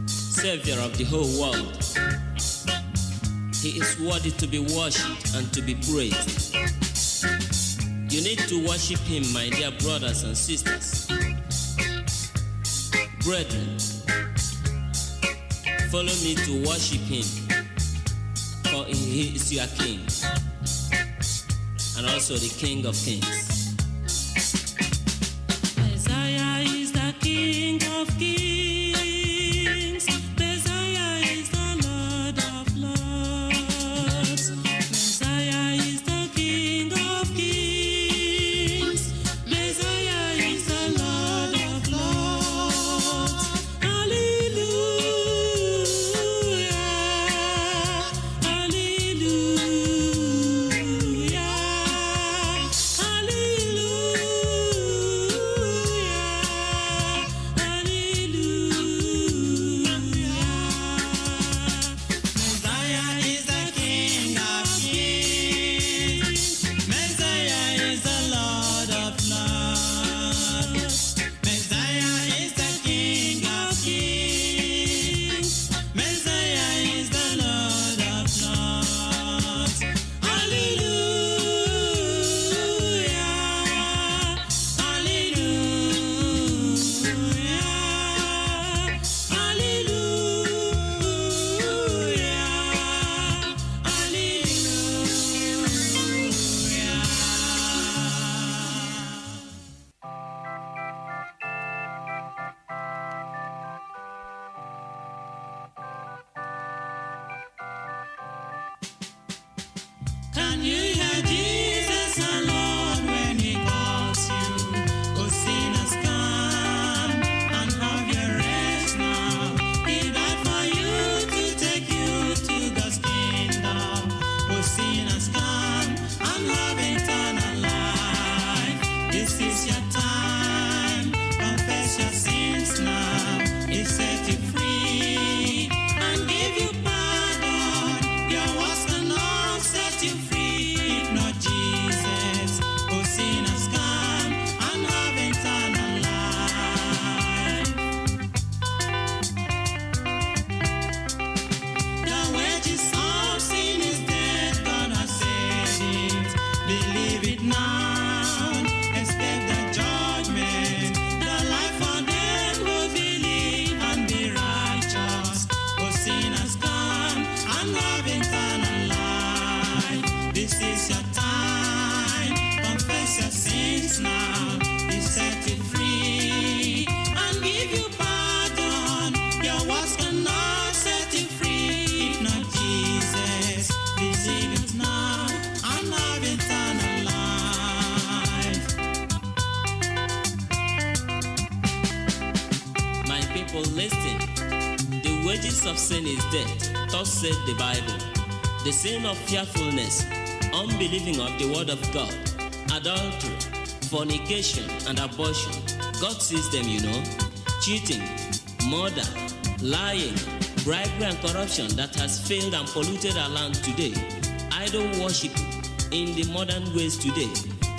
Savior of the whole world. He is worthy to be worshipped and to be praised. You need to worship Him, my dear brothers and sisters. Brethren, follow me to worship Him, for He is your King, and also the King of Kings. Messiah is the King of Kings. Messiah is the Lord of Lords. Messiah is the King of Kings. Messiah is the Lord of Lords. Hallelujah. Can you hear Jesus our Lord when He calls you? Oh, sinners, come and have your rest now. He died for you to take you to God's kingdom. Oh, sinners, come and have eternal life. This is your time. Confess your sins now. He set you free and give you pardon. Your words cannot set you free. If not Jesus, oh sinners, come and have eternal life. The wages of sin is death, God has said it. Believe it now, escape the judgment. The life for them who believe and be righteous. Oh sinners, come and have eternal life. This is your time. Confess your sins now. He set you free and give you pardon. Your words cannot set you free. If not Jesus, receive it now and have eternal life. My people, listen. The wages of sin is death. Thus said the Bible. The sin of fearfulness, unbelieving of the word of God, adultery, fornication, and abortion. God sees them, you know. Cheating, murder, lying, bribery, and corruption that has failed and polluted our land today. Idol worship in the modern ways today.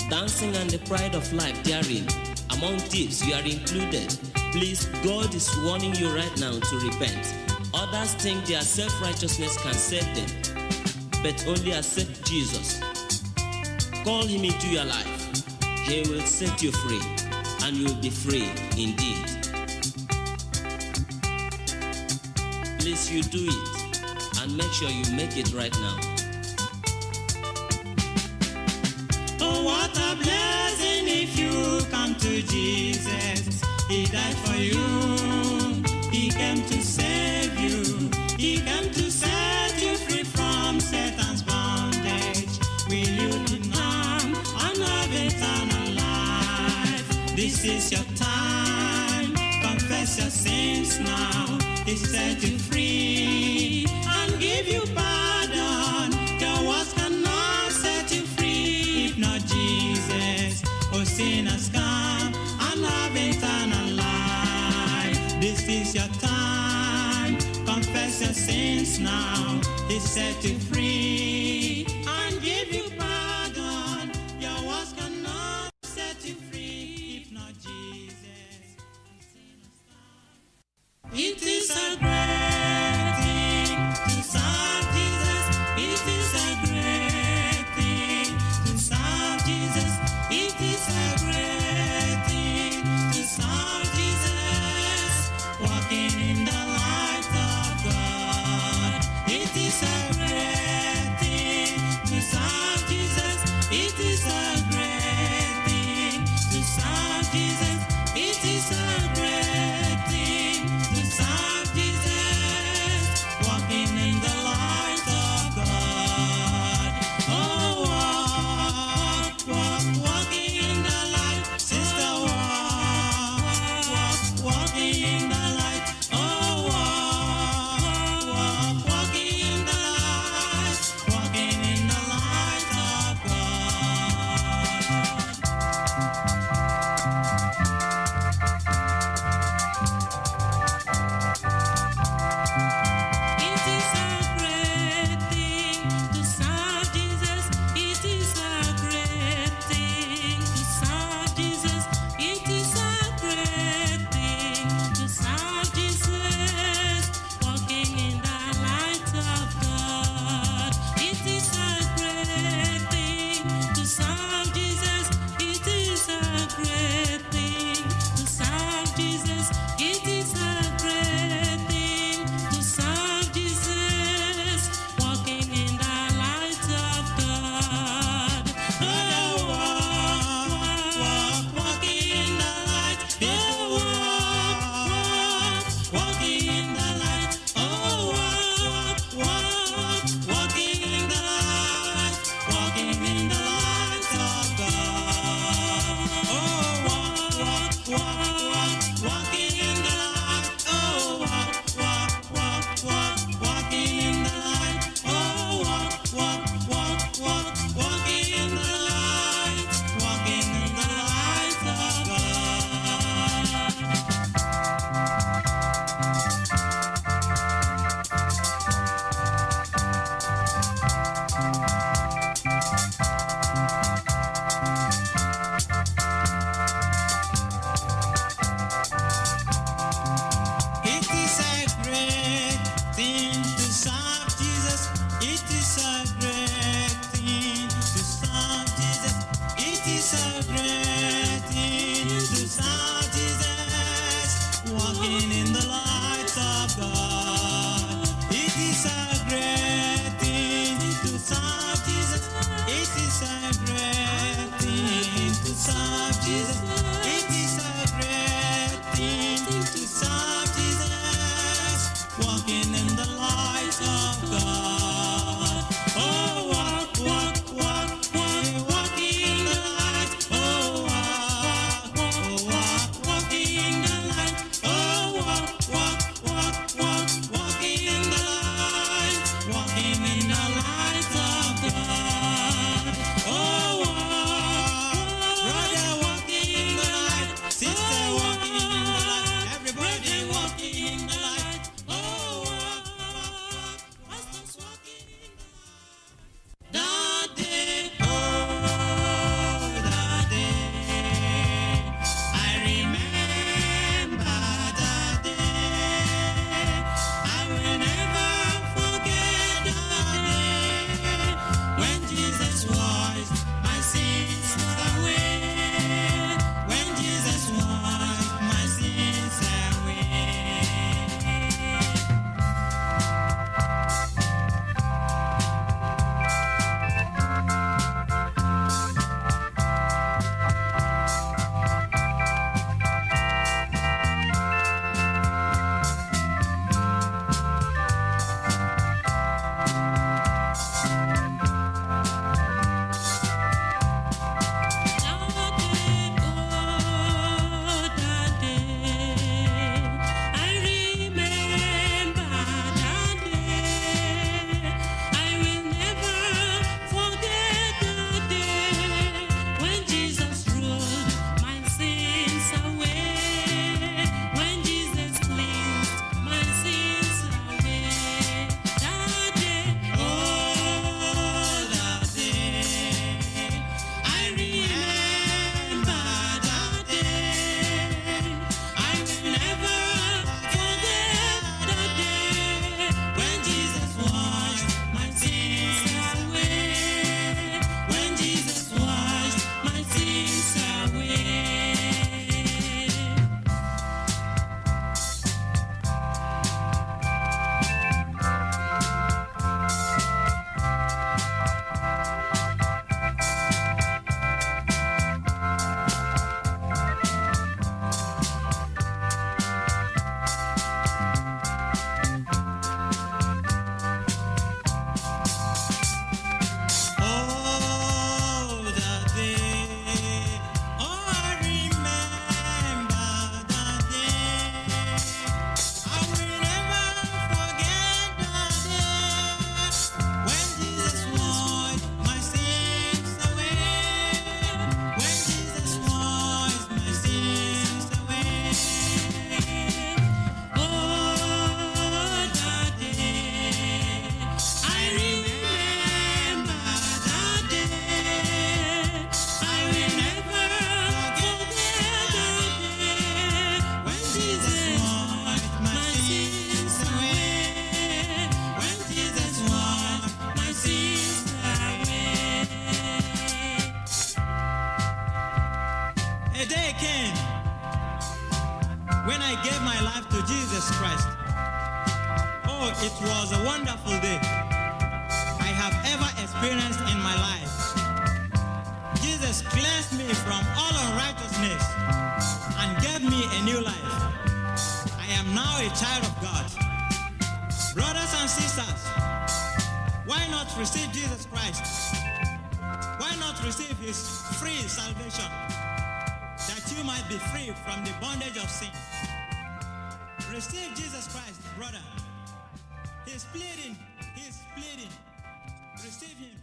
Dancing and the pride of life therein. Among thieves, you are included. Please, God is warning you right now to repent. Others think their self-righteousness can save them, but only accept Jesus. Call Him into your life. He will set you free, and you will be free indeed. Please, you do it, and make sure you make it right now. Oh, what a blessing if you come to Jesus. He died for you. He came to save you. He came to set you free from Satan's bondage. Will you come and have eternal life? This is your time. Confess your sins now. He set you free and give you pardon. Your words cannot set you free. If not Jesus, oh sinners, come and have eternal life. This is your time. Confess your sins now. He set you free and give you pardon. Your words cannot set you free. If not Jesus. A day came when I gave my life to Jesus Christ. Oh, it was a wonderful day I have ever experienced in my life. Jesus cleansed me from all unrighteousness and gave me a new life. I am now a child of God. Brothers and sisters, why not receive Jesus Christ? Why not receive his free salvation, that you might be free from the bondage of sin? Receive Jesus Christ, brother. He's pleading. Receive him.